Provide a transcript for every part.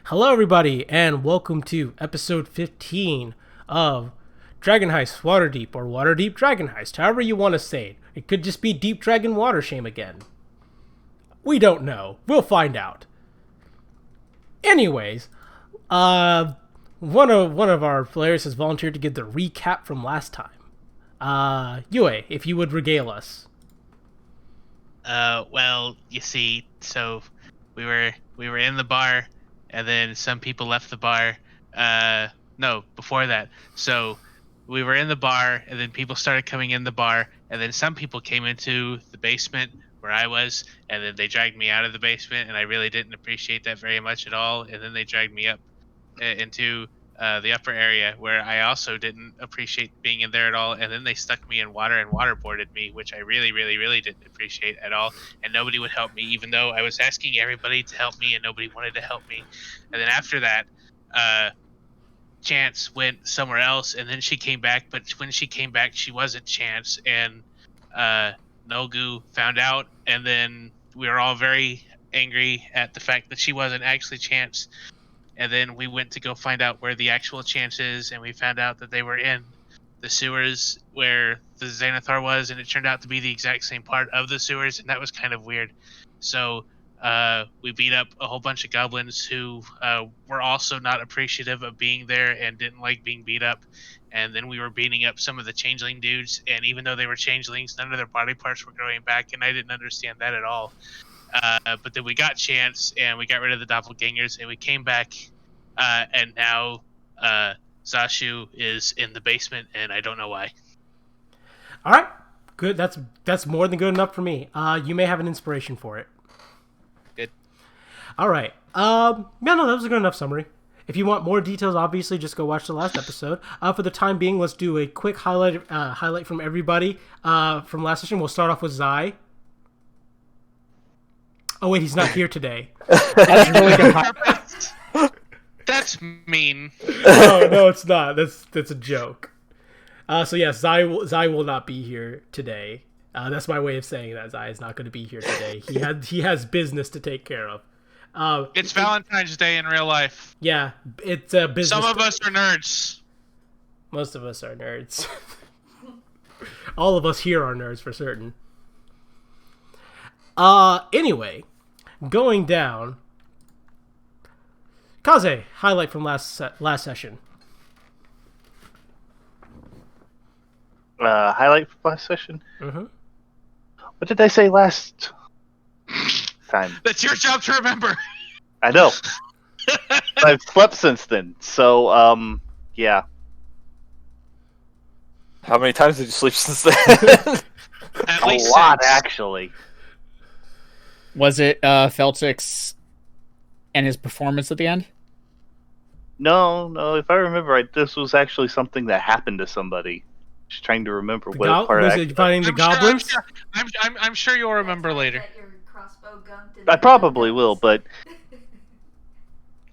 Hello, everybody, and welcome to episode 15 of Dragon Heist Waterdeep, or Waterdeep Dragon Heist, however you want to say it. It could just be Deep Dragon Water Shame again. We don't know. We'll find out. Anyways, one of our players has volunteered to give the recap from last time. Yue, if you would regale us. Well, you see, so we were in the bar, and then some people left the bar. No, before that. So we were in the bar, and then people started coming in the bar, and then some people came into the basement where I was, and then they dragged me out of the basement, and I really didn't appreciate that very much at all. And then they dragged me up into the upper area where I also didn't appreciate being in there at all. And then they stuck me in water and waterboarded me, which I really, really, really didn't appreciate at all. And nobody would help me, even though I was asking everybody to help me and nobody wanted to help me. And then after that, Chance went somewhere else, and then she came back. But when she came back, she wasn't Chance, and Nogu found out, and then we were all very angry at the fact that she wasn't actually Chance. And then we went to go find out where the actual Chance is, and we found out that they were in the sewers where the Xanathar was, and it turned out to be the exact same part of the sewers, and that was kind of weird. So we beat up a whole bunch of goblins who were also not appreciative of being there and didn't like being beat up. And then we were beating up some of the changeling dudes, and even though they were changelings, none of their body parts were growing back, and I didn't understand that at all. But then we got Chance, and we got rid of the doppelgangers, and we came back, and now Zashu is in the basement, and I don't know why. All right, good. That's more than good enough for me. You may have an inspiration for it. Good. All right. Yeah, no, that was a good enough summary. If you want more details, obviously, just go watch the last episode. For the time being, let's do a quick highlight from everybody from last session. We'll start off with Zai. Oh wait, he's not here today. That's really good. That's mean. No, it's not. That's a joke. So yes, Zai will not be here today. That's my way of saying that Zai is not going to be here today. He has business to take care of. It's Valentine's Day in real life. Yeah, it's a business. Some of us are nerds. Most of us are nerds. All of us here are nerds for certain. Anyway, going down. Kaze, highlight from last session. Highlight from last session? Mm-hmm. What did I say last time? That's your job to remember. I know. I've slept since then, so, yeah. How many times did you sleep since then? At A least lot, six. actually. Was it Feltix and his performance at the end? No, if I remember right, this was actually something that happened to somebody. Just trying to remember what part Was it fighting the goblins? I'm sure you'll remember later. I probably will, but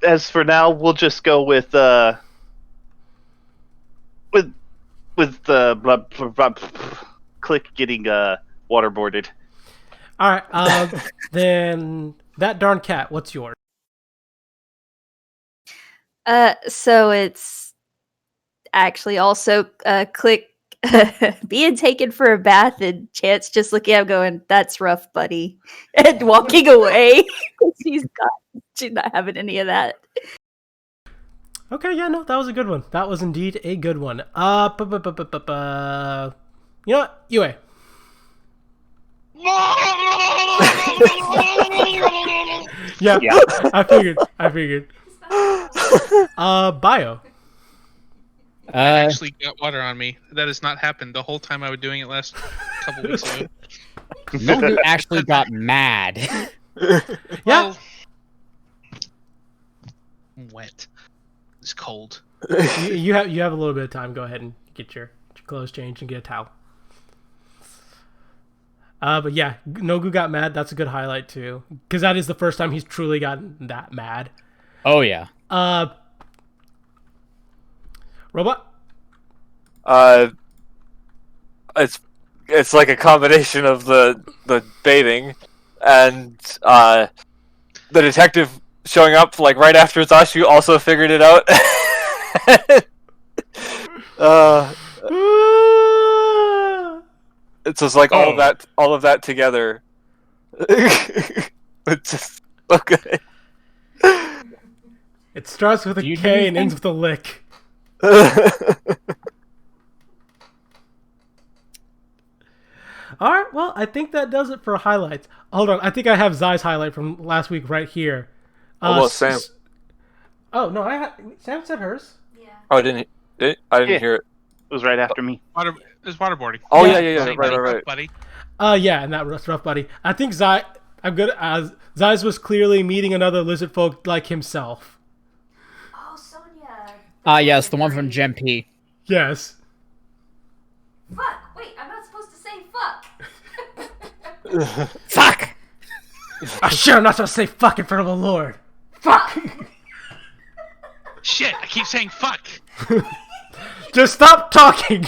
as for now, we'll just go with the Click getting waterboarded. All right. Then that darn cat. What's yours? So it's actually also Click being taken for a bath and Chance just looking at him going, "That's rough, buddy," and walking away. She's not having any of that. Okay, yeah, no, that was a good one. That was indeed a good one. You know what? Yue. Yeah, I figured. Bio. I actually got water on me. That has not happened the whole time I was doing it last couple weeks ago. Nogu actually got mad. Yeah. Well, I'm wet. It's cold. You have a little bit of time. Go ahead and get your clothes changed and get a towel. But yeah, Nogu got mad. That's a good highlight too, because that is the first time he's truly gotten that mad. Oh yeah. Robot. It's like a combination of the baiting and the detective showing up like right after Zashu also figured it out. It's just like all of that together. It's just okay. It starts with a Do you K do and ends with a lick. All right, well, I think that does it for highlights. Hold on, I think I have Zai's highlight from last week right here. Well, Sam. Oh no, Sam said hers. Oh, I didn't hear it. It was right after me. There's waterboarding. Oh Yeah. yeah. Right. Buddy. Yeah, and that was rough, buddy. I think Zai. I'm good. Zai's was clearly meeting another lizard folk like himself. Oh, Sonia. Yes, the one from Gem P. Yes. Fuck. Wait, I'm not supposed to say fuck. Fuck! Oh shit! I'm not supposed to say fuck in front of the Lord. Fuck. Shit, I keep saying fuck. Just stop talking.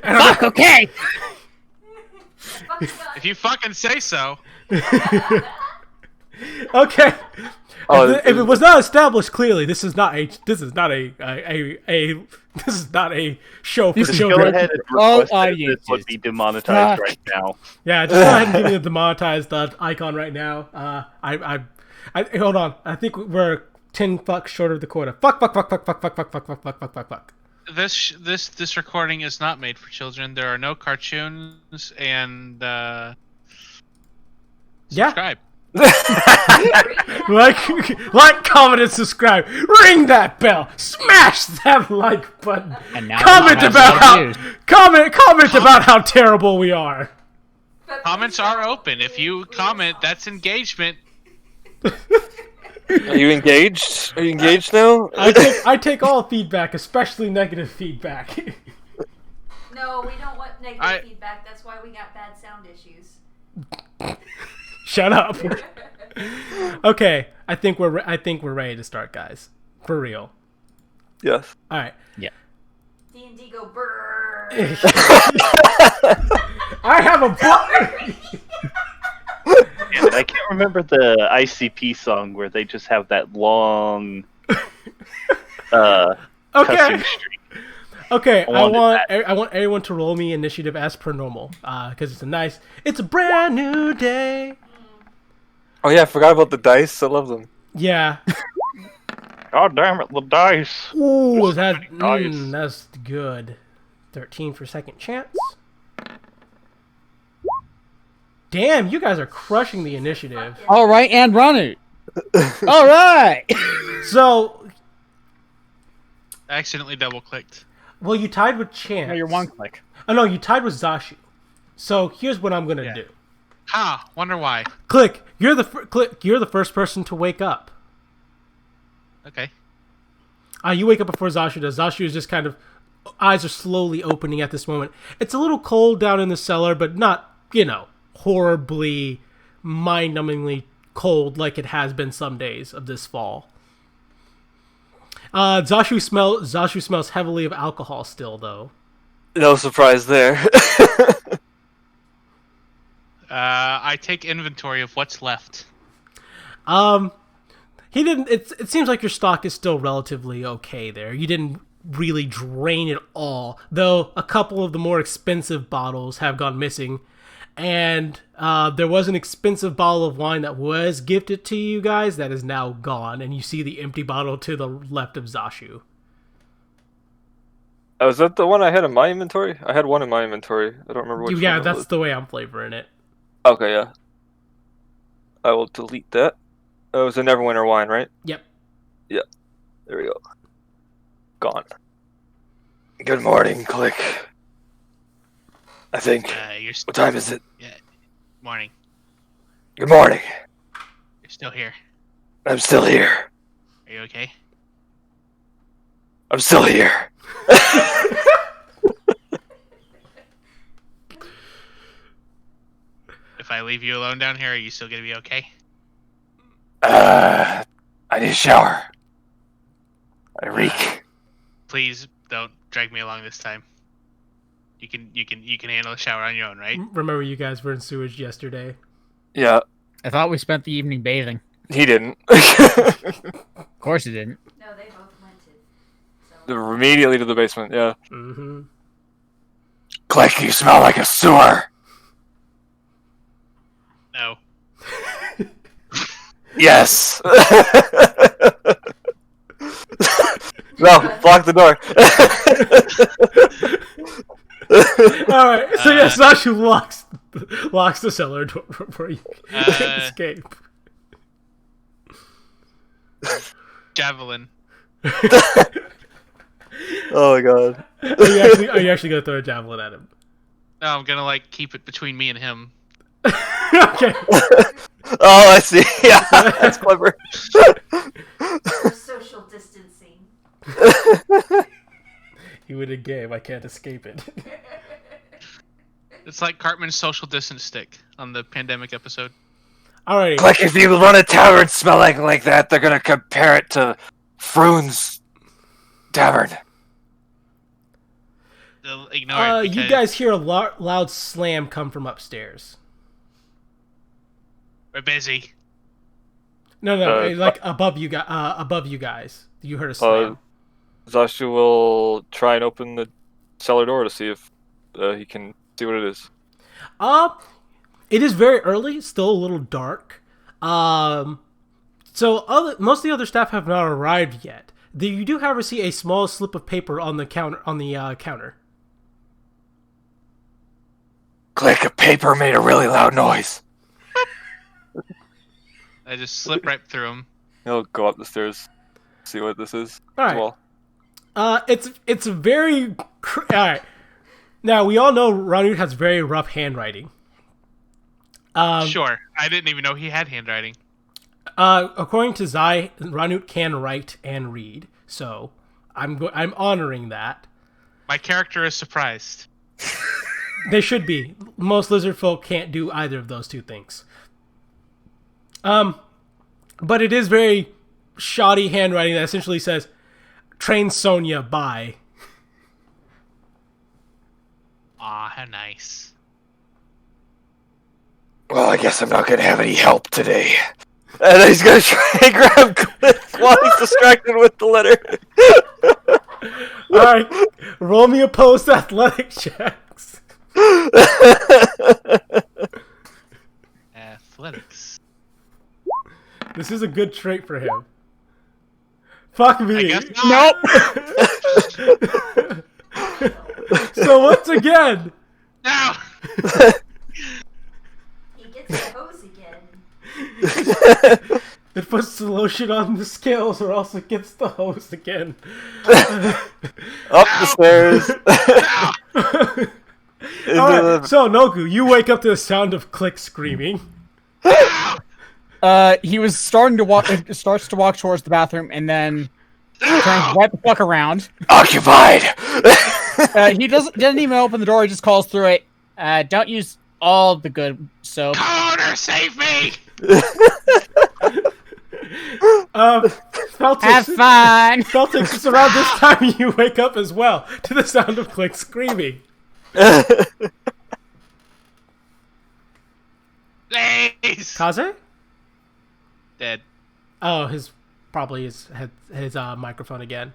Fuck, okay! If you fucking say so. Okay. Oh, if it was not established clearly, this is not a show for Just go children. ahead and All request that this audiences. would be demonetized Fuck. right now. Yeah, just go ahead and give me the demonetized icon right now. I hold on. I think we're 10 fucks short of the quota. Fuck. This recording is not made for children. There are no cartoons and subscribe. like, comment, and subscribe. Ring that bell. Smash that like button. And now Comment I'm about how confused. comment about how terrible we are. Comments are open. If you comment, that's engagement. Are you engaged? Are you engaged now? I take all feedback, especially negative feedback. No, we don't want negative feedback. That's why we got bad sound issues. Shut up. Okay, I think we're ready to start, guys. For real. Yes. All right. D&D go brrrr. I have a book. And I can't remember the ICP song where they just have that long Okay. cussing streak. Okay, I wanted want everyone to roll me initiative as per normal, because it's a brand new day. Oh yeah, I forgot about the dice. I love them. Yeah. God damn it, the dice. Ooh, Nice. that's good. 13 for second chance. Damn, you guys are crushing the initiative. All right, and run it. All right. So, I accidentally double clicked. well, you tied with Chance. No, you're one click. Oh no, you tied with Zashu. So here's what I'm gonna do. Ha! Wonder why. Click. You're the first person to wake up. Okay. You wake up before Zashu does. Zashu is just kind of eyes are slowly opening at this moment. It's a little cold down in the cellar, but not, horribly, mind-numbingly cold like it has been some days of this fall. Zashu smells heavily of alcohol still, though. No surprise there. I take inventory of what's left. He didn't. It seems like your stock is still relatively okay there. You didn't really drain it all, though. A couple of the more expensive bottles have gone missing, and there was an expensive bottle of wine that was gifted to you guys that is now gone, and you see the empty bottle to the left of Zashu. Oh, is that the one I had in my inventory? I had one in my inventory. I don't remember which one. Yeah, it that's was. the way I'm flavoring it. Okay, yeah. I will delete that. Oh, it was a Neverwinter wine, right? Yep. Yep. There we go. Gone. Good morning, Click. I think. What time is it? Yeah. Morning. Good morning. You're still here. I'm still here. Are you okay? I'm still here. If I leave you alone down here, are you still gonna be okay? I need a shower. I reek. Please don't drag me along this time. You can handle a shower on your own, right? Remember, you guys were in sewage yesterday. Yeah. I thought we spent the evening bathing. He didn't. Of course he didn't. No, they both went to. Immediately to the basement, yeah. Mm-hmm. Click, you smell like a sewer! No. Yes! No, block the door. Alright, so yeah, Sasha locks the cellar door before you escape. Javelin. Oh my god. Are you actually gonna throw a javelin at him? No, I'm gonna like keep it between me and him. Okay. Oh, I see. Yeah, that's clever. Social distancing. You win a game, I can't escape it. It's like Cartman's social distance stick on the pandemic episode. Alrighty. Like, if you run a tavern smelling like that, they're gonna compare it to Froon's tavern. They'll ignore it You guys hear a loud slam come from upstairs. we're busy. No, like above you guys. You heard a slam. Zashu will try and open the cellar door to see if he can see what it is. It is very early, still a little dark. So most of the other staff have not arrived yet. You do, however, see a small slip of paper on the counter. Click, a paper made a really loud noise. I just slip right through him. He'll go up the stairs, see what this is. All right. As well. It's very... Alright. Now, we all know Ranut has very rough handwriting. Sure. I didn't even know he had handwriting. According to Zai, Ranut can write and read, so I'm honoring that. My character is surprised. They should be. Most lizard folk can't do either of those two things. But it is very shoddy handwriting that essentially says, "Train Sonia, bye." Aw, how nice. Well, I guess I'm not gonna have any help today. And then he's gonna try and grab Cliff while he's distracted with the letter. Alright, roll me opposed athletic checks. Athletics. This is a good trait for him. Fuck me. I guess not. Nope. So once again, No! He gets the hose again. it puts the lotion on the scales or else it gets the hose again. Up the stairs. Alright, so Nogu, you wake up to the sound of Click screaming. He was starting to walk. Starts to walk towards the bathroom, and then turns right the fuck around. Occupied. He didn't even open the door. He just calls through it. Don't use all the good soap. Connor, save me! Feltix, Have fun. Feltix, it's around this time you wake up as well to the sound of Click screaming. Please! Kaze? Dead. Oh, his microphone again.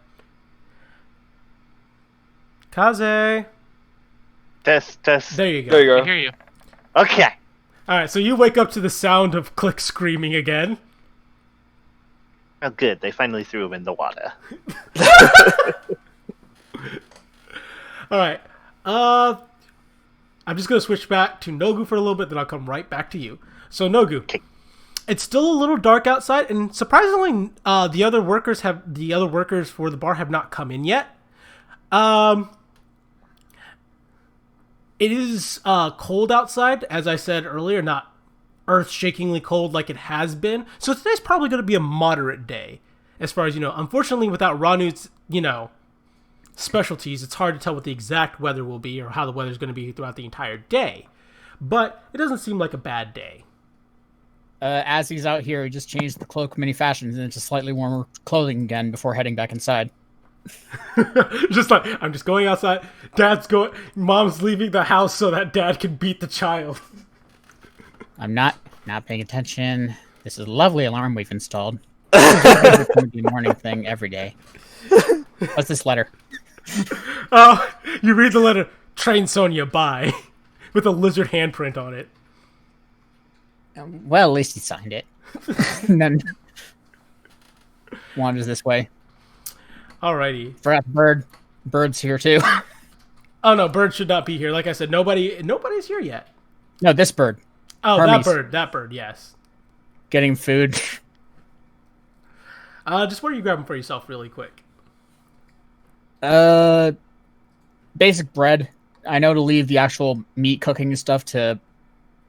Kaze. Test. There you go. There you I go. hear you. Okay. Alright, so you wake up to the sound of Click screaming again. Oh, good. They finally threw him in the water. Alright. I'm just gonna switch back to Nogu for a little bit, then I'll come right back to you. So Nogu. Okay. It's still a little dark outside, and surprisingly, the other workers for the bar have not come in yet. It is cold outside, as I said earlier, not earth-shakingly cold like it has been. So today's probably going to be a moderate day, as far as, unfortunately, without Ranut's, specialties, it's hard to tell what the exact weather will be or how the weather's going to be throughout the entire day. But it doesn't seem like a bad day. As he's out here, he just changed the cloak many fashions into slightly warmer clothing again before heading back inside. Just like, I'm just going outside. Mom's leaving the house so that Dad can beat the child. I'm not paying attention. This is a lovely alarm we've installed. The morning thing every day. What's this letter? Oh, you read the letter, Train Sonia, bye, with a lizard handprint on it. Well, at least he signed it. And then wanders this way. Alrighty. Forgot the bird. Bird's here too. Oh no, Bird should not be here. Like I said, nobody's here yet. No, this bird. Oh, Hermes. that bird, yes. Getting food. Just what are you grabbing for yourself really quick? Basic bread. I know to leave the actual meat cooking and stuff to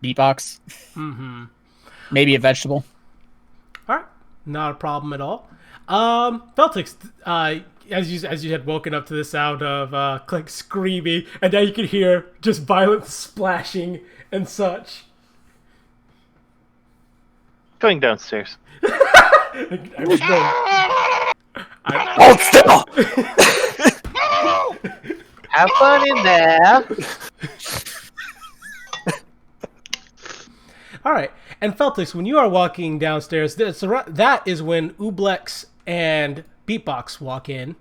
beatbox. Mm-hmm. Maybe a vegetable. Alright. Not a problem at all. Feltix, as you had woken up to the sound of Click screaming, and now you can hear just violent splashing and such. Going downstairs. Hold still! Have fun in there. Alright, and Feltix, when you are walking downstairs, that is when Ublex and Beatbox walk in.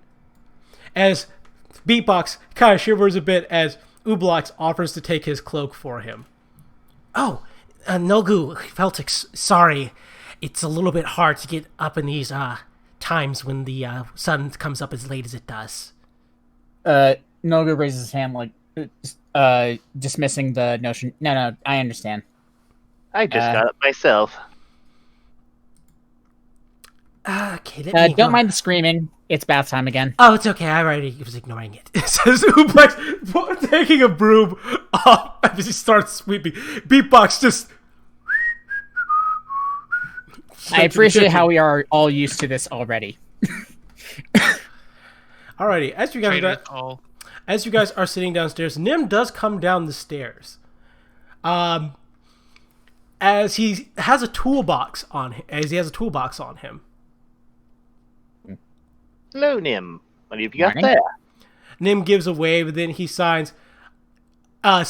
As Beatbox kind of shivers a bit as Ublex offers to take his cloak for him. Oh, Nogu, Feltix, sorry. It's a little bit hard to get up in these times when the sun comes up as late as it does. Nogu raises his hand like dismissing the notion. No, I understand. I just got it myself. Okay, let me don't mind the screaming. It's bath time again. Oh, it's okay. I already was ignoring it. Says Ublex, taking a broom off as he starts sweeping. Beatbox just... I appreciate how we are all used to this already. Alrighty, as you guys are sitting downstairs, Nim does come down the stairs. As he has a toolbox on him. Hello, Nim. What have you got Morning. there? Nim gives a wave, and then he signs. I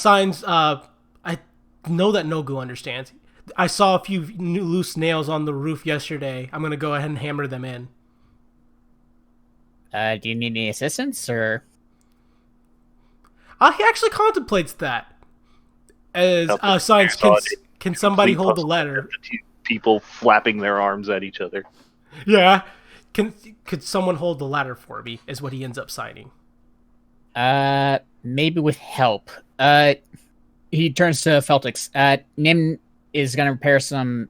know that Nogu understands. I saw a few loose nails on the roof yesterday. I'm gonna go ahead and hammer them in. Do you need any assistance, or? He actually contemplates that. As signs, can somebody hold the letter? People flapping their arms at each other. Yeah. Could someone hold the ladder for me? Is what he ends up signing. Maybe with help. He turns to Feltix. Nim is gonna repair some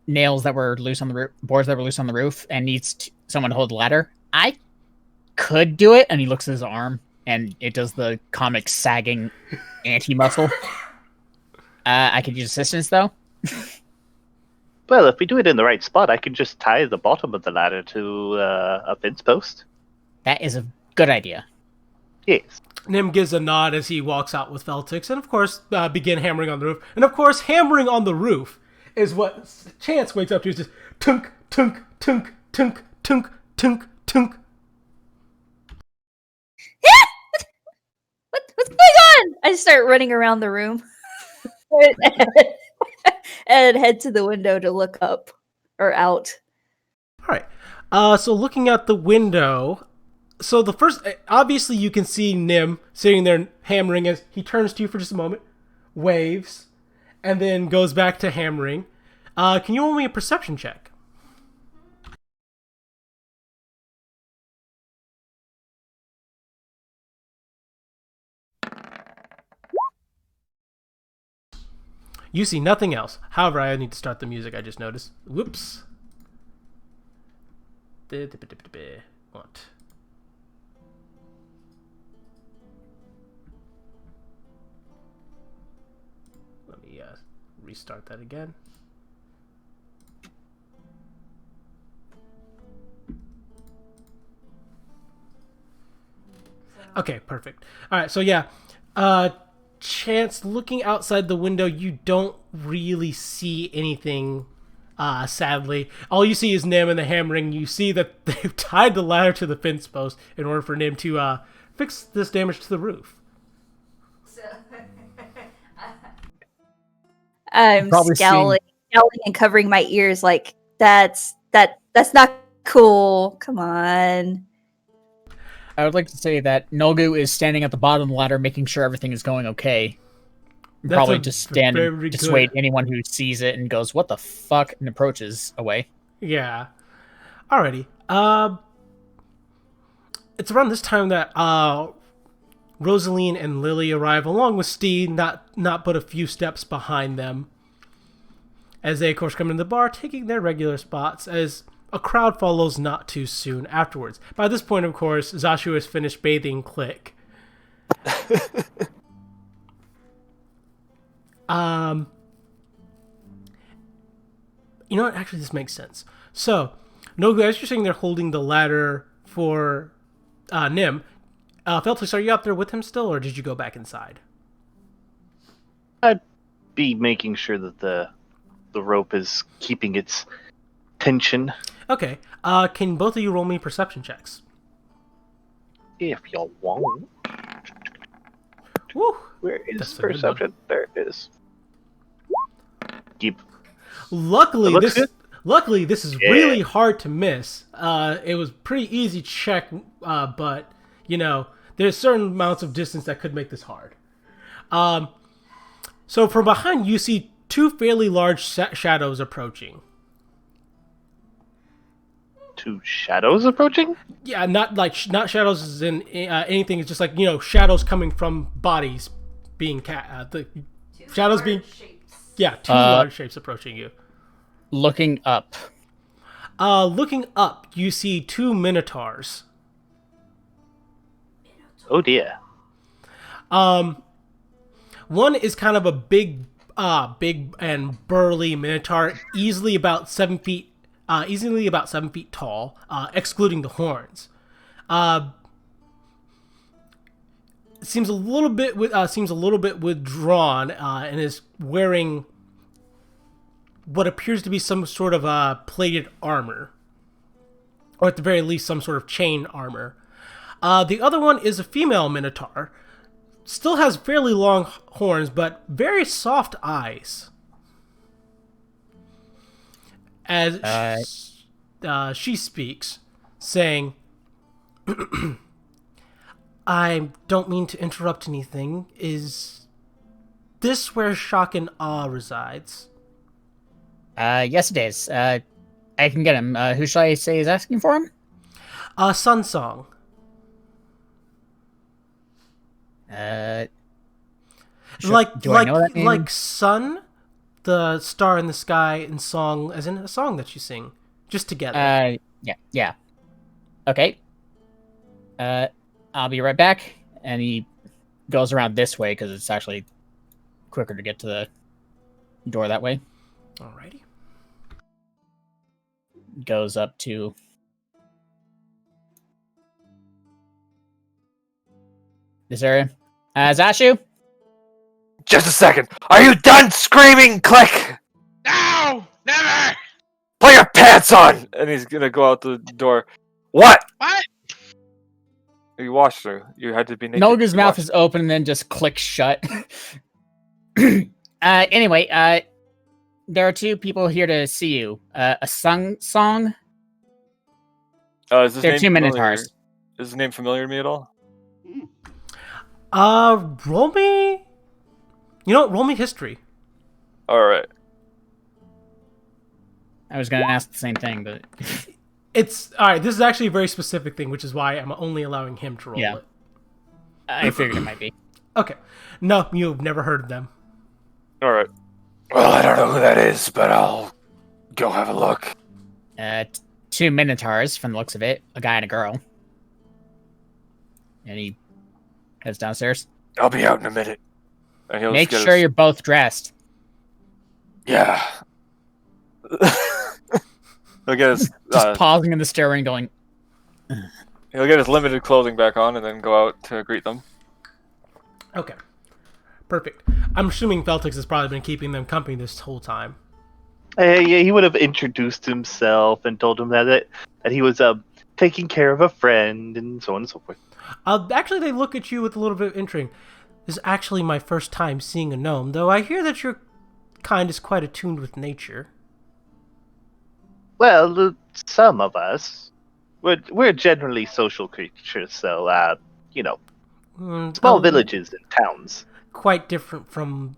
nails that were loose on the roof, boards that were loose on the roof, and needs someone to hold the ladder. I could do it, and he looks at his arm, and it does the comic sagging anti-muscle. I could use assistance though. Well, if we do it in the right spot, I can just tie the bottom of the ladder to a fence post. That is a good idea. Yes. Nim gives a nod as he walks out with Feltix, and of course, begin hammering on the roof. And of course, hammering on the roof is what Chance wakes up to. Is just tunk, tunk, tunk, tunk, tunk, tunk, tunk. What's going on? I start running around the room and head to the window to look up or out. All right. So looking out the window, so the first, obviously you can see Nim sitting there hammering as he turns to you for just a moment, waves, and then goes back to hammering. Can you roll me a perception check? You see nothing else. However, I need to start the music, I just noticed. Whoops. What? Let me restart that again. Okay, perfect. All right, so yeah. Chance, looking outside the window, you don't really see anything, sadly. All you see is Nim and the hammering. You see that they've tied the ladder to the fence post in order for Nim to fix this damage to the roof. I'm Probably scowling shouting and covering my ears like that's not cool. Come on. I would like to say that Nolgu is standing at the bottom of the ladder, making sure everything is going okay. That's Probably a just stand and very dissuade good- anyone who sees it and goes, "What the fuck?" and approaches away. Yeah. Alrighty. It's around this time that Rosaline and Lily arrive, along with Steve, not but a few steps behind them. As they, of course, come into the bar, taking their regular spots, as a crowd follows not too soon afterwards. By this point, of course, Zashu has finished bathing Click. You know what? Actually, this makes sense. So, Nogu, as you're sitting there holding the ladder for Nim, Felix, are you out there with him still, or did you go back inside? I'd be making sure that the rope is keeping its tension. Okay. Can both of you roll me perception checks? If you want. Woo! Where is That's a good perception? There it is. Keep. Luckily, It looks good. Luckily, this is Yeah. really hard to miss. It was pretty easy check, but you know, there's certain amounts of distance that could make this hard. So from behind, you see two fairly large shadows approaching. Two shadows approaching? Yeah, not shadows as in anything. It's just like, you know, shadows coming from bodies being the shadows being two large shapes approaching you. Looking up. Looking up, you see two minotaurs. Oh dear. One is kind of a big and burly minotaur, easily about 7 feet tall, excluding the horns. Seems a little bit withdrawn, and is wearing what appears to be some sort of plated armor, or at the very least some sort of chain armor. The other one is a female minotaur. Still has fairly long horns, but very soft eyes. As she speaks, saying, I don't mean to interrupt anything. Is this where Shock and Awe resides? Yes, it is. I can get him. Who shall I say is asking for him? Sun Song. Do I Like know that name? like Sun, the star in the sky, and Song, as in a song that you sing, just together. Yeah. Okay. I'll be right back. And he goes around this way because it's actually quicker to get to the door that way. Alrighty. Goes up to this area. Zashu? Just a second. Are you done screaming? Click. No! Never! Put your pants on. And he's gonna go out the door. What? What? You washed her. You had to be naked. Nolgu's You mouth washed- is open and then just clicks shut. Anyway, there are two people here to see you. A song. Is this They're name two familiar? minotaurs. Is his name familiar to me at all? Roll me. You know what? Roll me history. All right. I was gonna ask the same thing, but It's alright. This is actually a very specific thing, which is why I'm only allowing him to roll Yeah. it. I figured it might be. Okay. No, you've never heard of them. All right. Well, I don't know who that is, but I'll go have a look. Two minotaurs from the looks of it, a guy and a girl. And he heads downstairs. I'll be out in a minute. And he'll Make just get sure his- you're both dressed. Yeah. he'll get his. Just pausing in the stairway and going, He'll get his limited clothing back on and then go out to greet them. Okay. Perfect. I'm assuming Feltix has probably been keeping them company this whole time. Yeah, he would have introduced himself and told them that he was taking care of a friend and so on and so forth. Actually, they look at you with a little bit of intrigue. This is actually my first time seeing a gnome, though I hear that you're kind is quite attuned with nature. Well, some of us. We're generally social creatures, so, small villages and towns. Quite different from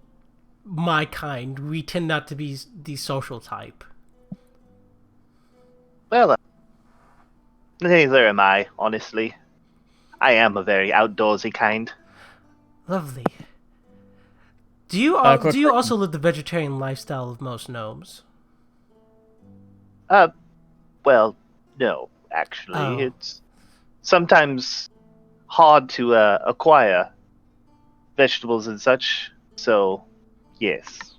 my kind. We tend not to be the social type. Well, neither am I, honestly. I am a very outdoorsy kind. Lovely. Do you also live the vegetarian lifestyle of most gnomes? Well, no, actually. Oh. It's sometimes hard to acquire vegetables and such, so yes.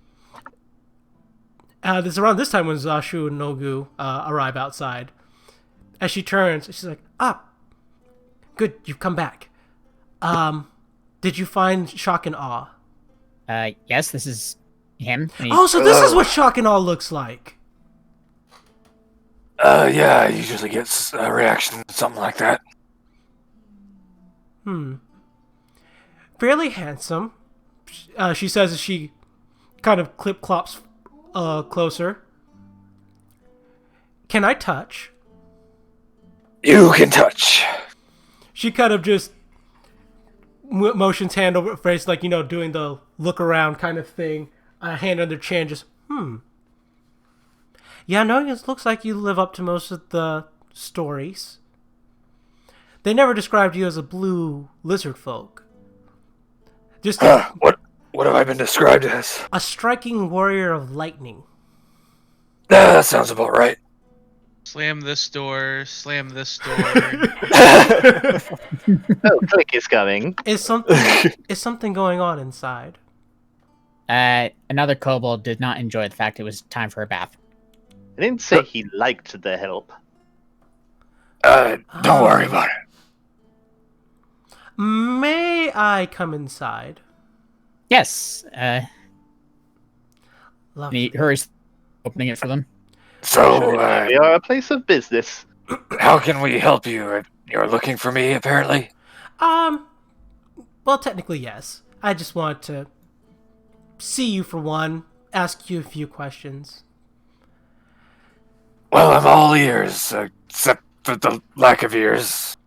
It's around this time when Zashu and Nogu arrive outside. As she turns, she's like, good, you've come back. Did you find Shock and Awe? Yes, this is him. Oh, so this is what Shock and Awe looks like. Yeah, I usually get a reaction to something like that. Fairly handsome. She says as she kind of clip-clops closer. Can I touch? You can touch. She kind of just motions hand over face, like, doing the look around kind of thing. Hand on their chin, just, Yeah, no, it looks like you live up to most of the stories. They never described you as a blue lizard folk. Just what have I been described as? a striking warrior of lightning. That sounds about right. Slam this door. Slam this door. Oh, Click is coming. Is something going on inside? Another kobold did not enjoy the fact it was time for a bath. I didn't say he liked the help. Don't worry about it. May I come inside? Yes. Lovely. He hurries, opening it for them. So, We are a place of business. how can we help you? You're looking for me, apparently? Well, technically, yes. I just want to see you for one, ask you a few questions. Well, I'm all ears, except for the lack of ears.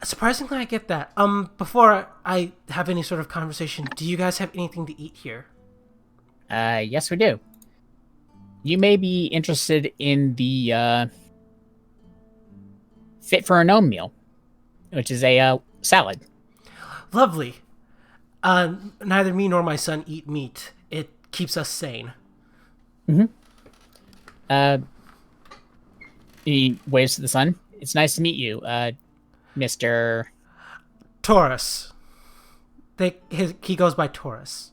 Surprisingly, I get that. Before I have any sort of conversation, do you guys have anything to eat here? Yes, we do. You may be interested in the Fit for a Gnome meal, which is a salad. Lovely. Neither me nor my son eat meat. It keeps us sane. He waves to the son. It's nice to meet you, Mr. Taurus. He goes by Taurus.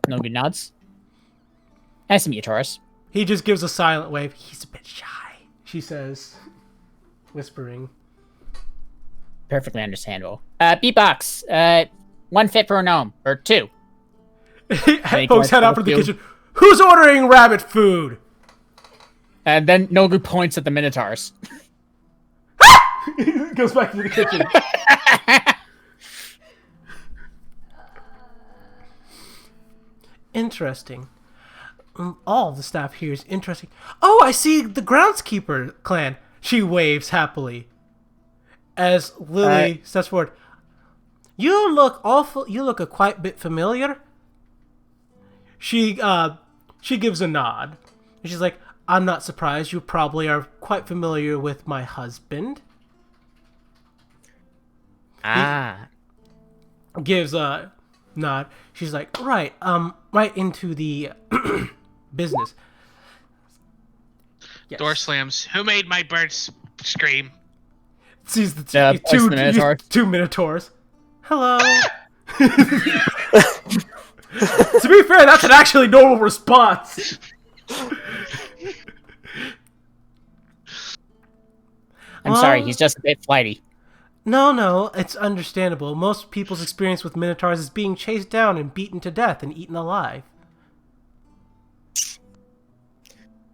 No good nods. Nice to meet you, Taurus. He just gives a silent wave. He's a bit shy, she says, whispering. Perfectly understandable. Beatbox. One fit for a gnome, or two. Folks head out for the kitchen. Who's ordering rabbit food? And then Nogu points at the Minotaurs. Goes back to the kitchen. Interesting. All the staff here is interesting. Oh, I see the groundskeeper clan. She waves happily as Lily steps forward. You look awful. You look a quite bit familiar. She gives a nod. And she's like, I'm not surprised. You probably are quite familiar with my husband. Gives a nod. She's like, right into the business. Yes. Door slams. Who made my birds scream? Sees the two minotaurs. Hello. To be fair, that's an actually normal response. I'm sorry, he's just a bit flighty. No, it's understandable. Most people's experience with minotaurs is being chased down and beaten to death and eaten alive.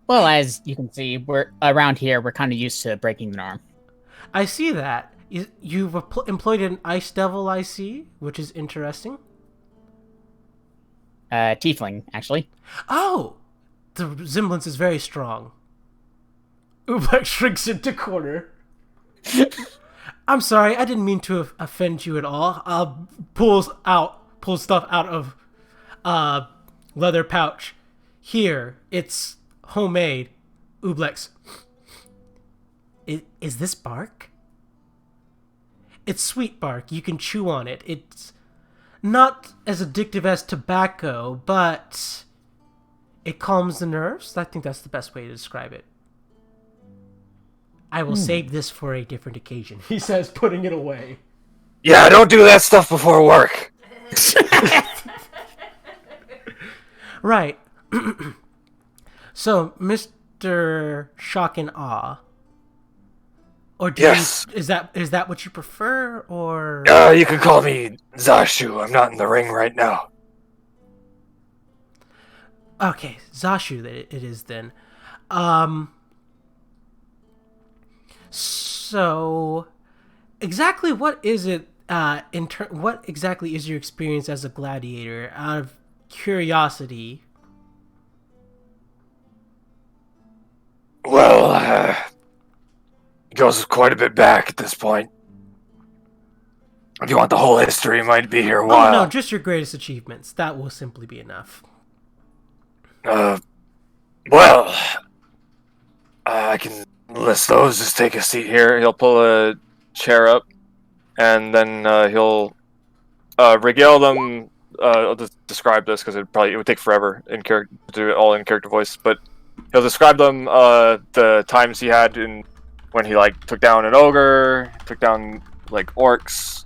Well, as you can see, we're around here. We're kind of used to breaking the norm. I see that. You've employed an ice devil, I see, which is interesting. Tiefling, actually. Oh, the resemblance is very strong. Ubek shrinks into corner. I'm sorry, I didn't mean to offend you at all. Pulls stuff out of leather pouch. Here, it's homemade. Ublex. Is this bark? It's sweet bark. You can chew on it. It's not as addictive as tobacco, but it calms the nerves. I think that's the best way to describe it. I will save this for a different occasion, he says, putting it away. Yeah, don't do that stuff before work. Right. So, Mr. Shock and Awe. Or yes. Is that what you prefer, or? You can call me Zashu. I'm not in the ring right now. Okay, Zashu it is then. So, exactly what is it, what exactly is your experience as a gladiator, out of curiosity? Well, it goes quite a bit back at this point. If you want the whole history, you might be here a while. Oh, no, just your greatest achievements. That will simply be enough. Well, I can list those. Just take a seat here. He'll pull a chair up, and then he'll regale them. I'll just describe this because it would take forever in character to do it all in character voice. But he'll describe them the times he had when he took down an ogre, took down orcs,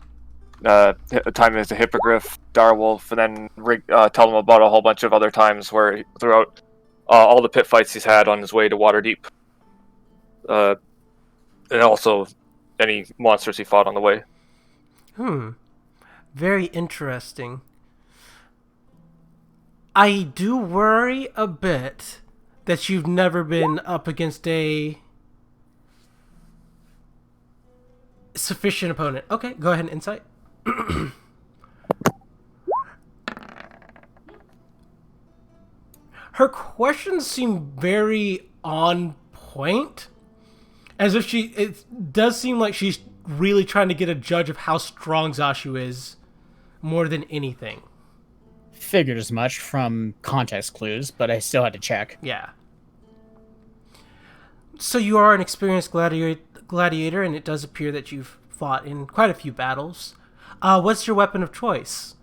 time as a hippogriff, direwolf, and then tell them about a whole bunch of other times where throughout all the pit fights he's had on his way to Waterdeep. And also any monsters he fought on the way. Very interesting. I do worry a bit that you've never been up against a sufficient opponent. Okay, go ahead and insight. Her questions seem very on point. As if it does seem like she's really trying to get a judge of how strong Zashu is more than anything. Figured as much from context clues, but I still had to check. Yeah. So you are an experienced gladiator, and it does appear that you've fought in quite a few battles. What's your weapon of choice?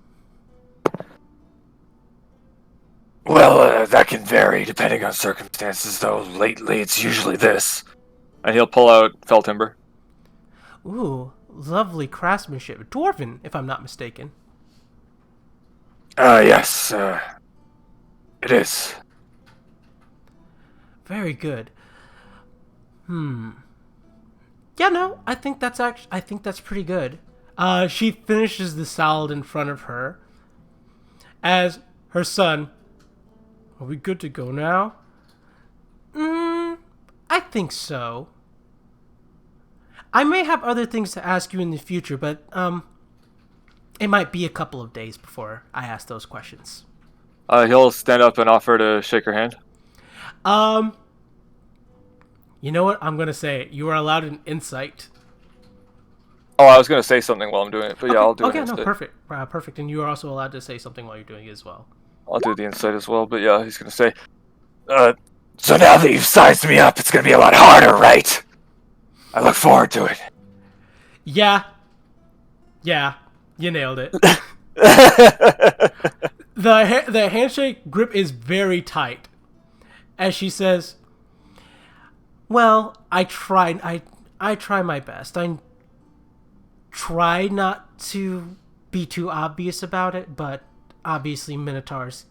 Well, that can vary depending on circumstances, though lately it's usually this. And he'll pull out fell timber. Ooh, lovely craftsmanship. Dwarven, if I'm not mistaken. Yes, it is. Very good. Yeah, no, I think that's pretty good. She finishes the salad in front of her. As her son, are we good to go now? I think so. I may have other things to ask you in the future, but it might be a couple of days before I ask those questions. He'll stand up and offer to shake her hand. You know what? I'm gonna say it. You are allowed an insight. Oh, I was gonna say something while I'm doing it, but yeah, I'll do it. Okay, no, instead. perfect. Perfect. And you are also allowed to say something while you're doing it as well. I'll do the insight as well, but yeah, he's gonna say, so now that you've sized me up, it's gonna be a lot harder, right? I look forward to it. Yeah, you nailed it. The handshake grip is very tight. As she says, well, I try my best. I try not to be too obvious about it, but obviously Minotaur's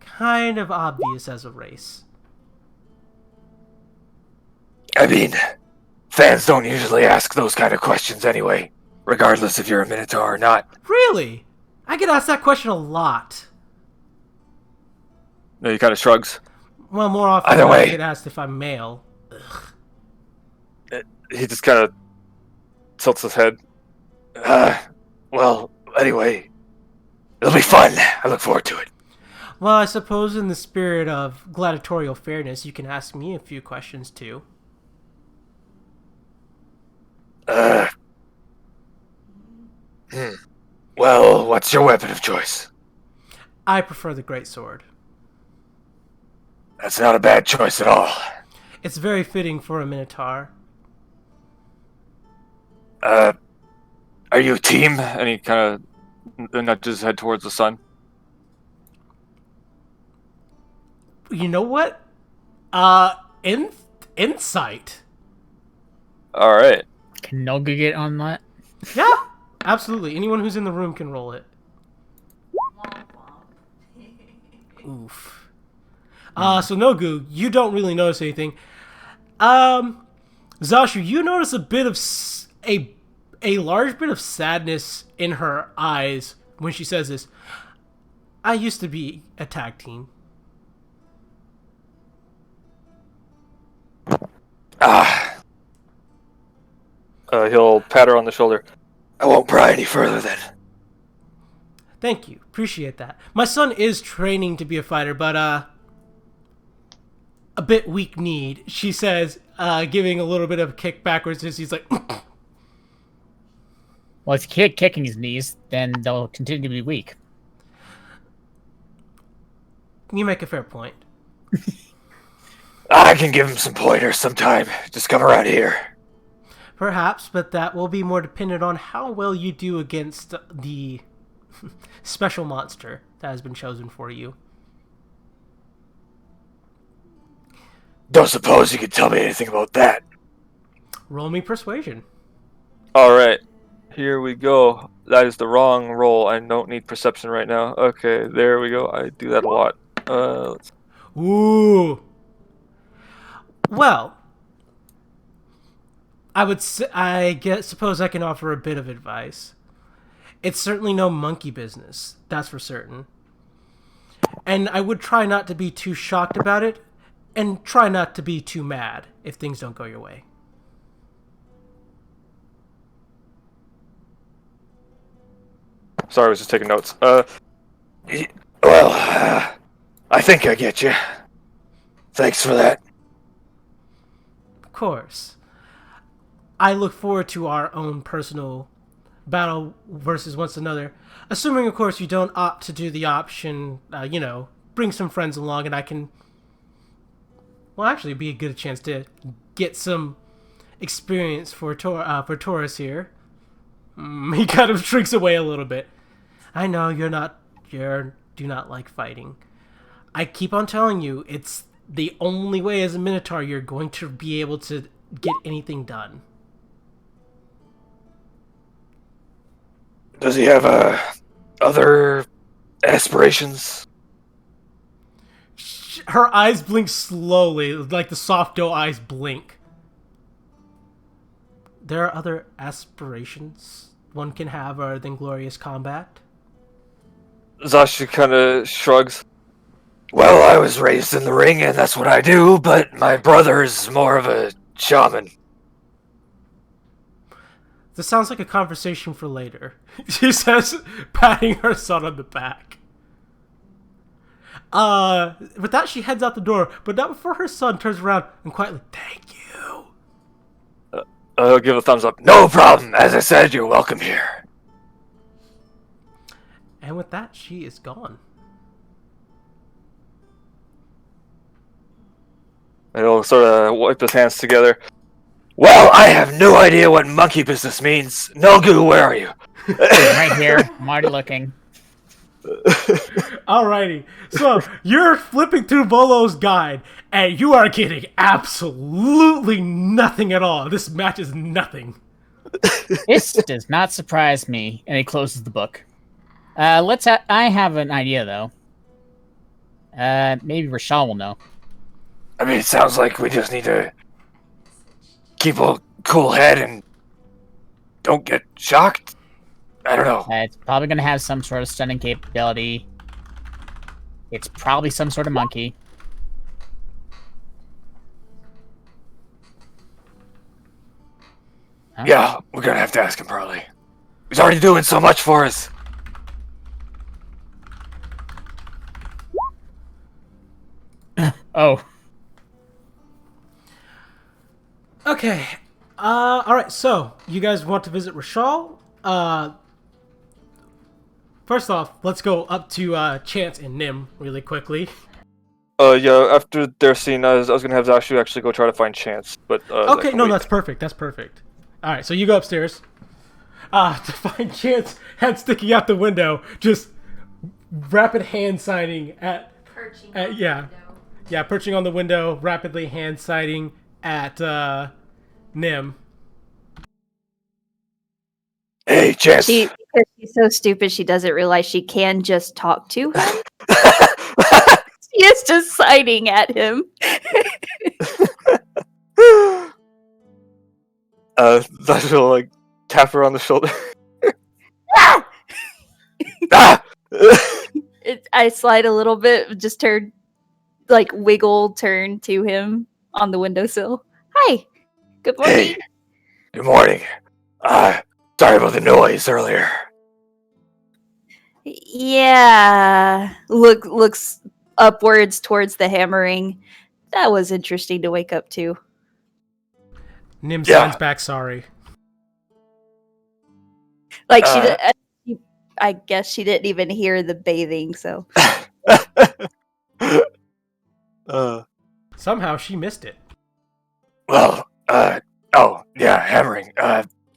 kind of obvious as a race. I mean, fans don't usually ask those kind of questions anyway, regardless if you're a Minotaur or not. Really? I get asked that question a lot. No, he kind of shrugs. Well, more often Either way, I get asked if I'm male. Ugh. He just kind of tilts his head. Well, anyway, it'll be fun. I look forward to it. Well, I suppose in the spirit of gladiatorial fairness, you can ask me a few questions too. Well, what's your weapon of choice? I prefer the greatsword. That's not a bad choice at all. It's very fitting for a minotaur. Are you a team? And he kind of nudges his head towards the sun. You know what? Insight. All right. Can Nogu get on that? Yeah, absolutely. Anyone who's in the room can roll it. Oof. So Nogu, you don't really notice anything. Zashu, you notice a bit of a large bit of sadness in her eyes when she says this. I used to be a tag team. He'll pat her on the shoulder. I won't pry any further then. Thank you. Appreciate that. My son is training to be a fighter, but a bit weak-kneed, she says, giving a little bit of a kick backwards as he's like... Well, if you keep kicking his knees, then they'll continue to be weak. You make a fair point. I can give him some pointers sometime. Just come around here. Perhaps, but that will be more dependent on how well you do against the special monster that has been chosen for you. Don't suppose you could tell me anything about that. Roll me persuasion. Alright. Here we go. That is the wrong roll. I don't need perception right now. Okay, there we go. I do that a lot. Ooh. Well, suppose I can offer a bit of advice. It's certainly no monkey business, that's for certain. And I would try not to be too shocked about it, and try not to be too mad if things don't go your way. Sorry, I was just taking notes. I think I get you. Thanks for that. Of course. I look forward to our own personal battle versus one another. Assuming, of course, you don't opt to do the option, bring some friends along and I can... Well, actually, it'd be a good chance to get some experience for Taurus here. He kind of shrinks away a little bit. I know you do not like fighting. I keep on telling you, it's the only way as a Minotaur you're going to be able to get anything done. Does he have other aspirations? Her eyes blink slowly, like the soft dough eyes blink. There are other aspirations one can have other than glorious combat. Zashu kind of shrugs. Well, I was raised in the ring and that's what I do, but my brother's more of a shaman. This sounds like a conversation for later, she says, patting her son on the back. With that, she heads out the door, but not before her son turns around and quietly, thank you. I'll give a thumbs up. No problem. As I said, you're welcome here. And with that, she is gone. And he'll sort of wipe his hands together. Well, I have no idea what monkey business means. Nogu, where are you? Right here. I'm already looking. Alrighty. So, you're flipping through Volo's guide, and you are getting absolutely nothing at all. This match is nothing. This does not surprise me. And he closes the book. I have an idea, though. Maybe Rashal will know. I mean, it sounds like we just need to keep a cool head and don't get shocked. I don't know. It's probably going to have some sort of stunning capability. It's probably some sort of monkey. Huh? Yeah, we're gonna have to ask him probably. He's already doing so much for us. Oh. Okay. All right. So you guys want to visit Rashal? First off, let's go up to Chance and Nim really quickly. Yeah, after their scene, I was gonna have Zashu actually go try to find Chance, but Okay, no, that's perfect. That's perfect. All right, so you go upstairs. To find Chance, head sticking out the window, just rapid hand signing at perching on the window, rapidly hand signing at Nim. Hey, Chance! She's so stupid she doesn't realize she can just talk to him. She is just signing at him. Zashu will, like, tap her on the shoulder. Ah! I slide a little bit, just turn, like wiggle, turn to him on the windowsill. Hi, good morning. Hey, good morning. Sorry about the noise earlier. Yeah, looks upwards towards the hammering. That was interesting to wake up to. Nim Yeah. signs back sorry. Like I guess she didn't even hear the bathing. So Somehow she missed it. Well, oh, yeah, hammering.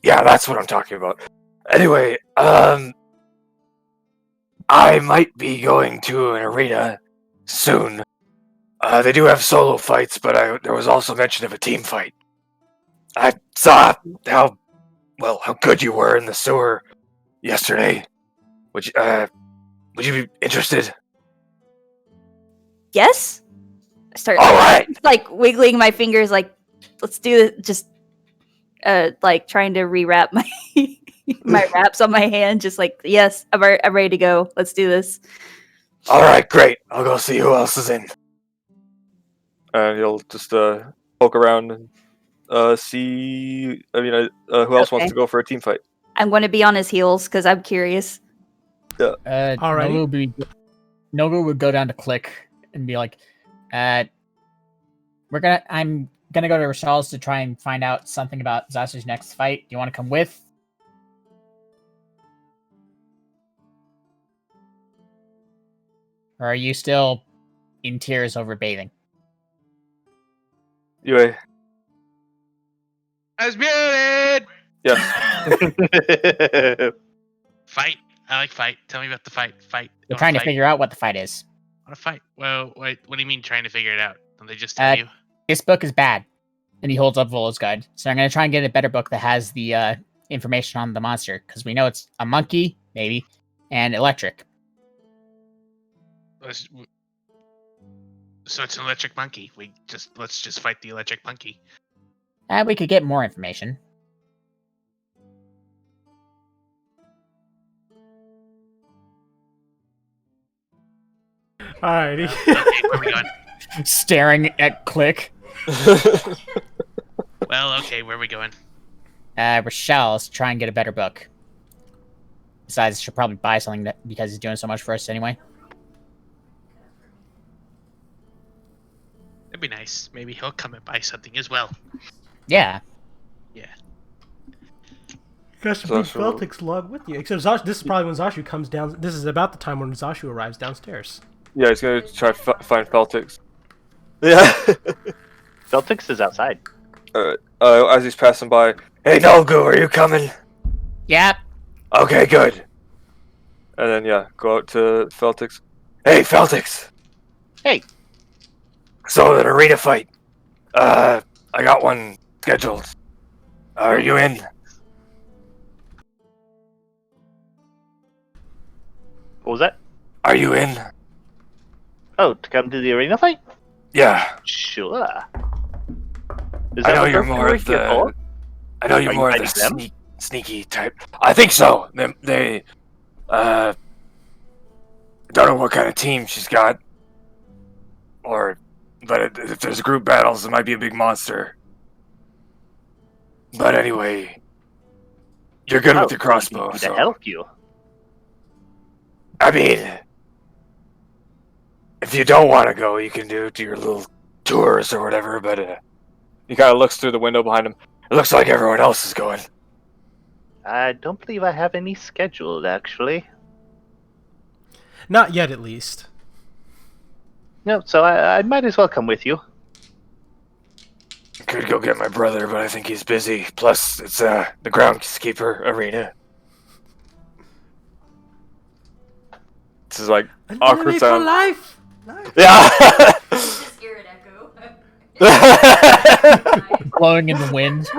Yeah, that's what I'm talking about. Anyway, I might be going to an arena soon. They do have solo fights, but there was also mention of a team fight. I saw how good you were in the sewer yesterday. Would you be interested? yes, I start All right. like wiggling my fingers. Like let's do it. Just like trying to rewrap my my wraps on my hand. Just like yes, I'm ready to go. Let's do this. All right, great. I'll go see who else is in. And he'll just poke around and see. I mean, who else wants Okay. to go for a team fight? I'm going to be on his heels because I'm curious. Alrighty. Nogu would go down to Click and be like, I'm gonna go to Rashal's to try and find out something about Zashu's next fight. Do you want to come with? Or are you still in tears over bathing? Anyway, I was muted. yes. Fight. I like fight. Tell me about the fight. Fight. We're trying to figure out what the fight is. What a fight. Well, wait, what do you mean trying to figure it out? Don't they just tell you? This book is bad. And he holds up Volo's guide. So I'm going to try and get a better book that has the information on the monster. Because we know it's a monkey, maybe, and electric. So it's an electric monkey. Let's just fight the electric monkey. We could get more information. Alrighty. Okay, where are we going? Staring at Click. Well, okay, where are we going? Rochelle's try and get a better book. Besides, she'll probably buy something because he's doing so much for us anyway. That'd be nice. Maybe he'll come and buy something as well. Yeah. Yeah. You guys should bring Zashu- Feltix log with you. Except Zashu, this is probably when Zashu comes down. This is about the time when Zashu arrives downstairs. Yeah, he's gonna try to find Feltix. Yeah. Celtics is outside. Alright. As he's passing by, hey, Nolgu, are you coming? Yep. Okay, good. And then, yeah, go out to Feltix. Hey, Feltix! Hey. So, an arena fight. I got one scheduled. Are you in? What was that? Are you in? Oh, to come to the arena fight? Yeah. Sure. Is I know what you're those more are of here the. for? I know you're Are you more of the fighting them? sneaky type. I think so. They don't know what kind of team she's got, but if there's group battles, it might be a big monster. But anyway, you're good Oh, with your crossbow. to So help you. I mean, if you don't want to go, you can do your little tours or whatever. But he kind of looks through the window behind him. It looks like everyone else is going. I don't believe I have any scheduled, actually. Not yet, at least. No, so I might as well come with you. Could go get my brother, but I think he's busy. Plus, it's the groundskeeper arena. This is like An awkward enemy for sound. life. Yeah. Just hear it echo. Blowing in the wind.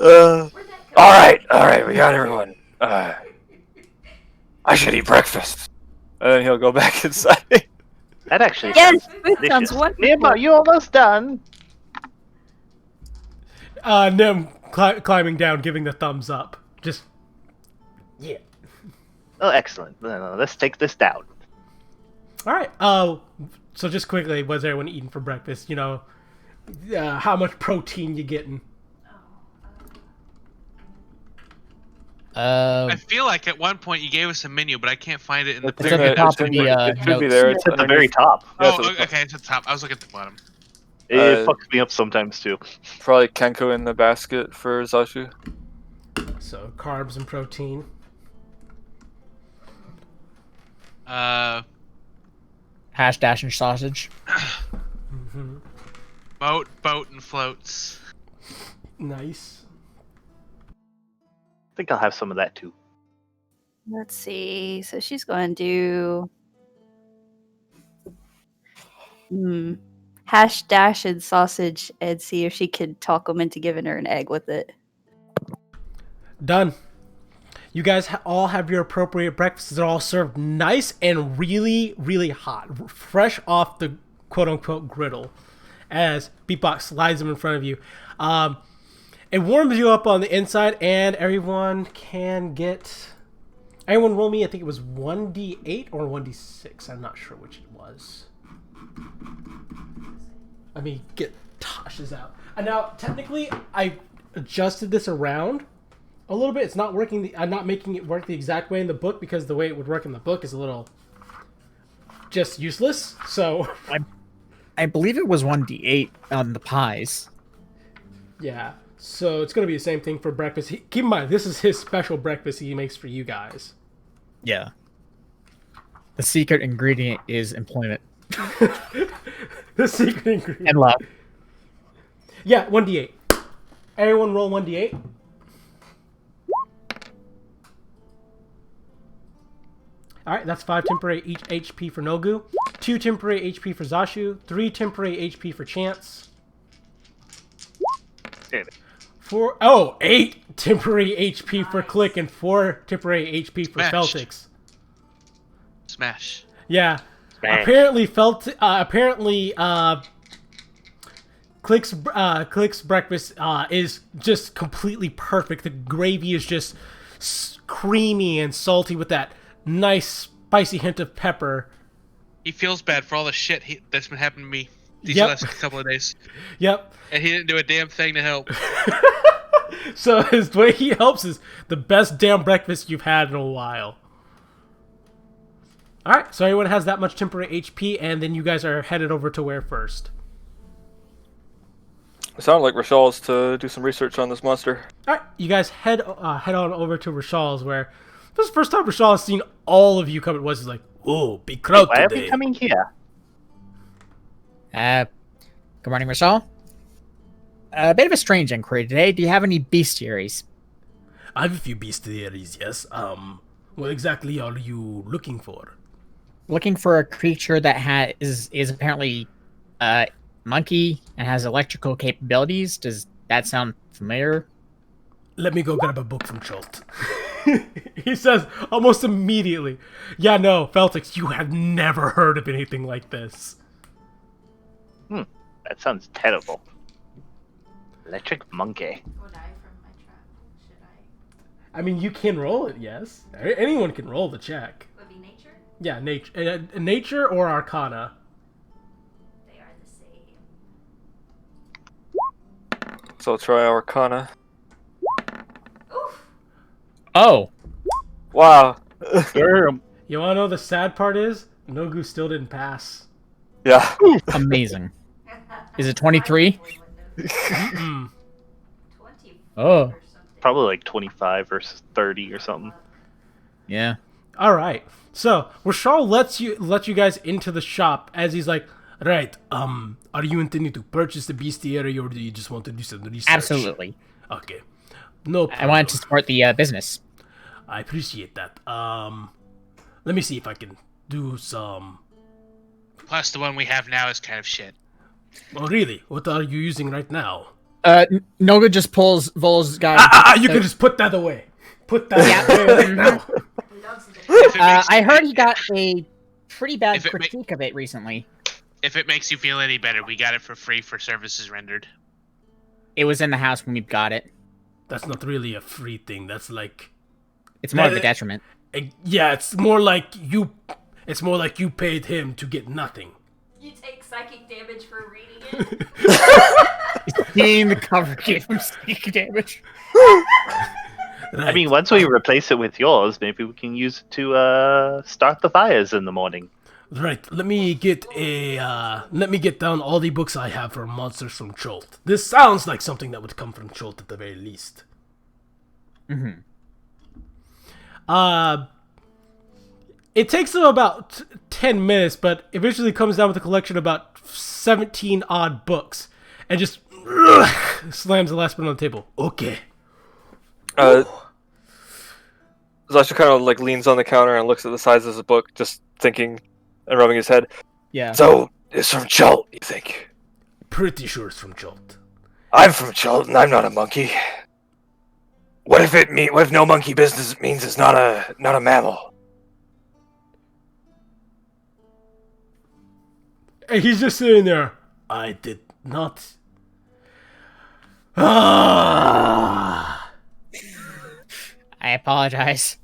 All right, we got everyone. I should eat breakfast. And then he'll go back inside. That actually Yes, sounds food delicious. sounds wonderful. Nima, you almost done? Nim climbing down, giving the thumbs up. Just, yeah. Oh, excellent. No, let's take this down. All right. So just quickly, what's everyone eating for breakfast? You know, how much protein you getting? I feel like at one point you gave us a menu, but I can't find it in the. It's at the top of the it should be notes. there. It's at the very top. Yeah, Oh, it's okay, it's at the top. I was looking at the bottom. It fucks me up sometimes, too. Probably Kenko in the basket for Zashu. So carbs and protein. Hash, dash, and sausage. Boat, and floats. Nice. I think I'll have some of that, too. Let's see. So she's going to do hash, dash, and sausage, and see if she can talk them into giving her an egg with it. Done. You guys all have your appropriate breakfasts. They're all served nice and really, really hot, fresh off the quote-unquote griddle. As Beatbox slides them in front of you, it warms you up on the inside, and everyone can get. Everyone roll me. I think it was 1d8 or 1d6. I'm not sure which it was. Let me get Tosh's out. And now, technically, I adjusted this around a little bit. It's not working. I'm not making it work the exact way in the book because the way it would work in the book is a little just useless. So I believe it was 1d8 on the pies. yeah. So it's going to be the same thing for breakfast. Keep in mind, this is his special breakfast he makes for you guys. Yeah. The secret ingredient is employment The secret ingredient. and love. Yeah, 1d8. Everyone roll 1d8. Alright, that's 5 temporary each HP for Nogu, 2 temporary HP for Zashu, 3 temporary HP for Chance. Damn it. 8 temporary HP for Click, and 4 temporary HP for Smashed. Feltix. Smash. Yeah. Smash. Apparently, Click's breakfast is just completely perfect. The gravy is just creamy and salty with that nice spicy hint of pepper. He feels bad for all the shit that's been happening to me these Yep. last couple of days, Yep. and he didn't do a damn thing to help. So the way he helps is the best damn breakfast you've had in a while. Alright, so everyone has that much temporary HP, and then you guys are headed over to where first? It sounded like Rashal's to do some research on this monster. Alright, you guys head on over to Rashal's, where this is the first time Rashal has seen all of you come at once. He's like, "Oh, big crowd Why are today." we coming here? Good morning, Rashal. A bit of a strange inquiry today. Do you have any bestiaries? I have a few bestiaries, yes. What exactly are you looking for? Looking for a creature that is apparently monkey and has electrical capabilities. Does that sound familiar? Let me go grab a book from Schultz. He says almost immediately. Yeah, no, Feltix, you have never heard of anything like this. That sounds terrible. Electric monkey. Would I from my trap? Should I? I mean, you can roll it, yes. Anyone can roll the check. Would be nature? Yeah, nature or arcana. They are the same. So I'll try Arcana. Oof! Oh, Wow. Damn. You want to know the sad part is? Nogu still didn't pass. Yeah. Amazing. Is it 23? Mm. Oh. Probably like 25 versus 30 or something. Yeah. All right. So Rashal lets you guys into the shop as he's like, right. Are you intending to purchase the bestiary or do you just want to do some research? Absolutely. Okay. No problem. I wanted to support the business. I appreciate that. Let me see if I can do some. Plus, the one we have now is kind of shit. Oh, really? What are you using right now? Noga just pulls Vol's guy. You can just put that away. Put that away right now. I heard he got a pretty bad critique of it recently. If it makes you feel any better, we got it for free for services rendered. It was in the house when we got it. That's not really a free thing. That's like. It's more of a detriment. Yeah, it's more like you. It's more like you paid him to get nothing. You take psychic damage for reading it. Seeing the cover gave him psychic damage. Right. I mean, once we replace it with yours, maybe we can use it to start the fires in the morning. Right. Let me get down all the books I have for monsters from Cholt. This sounds like something that would come from Cholt at the very least. Mm-hmm. It takes them about 10 minutes, but eventually comes down with a collection of about 17 odd books, and just slams the last one on the table. Okay. Zasha kind of like leans on the counter and looks at the size of the book, just thinking and rubbing his head. Yeah. So it's from Cholt, you think? Pretty sure it's from Cholt. I'm from Cholt, and I'm not a monkey. What if no monkey business means it's not a mammal? And he's just sitting there. I did not. Ah. I apologize.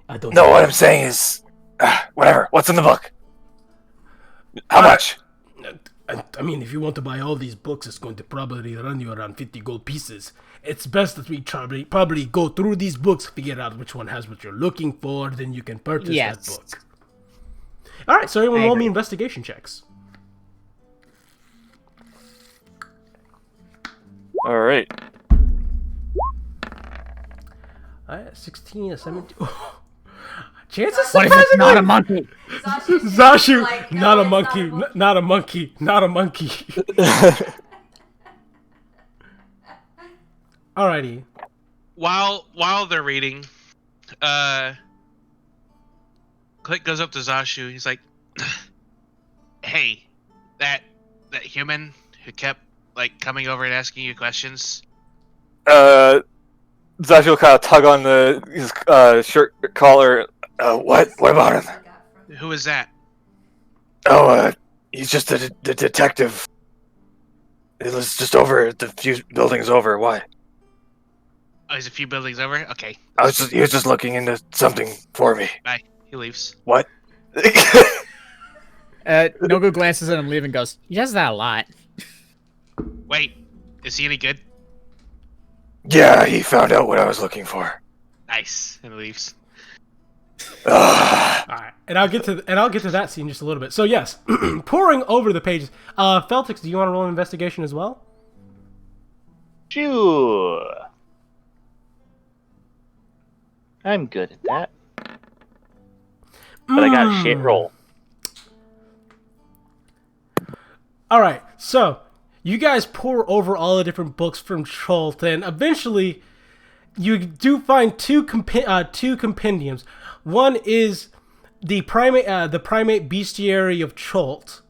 I don't. No, what I'm saying is, whatever. What's in the book? How much? I mean, if you want to buy all these books, it's going to probably run you around 50 gold pieces. It's best that we probably go through these books, figure out which one has what you're looking for, then you can purchase that book. All right, so everyone roll me investigation checks. All right. 16, a 17. Chances What if it's not a monkey? Zashu, like, no, not a it's monkey, not a monkey, not a monkey. Alrighty. While they're reading, Click goes up to Zashu. He's like, "Hey, that human who kept like coming over and asking you questions." Zasha will kind of tug on his shirt collar. What? What about him? Who is that? Oh, he's just the detective. It was just over the few buildings over. Why? Oh, he's a few buildings over. Okay, He was just looking into something for me. bye. He leaves. What? Nogu glances at him leaving and goes, he does that a lot. Wait, is he any good? Yeah, he found out what I was looking for. Nice, and leaves. Alright, and I'll get to that scene in just a little bit. So yes, pouring over the pages. Feltix, do you want to roll an investigation as well? Sure. I'm good at that. But I got a shit roll. Alright, so you guys pour over all the different books from Cholt, and eventually you do find two compendiums. One is the primate bestiary of Cholt,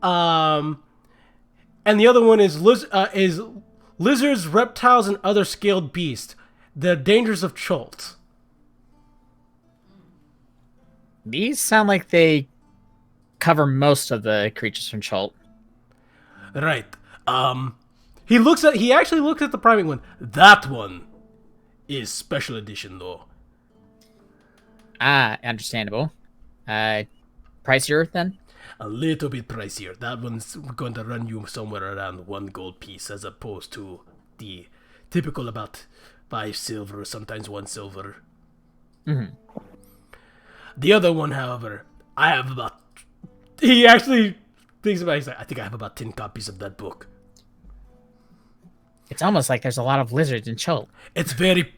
and the other one is lizards, reptiles, and other scaled beasts. The dangers of Cholt. These sound like they cover most of the creatures from Cholt. Right. He actually looks at the primate one. That one is special edition though. Ah, understandable. Pricier then? A little bit pricier. That one's going to run you somewhere around 1 gold piece as opposed to the typical about 5 silver, sometimes 1 silver. Mm-hmm. The other one, however, I have about... He actually thinks about it. He's like, I think I have about 10 copies of that book. It's almost like there's a lot of lizards in Chult. It's very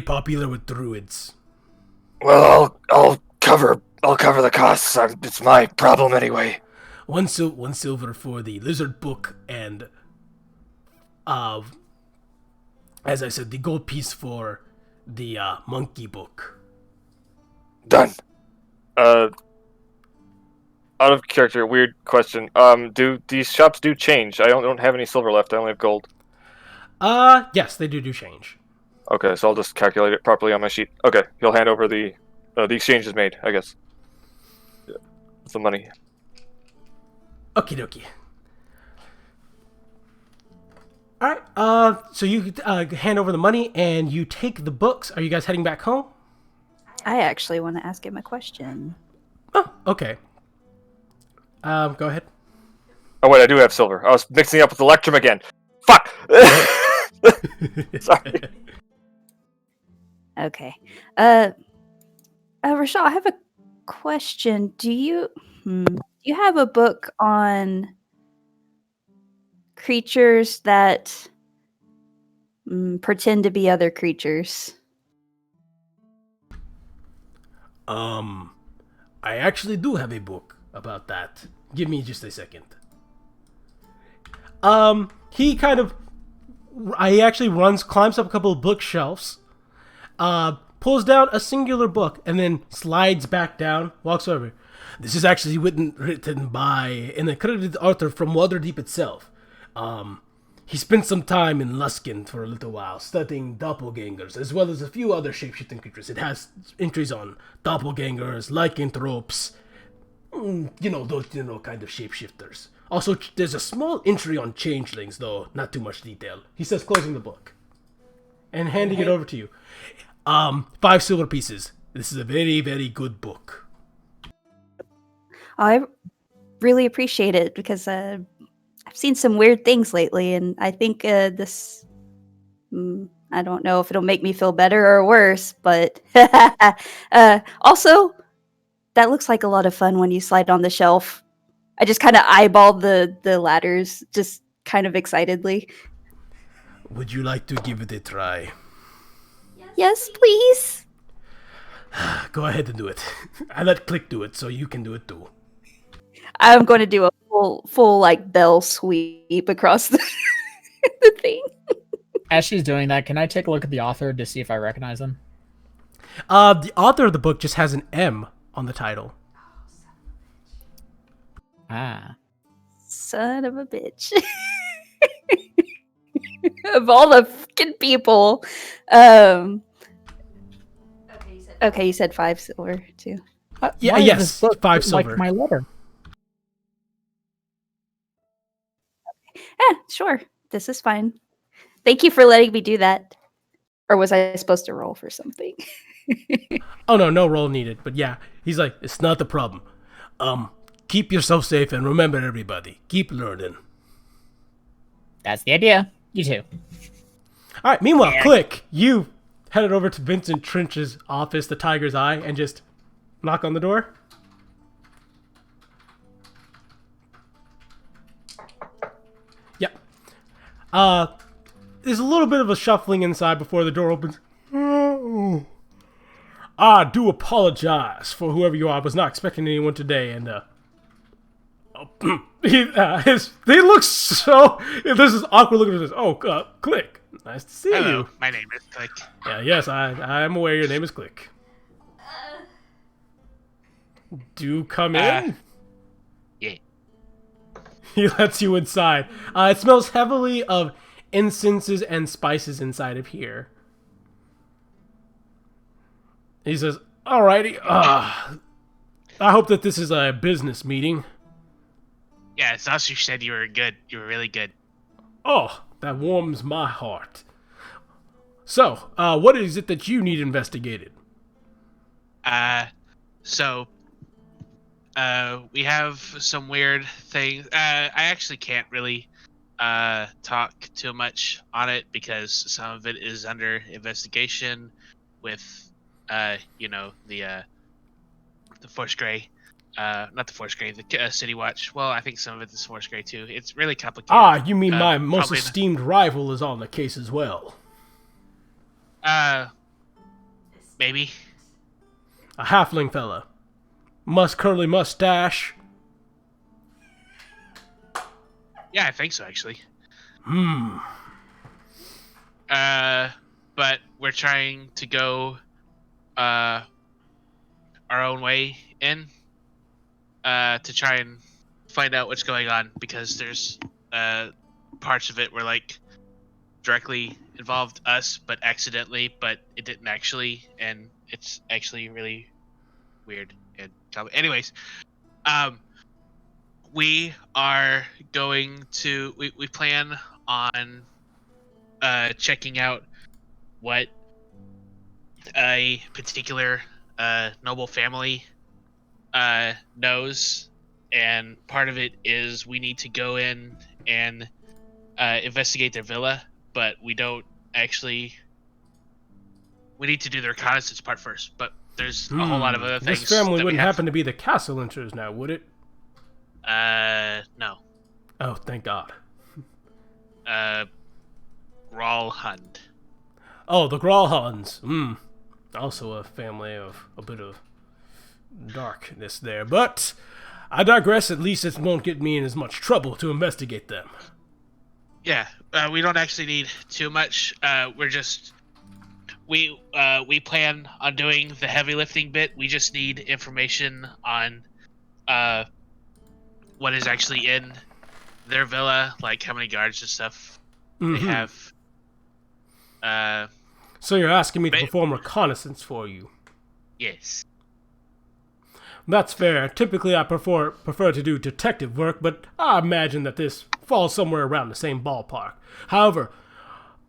popular with druids. Well, I'll cover the costs. It's my problem anyway. One silver for the lizard book, and as I said, the gold piece for the monkey book. Done. Out of character, weird question. Do these shops do change? I don't have any silver left. I only have gold. Yes, they do change. Okay, so I'll just calculate it properly on my sheet. Okay, he'll hand over the exchange is made, I guess. Yeah, with the money. Okie dokie. Alright, so you hand over the money and you take the books. Are you guys heading back home? I actually want to ask him a question. Oh, okay. Go ahead. Oh wait, I do have silver. I was mixing it up with Electrum again. Fuck! Sorry. Okay. Rashad, I have a question. Do you have a book on creatures that pretend to be other creatures? I actually do have a book about that. Give me just a second. He actually climbs up a couple of bookshelves, pulls down a singular book, and then slides back down, walks over. This is actually written by an accredited author from Waterdeep itself. He spent some time in Luskin for a little while, studying doppelgangers, as well as a few other shape-shifting creatures. It has entries on doppelgangers, lycanthropes, those kind of shapeshifters. Also, there's a small entry on changelings, though not too much detail. He says, closing the book and handing it over to you. 5 silver pieces. This is a very, very good book. I really appreciate it because I've seen some weird things lately, and I think this. I don't know if it'll make me feel better or worse, but also, that looks like a lot of fun when you slide on the shelf. I just kind of eyeball the ladders, just kind of excitedly. Would you like to give it a try? Yes, please. Go ahead and do it. I let Click do it, so you can do it too. I'm going to do a full like bell sweep across the thing. As she's doing that, can I take a look at the author to see if I recognize him? The author of the book just has an M on the title. Ah. Son of a bitch. Of all the fucking people. Okay, you said 5 silver too. Yeah, Why is yes, this book 5 silver. like my letter? Yeah, sure. This is fine. Thank you for letting me do that. Or was I supposed to roll for something? Oh no roll needed. But yeah, he's like, it's not the problem. Keep yourself safe and remember, everybody, keep learning. That's the idea. You too. All right. Meanwhile, Click, you headed over to Vincent Trench's office, the Tiger's Eye, and just knock on the door. Yep. There's a little bit of a shuffling inside before the door opens. Oh. I do apologize for whoever you are. I was not expecting anyone today, and they look so. This is awkward looking at this. Oh, Click. Nice to see Hello, you. my name is Click. Yeah, yes, I am aware your name is Click. Do come in. Yeah. He lets you inside. It smells heavily of incenses and spices inside of here. He says, "Alrighty. I hope that this is a business meeting." Yeah, Zasu said you were good. You were really good. Oh, that warms my heart. So, what is it that you need investigated? We have some weird things. I actually can't really talk too much on it because some of it is under investigation with the Force Grey. Not the Force Grey, the City Watch. Well, I think some of it is Force Grey too. It's really complicated. Ah, you mean my most probably not- esteemed rival is on the case as well. Maybe. A halfling fella. Curly mustache. Yeah, I think so actually. Hmm. But we're trying to go our own way in to try and find out what's going on because there's parts of it where like directly involved us but accidentally, but it didn't actually, and it's actually really weird and anyways, we are going to we plan on checking out what a particular noble family knows, and part of it is we need to go in and investigate their villa, but we don't actually. We need to do the reconnaissance part first, but there's a whole lot of other things. This family that wouldn't we have. happen to be the Castellanters now, would it? No. Oh, thank God. Gralhund. Oh, the Gralhuns. Also a family of a bit of darkness there. But I digress. At least it won't get me in as much trouble to investigate them. Yeah, we don't actually need too much. We're just we plan on doing the heavy lifting bit. We just need information on what is actually in their villa, like how many guards and stuff they have. So you're asking me to perform reconnaissance for you? Yes. That's fair. Typically, I prefer to do detective work, but I imagine that this falls somewhere around the same ballpark. However,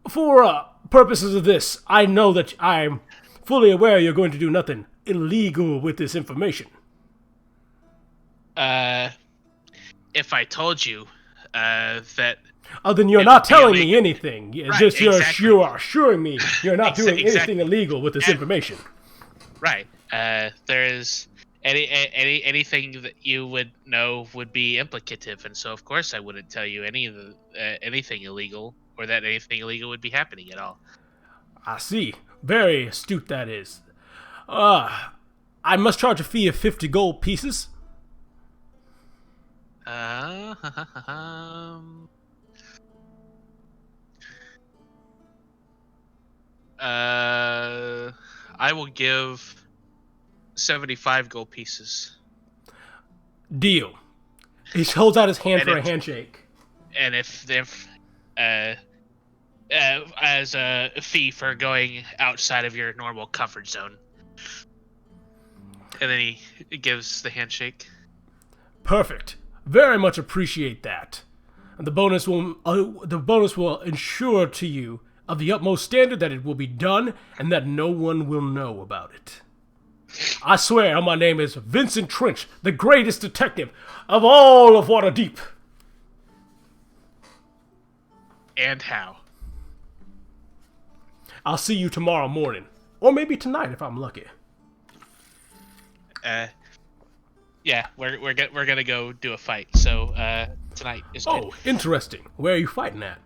for purposes of this, I know that I'm fully aware you're going to do nothing illegal with this information. If I told you that. Oh, then you're not telling me anything. Right, Just exactly. you are assuring me you're not doing Exactly. anything illegal with this information. Right. There is anything that you would know would be implicative, and so of course I wouldn't tell you any of the anything illegal or that anything illegal would be happening at all. I see. Very astute that is. I must charge a fee of 50 gold pieces. I will give 75 gold pieces. Deal. He holds out his hand And for a if- handshake. And if as a fee for going outside of your normal comfort zone. And then he gives the handshake. Perfect. Very much appreciate that. And the bonus will ensure to you of the utmost standard that it will be done and that no one will know about it. I swear my name is Vincent Trench, the greatest detective of all of Waterdeep. And how? I'll see you tomorrow morning. Or maybe tonight if I'm lucky. Yeah, we're gonna go do a fight. So tonight is good. Oh, interesting. Where are you fighting at?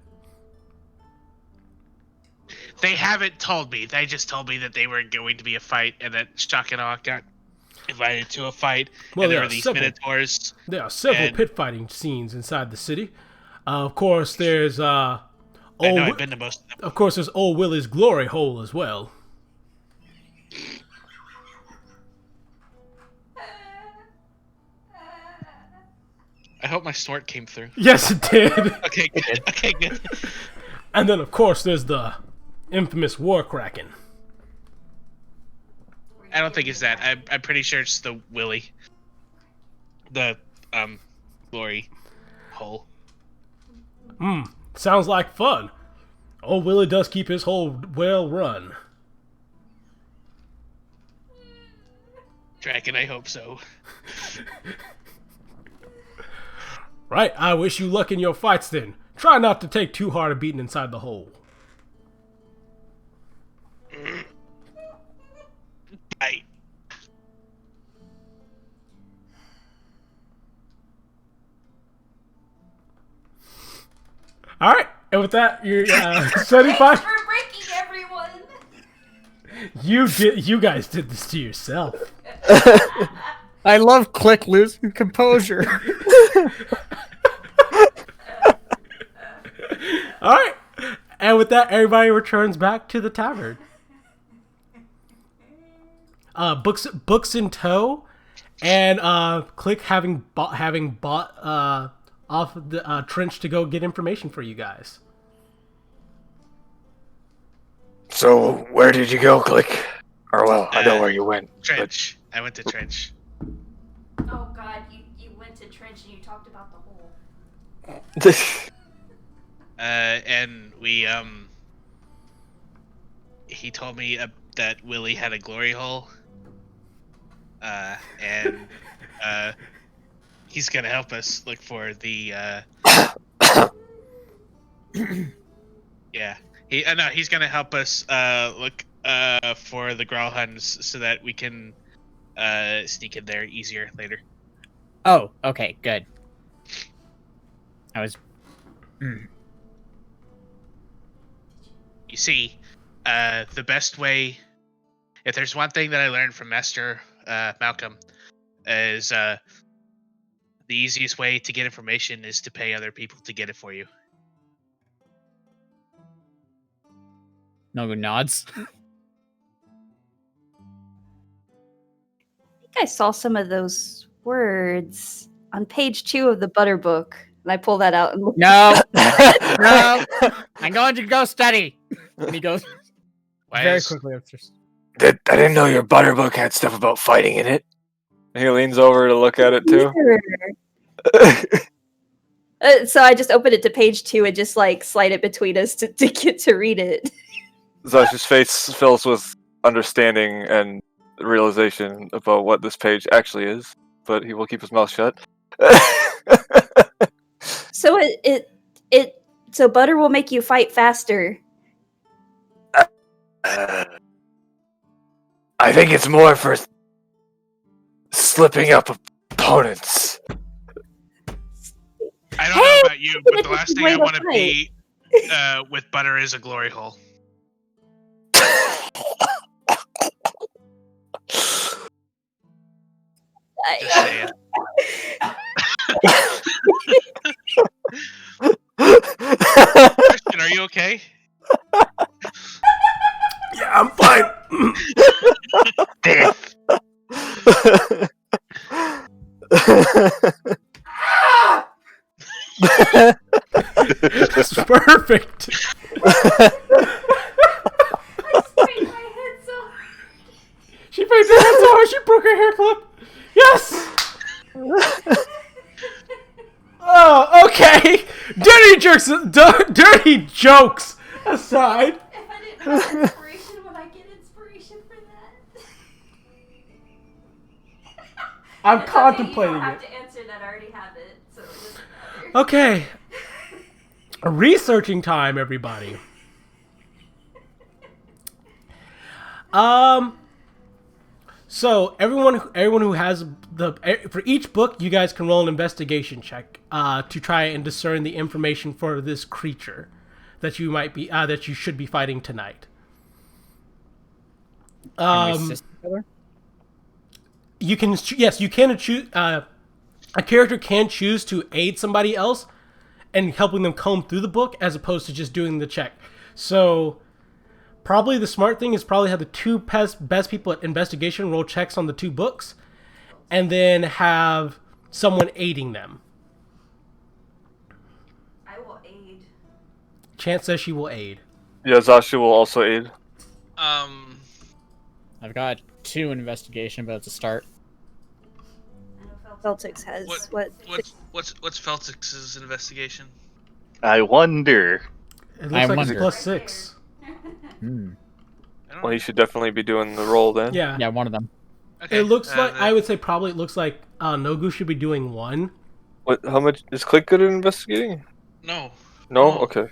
They haven't told me. They just told me that they were going to be a fight, and that Shock and Awe got invited to a fight. Well, and there there were are these several- minotaurs. There are several And- pit fighting scenes inside the city. Of course, there's I know I've been to most of them. Of course, there's Old Willie's glory hole as well. I hope my snort came through. Yes, it did. Okay, good. Okay, good. And then, of course, there's the infamous War Kraken. I don't think it's that. I'm pretty sure it's the Willy. The glory hole. Sounds like fun. Old Willie does keep his hole well run. Draken, I hope so. Right, I wish you luck in your fights then. Try not to take too hard a beating inside the hole. I All right, and with that, you're 75. For breaking everyone. You guys did this to yourself. I love Click losing composure. All right, and with that, everybody returns back to the tavern. Books in tow, and Click having bought off the trench to go get information for you guys. So, where did you go, Click? Or, well, I know where you went. Trench. I went to Trench. Oh God, you went to Trench and you talked about the hole. And we he told me that Willie had a glory hole. And he's gonna help us look for the yeah. He's gonna help us look for the Growlhuns so that we can sneak in there easier later. Oh, okay, good. I was. You see, the best way, if there's one thing that I learned from Master Malcolm, is the easiest way to get information is to pay other people to get it for you. No nods. I think I saw some of those words on page 2 of the Butter book, and I pull that out and look. No, no, I'm going to go study. And he goes Why very is- quickly upstairs. I didn't know your butter book had stuff about fighting in it. He leans over to look at it, too. So I just opened it to page 2 and just like slide it between us to get to read it. Zosh's face fills with understanding and realization about what this page actually is, but he will keep his mouth shut. So so butter will make you fight faster. I think it's more for slipping up opponents. I don't know about you, but the last thing I Way to want to fight. be with butter is a glory hole. Just saying. Christian, are you okay? Yeah, I'm fine. Death. That's perfect. She made her head so hard she broke her hair clip. Yes. Oh, okay. Dirty jokes aside. If I didn't have inspiration, would I get inspiration for that? I'm It's okay, contemplating you don't have it. to answer that. I already have it, so it doesn't matter. Okay. Researching time, everybody. So everyone who has for each book, you guys can roll an investigation check to try and discern the information for this creature that you should be fighting tonight. Can we assist each other? You can choose. A character can choose to aid somebody else and helping them comb through the book as opposed to just doing the check. So probably the smart thing is probably have the two best people at investigation roll checks on the two books and then have someone aiding them. I will aid. Chance says she will aid. Yeah, Zasha will also aid. I've got 2 in investigation, but it's a start. Celtics has what? What's Feltix's investigation? I wonder. It looks I like wonder. it's +6. Hmm. I don't Well, know. he should definitely be doing the roll then. Yeah. Yeah, one of them. Okay, It looks like then- I would say probably it looks like Nogu should be doing 1. What? How much is Click good at investigating? No. No? Oh. Okay.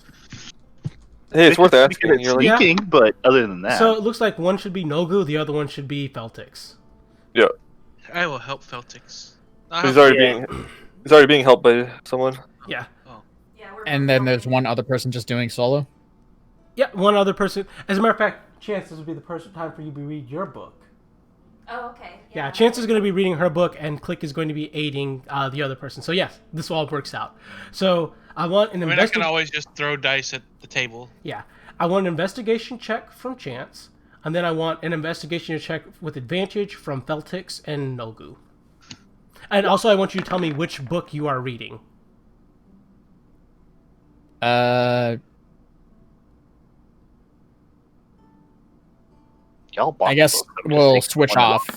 Hey, it's worth asking. You're like, Sneaking, but other than that, So it looks like one should be Nogu, the other one should be Feltix. I will help Feltix. he's already being helped by someone. Yeah. Oh. And then there's one other person just doing solo. Yeah, one other person. As a matter of fact, Chance, this would be the perfect time for you to read your book. Oh, okay. Yeah, Chance is going to be reading her book, and Click is going to be aiding the other person. So yes, this all works out. So I want an I mean, I can always just throw dice at the table. Yeah, I want an investigation check from Chance, and then I want an investigation check with advantage from Feltix and Nogu. And also, I want you to tell me which book you are reading. y'all bought I guess the book. I'm just we'll taking switch one off.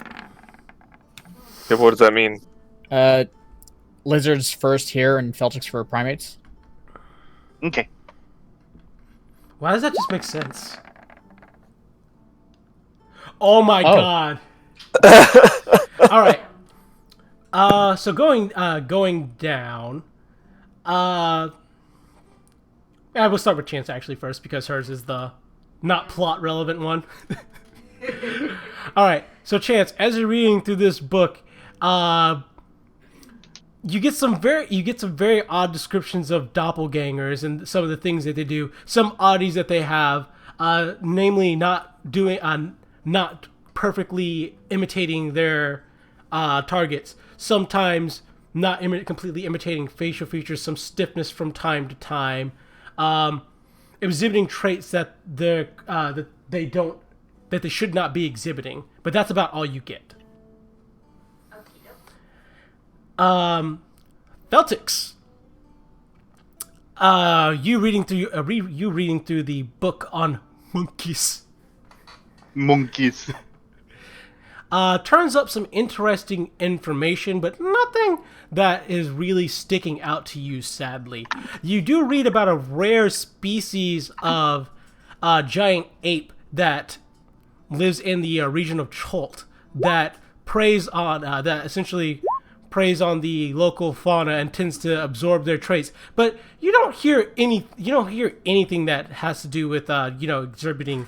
Yeah, what does that mean? Lizards first here and Feltix for primates. Okay. Why does that just make sense? Oh my god! All right. So going down. I will start with Chance actually first because hers is the not plot relevant one. All right. So Chance, as you're reading through this book, you get some very odd descriptions of doppelgangers and some of the things that they do. Some oddities that they have, namely not perfectly imitating their targets. Sometimes not completely imitating facial features. Some stiffness from time to time. Exhibiting traits that they should not be exhibiting. But that's about all you get. Feltix. You reading through the book on monkeys. Monkeys. Turns up some interesting information, but nothing that is really sticking out to you, sadly. You do read about a rare species of giant ape that lives in the region of Cholt that essentially preys on the local fauna and tends to absorb their traits. But you don't hear anything that has to do with exhibiting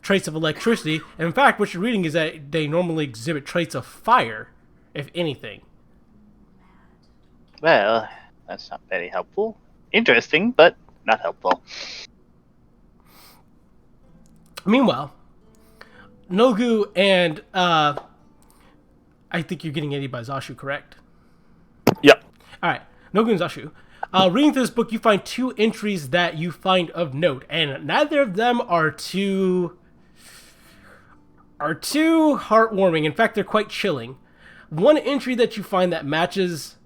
traits of electricity. And in fact, what you're reading is that they normally exhibit traits of fire, if anything. Well, that's not very helpful. Interesting, but not helpful. Meanwhile, Nogu and I think you're getting aided by Zashu, correct? Yep. All right, Nogu and Zashu. Reading through this book, you find two entries that you find of note, and neither of them are too heartwarming. In fact, they're quite chilling. One entry that you find that matches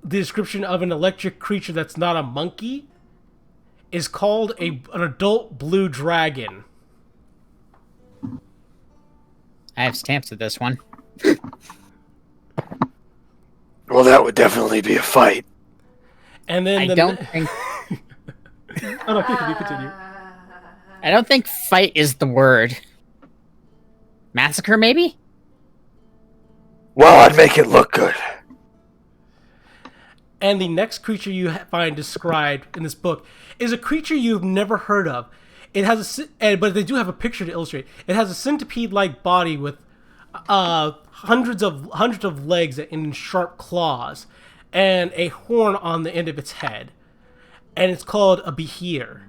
the description of an electric creature that's not a monkey is called an adult blue dragon. I have stamps of this one. Well, that would definitely be a fight. And then I don't think Oh no, continue. I don't think fight is the word. Massacre, maybe? Well, I'd make it look good. And the next creature you find described in this book is a creature you've never heard of. It has but they do have a picture to illustrate. It has a centipede-like body with hundreds of legs and sharp claws, and a horn on the end of its head. And it's called a behir.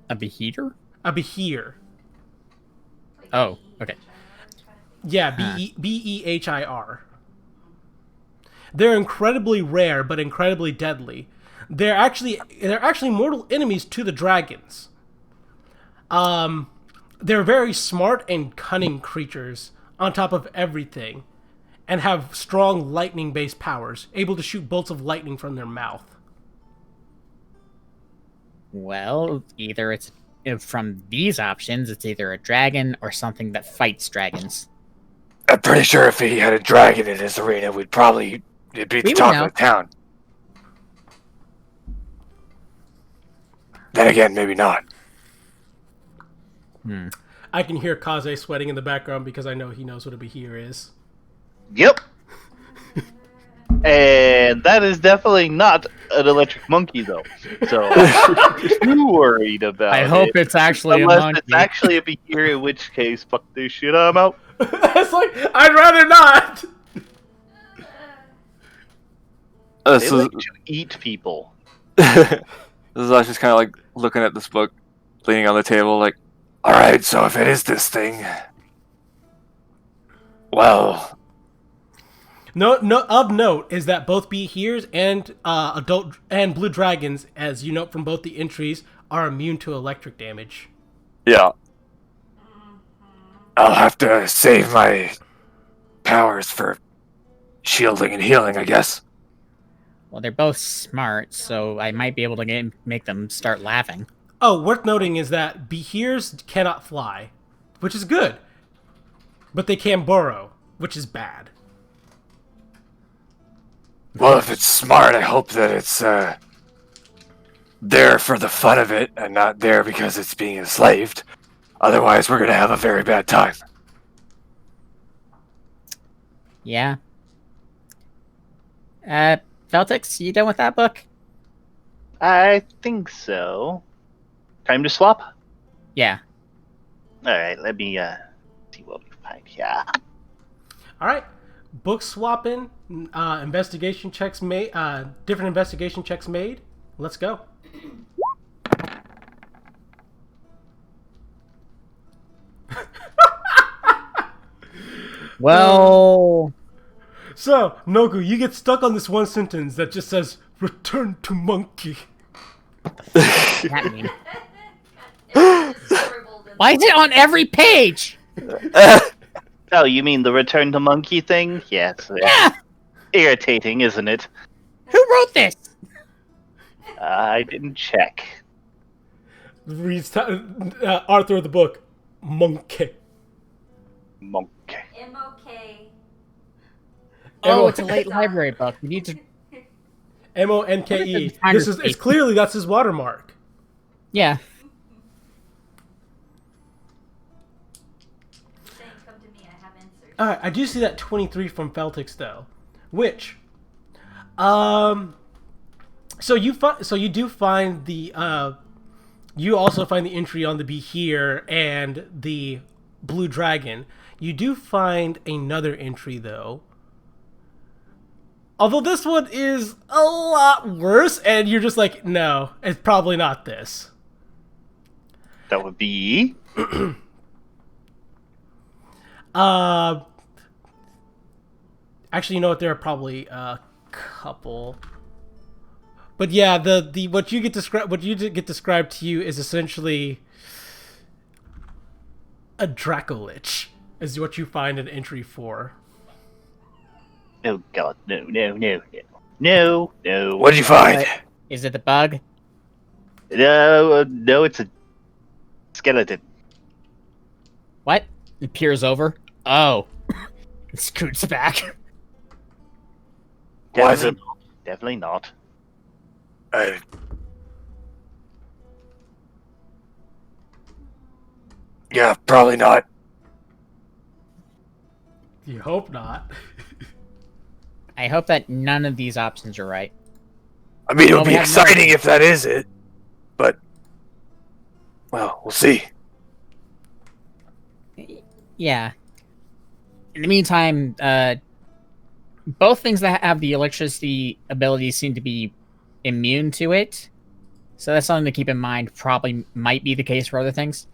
A beheater? A behir. Oh, okay. Yeah, Behir. They're incredibly rare, but incredibly deadly. They're actually mortal enemies to the dragons. They're very smart and cunning creatures on top of everything, and have strong lightning-based powers, able to shoot bolts of lightning from their mouth. Well, from these options, it's either a dragon or something that fights dragons. I'm pretty sure if he had a dragon in his arena, it'd be the would talk know. of the town. Then again, maybe not. I can hear Kaze sweating in the background because I know he knows what a behir is. Yep. And that is definitely not an electric monkey, though. So I'm not too worried about it. I hope it's actually Unless a monkey. it's actually a behir, in which case, fuck this shit, I'm out. It's like, I'd rather not. They This like to eat people. is just kind of like looking at this book, leaning on the table, like, all right, so if it is this thing, well, No, of note is that both Behears and adult and blue dragons, as you note from both the entries, are immune to electric damage. yeah, I'll have to save my powers for shielding and healing, I guess. Well, they're both smart, so I might be able to make them start laughing. Oh, worth noting is that Behears cannot fly, which is good, but they can burrow, which is bad. Well, if it's smart, I hope that it's there for the fun of it and not there because it's being enslaved. Otherwise, we're gonna have a very bad time. Yeah. Feltix, you done with that book? I think so. Time to swap? Yeah. Alright, let me see what we find here. All right, book swapping, investigation checks made, different investigation checks made. Let's go. Well, So, Nogu, you get stuck on this one sentence that just says, return to monkey. that mean. Why is it on every page? Oh, you mean the return to monkey thing? Yes. Yeah. Irritating, isn't it? Who wrote this? I didn't check. Reads Arthur of the book, monkey. Monkey. M-O-K. Oh, it's a late library book. We need to. M-O-N-K-E. This is, it's clearly that's his watermark. Yeah. Saying, come to me, I have answers. All right, I do see that 23 from Feltix though, which, so you do find the, you also find the entry on the Behir and the Blue Dragon. You do find another entry though. Although this one is a lot worse, and you're just like, no, it's probably not this. That would be... Actually, you know what? There are probably a couple. But yeah, the what you get described to you is essentially a Dracolich, is what you find an entry for. Oh god, no. What'd you find? Is it the bug? No, it's a skeleton. What? It peers over. Oh. It scoots back. Why is it? Definitely not. Yeah, probably not. You hope not. I hope that none of these options are right. I mean, it Well, would we be have exciting if that is it, but well, we'll see. Yeah. In the meantime, both things that have the electricity ability seem to be immune to it. So that's something to keep in mind. Probably might be the case for other things.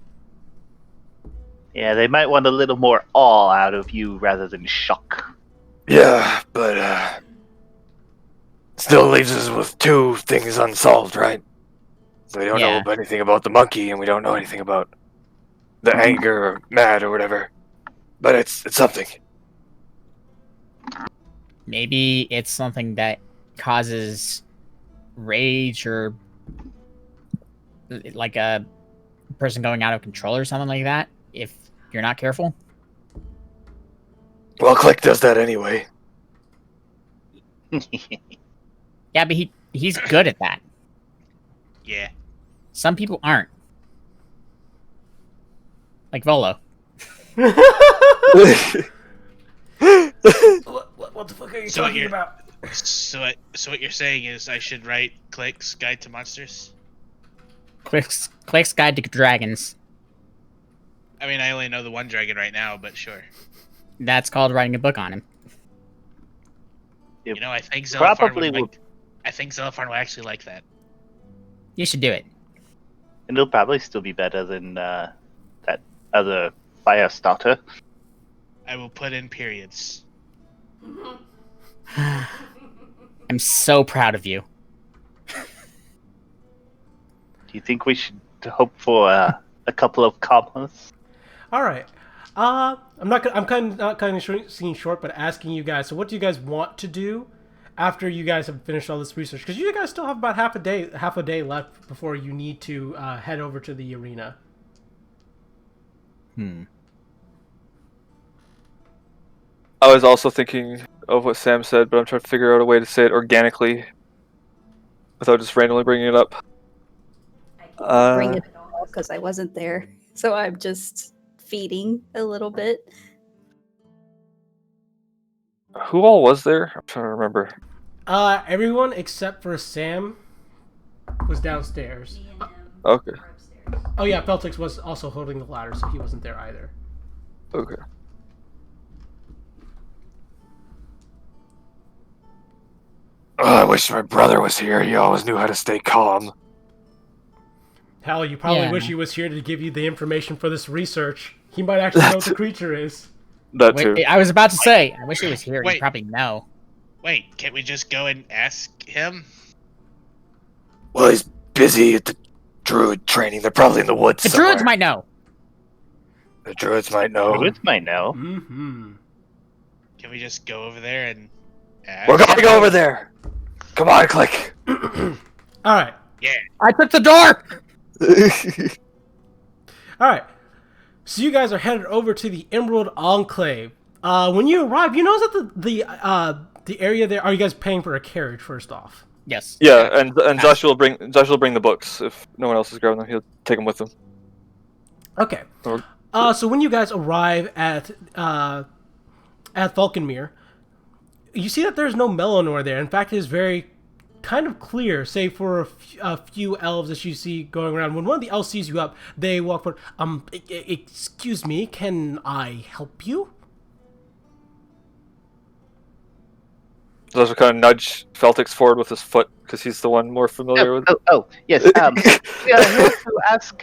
Yeah, they might want a little more awe out of you rather than shock. Yeah, but still leaves us with two things unsolved, right? So we don't know Yeah. anything about the monkey, and we don't know anything about the anger or mad or whatever. But it's something. Maybe it's something that causes rage or like a person going out of control or something like that if you're not careful. Well, Click does that anyway. Yeah, but he's good at that. Yeah. Some people aren't. Like Volo. What the fuck are you So talking you're- about? So what you're saying is I should write Click's Guide to Monsters? Click's Guide to Dragons. I mean, I only know the one dragon right now, but sure. That's called writing a book on him. It You know, I think probably will, Zelopharn will actually like that. You should do it. and it'll probably still be better than that other fire starter. I will put in periods. I'm so proud of you. Do you think we should hope for a couple of commas? All right. I'm kind of seeing short, but asking you guys. So, what do you guys want to do after you guys have finished all this research? Because you guys still have about half a day left before you need to head over to the arena. I was also thinking of what Sam said, but I'm trying to figure out a way to say it organically without just randomly bringing it up. Bring it at all because I wasn't there, so I'm just feeding a little bit. Who all was there? I'm trying to remember. Everyone except for Sam was downstairs. Okay. Oh yeah, Feltix was also holding the ladder, so he wasn't there either. Okay. I wish my brother was here. He always knew how to stay calm. Hell, you probably Yeah. wish he was here to give you the information for this research. He might actually know what the creature is. That too. Wait, I was about to say, I wish he was here. Wait. He'd probably know. Wait, can't we just go and ask him? Well, he's busy at the druid training. They're probably in the woods The somewhere. druids might know. The druids might know. Druids might know. Mm-hmm. Can we just go over there and ask? We're gonna go over there. Come on, Click. All right. I took the door! All right. So you guys are headed over to the Emerald Enclave. When you arrive, you notice that the area there. Are you guys paying for a carriage first off? Yes. Yeah, and Josh will bring the books if no one else is grabbing them. He'll take them with him. Okay. Or- So when you guys arrive at Falconmere, you see that there's no Melanor there. In fact, it is very kind of clear, save for a few elves that you see going around. When one of the elves sees you up, they walk forward. Excuse me, can I help you? Josh will kind of nudge Feltix forward with his foot because he's the one more familiar with. Yes. Yeah, I have to ask.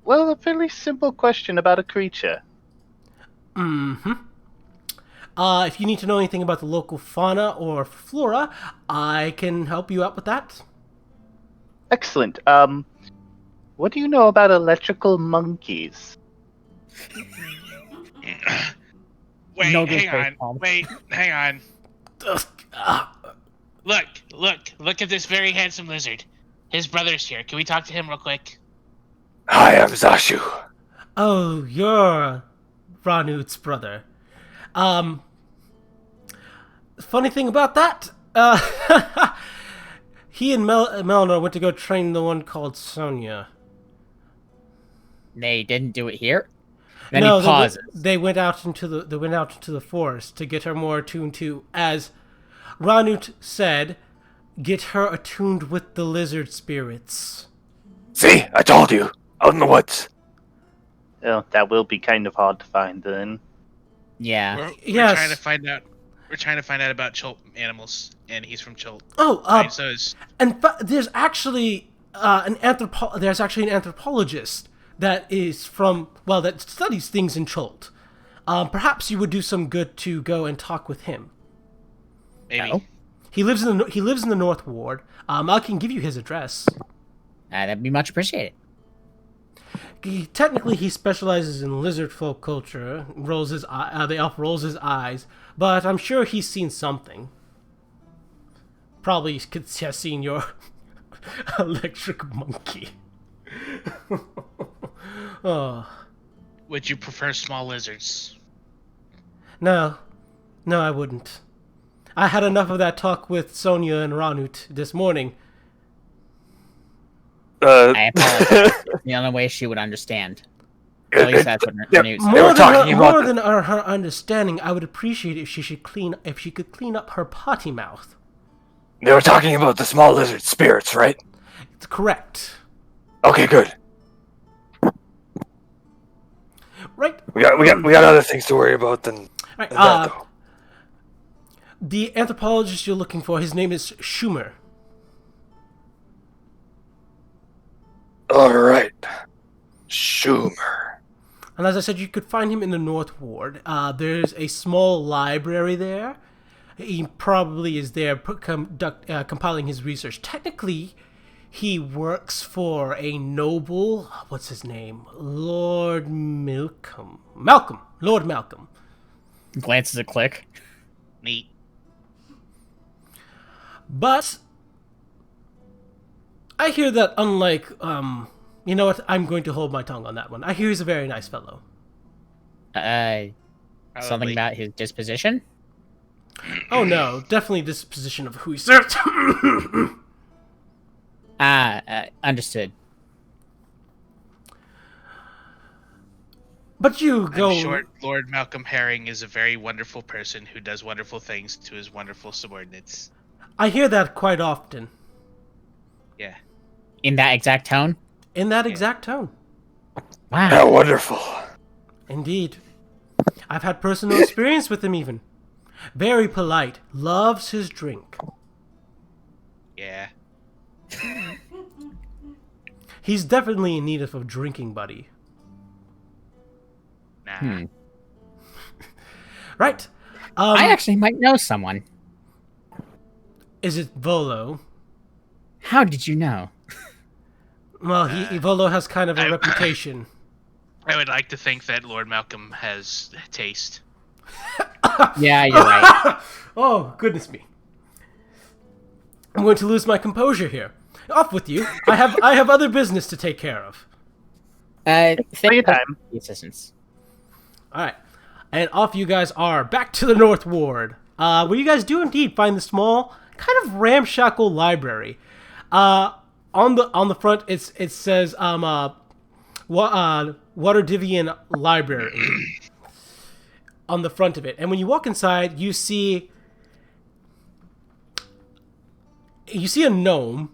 Well, a fairly simple question about a creature. Mm-hmm. If you need to know anything about the local fauna or flora, I can help you out with that. Excellent. What do you know about electrical monkeys? Wait, No good hang face on. palm. Wait, hang on. Look at this very handsome lizard. His brother's here. Can we talk to him real quick? Hi, I'm Zashu. Oh, you're Ranut's brother. Funny thing about that, he and Melanor went to go train the one called Sonia. They didn't do it here? Then No, he pauses. they went out into the forest to get her more attuned to, as Ranut said, get her attuned with the lizard spirits. See, I told you. Out in the woods. Oh, that will be kind of hard to find then. Yeah. We're Yes. trying to find out. We're trying to find out about Cholt animals, and he's from Cholt. Oh, Right, so is and there's actually an anthropologist that is that studies things in Cholt. Perhaps you would do some good to go and talk with him. maybe. No. He lives in the North Ward. I can give you his address. That'd be much appreciated. Technically, he specializes in lizard folk culture. The elf rolls his eyes, but I'm sure he's seen something. Probably has seen your electric monkey. Oh. Would you prefer small lizards? No, I wouldn't. I had enough of that talk with Sonia and Ranut this morning. I apologize. It's the only way she would understand. At least that's what yeah, Renewed said. They were talking about more the- than her understanding, I would appreciate if she could clean up her potty mouth. They were talking about the small lizard spirits, right? It's correct. Okay, good. Right. We got other things to worry about than Right. that, though. The anthropologist you're looking for, his name is Schumer. All right, Schumer. And as I said, you could find him in the North Ward. There's a small library there. He probably is there compiling his research. Technically, he works for a noble. What's his name? Lord Malcolm. Lord Malcolm. Glances at Click. Neat. But I hear that unlike, you know what? I'm going to hold my tongue on that one. I hear he's a very nice fellow. Something Probably. about his disposition? Oh no, definitely disposition of who he serves. Understood. But you go. I'm sure Lord Malcolm Herring is a very wonderful person who does wonderful things to his wonderful subordinates. I hear that quite often. Yeah. In that exact tone? In that exact tone. Wow. How wonderful. Indeed. I've had personal experience with him even. Very polite. Loves his drink. Yeah. He's definitely in need of a drinking buddy. Nah. Right. I actually might know someone. Is it Volo? How did you know? Well, Volo has kind of a reputation. I would like to think that Lord Malcolm has taste. Yeah, you're right. Oh, goodness me. I'm going to lose my composure here. Off with you. I have other business to take care of. Thank your you for time. the assistance. All right. And off you guys are back to the North Ward. Where you guys do indeed find the small, kind of ramshackle library. On the front, it says Waterdeep Library on the front of it. And when you walk inside, you see a gnome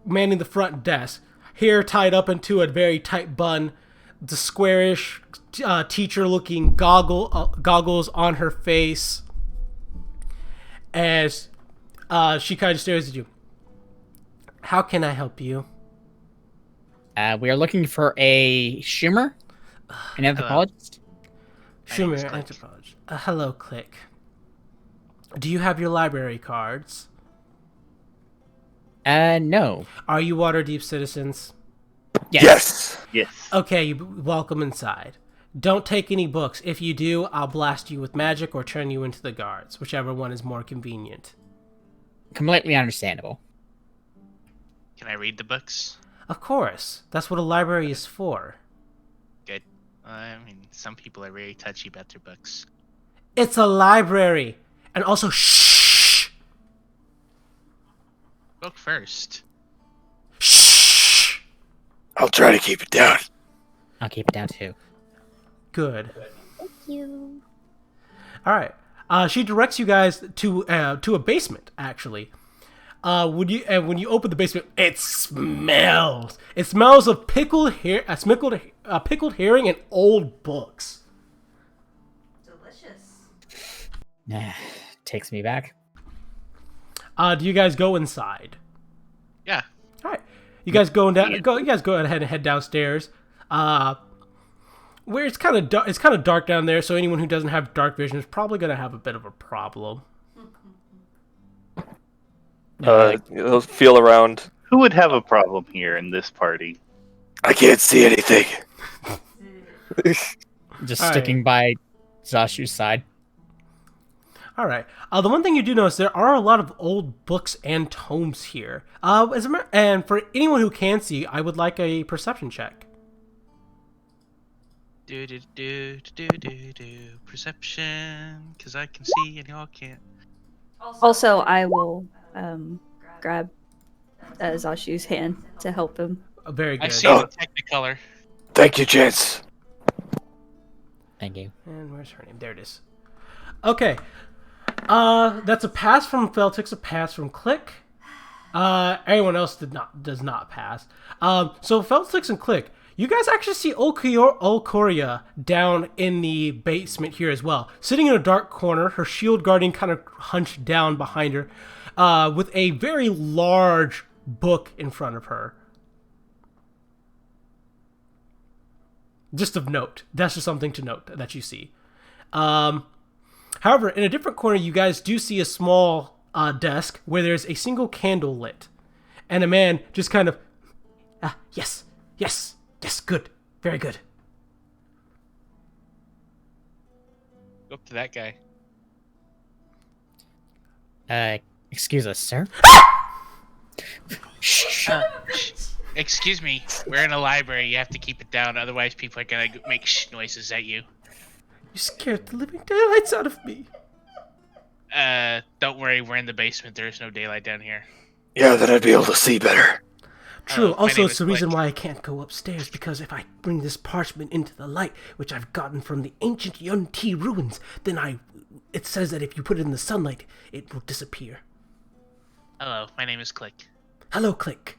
manning the front desk, hair tied up into a very tight bun, the squarish teacher-looking goggles on her face, as she kind of stares at you. How can I help you? We are looking for a Schumer, an anthropologist. My name is Schumer, Click. anthropologist. Hello, Click. Do you have your library cards? No. Are you Waterdeep citizens? Yes. Yes. Okay, welcome inside. Don't take any books. If you do, I'll blast you with magic or turn you into the guards, whichever one is more convenient. Completely understandable. Can I read the books? Of course. That's what a library is for. Good. I mean, some people are very touchy about their books. It's a library. And also, shh! Book first. Shh! I'll try to keep it down. I'll keep it down too. Good. Thank you. All right. She directs you guys to a basement. Actually, when you open the basement, it smells. It smells of pickled herring and old books. Delicious. Takes me back. Do you guys go inside? Yeah. All right. You guys go ahead and head downstairs. Where it's kind of dark down there, so anyone who doesn't have dark vision is probably gonna have a bit of a problem. He'll feel around. Who would have a problem here in this party? I can't see anything. Just All sticking by Zashu's side. All right. The one thing you do notice, there are a lot of old books and tomes here. And for anyone who can see, I would like a perception check. Perception, because I can see and y'all can't. Also, I will grab Zashu's hand to help him. Very good. I see the Technicolor. Thank you, gents. Thank you. And where's her name? There it is. Okay. That's a pass from Feltix, a pass from Click. Everyone else does not pass. So Feltix and Click, you guys actually see Olkoria down in the basement here as well, sitting in a dark corner, her shield guardian kind of hunched down behind her, with a very large book in front of her. Just of note. That's just something to note that you see. However, in a different corner, you guys do see a small desk where there's a single candle lit. And a man just kind of, yes, good, very good. Go up to that guy. Excuse us, sir? Excuse me, we're in a library. You have to keep it down, otherwise people are gonna make noises at you. You scared the living daylights out of me. Don't worry, we're in the basement. There's no daylight down here. Yeah, then I'd be able to see better. True. My Also, name it's is the reason Blake. why I can't go upstairs, because if I bring this parchment into the light, which I've gotten from the ancient Yun-Ti ruins, then it says that if you put it in the sunlight, it will disappear. Hello, my name is Click. Hello, Click.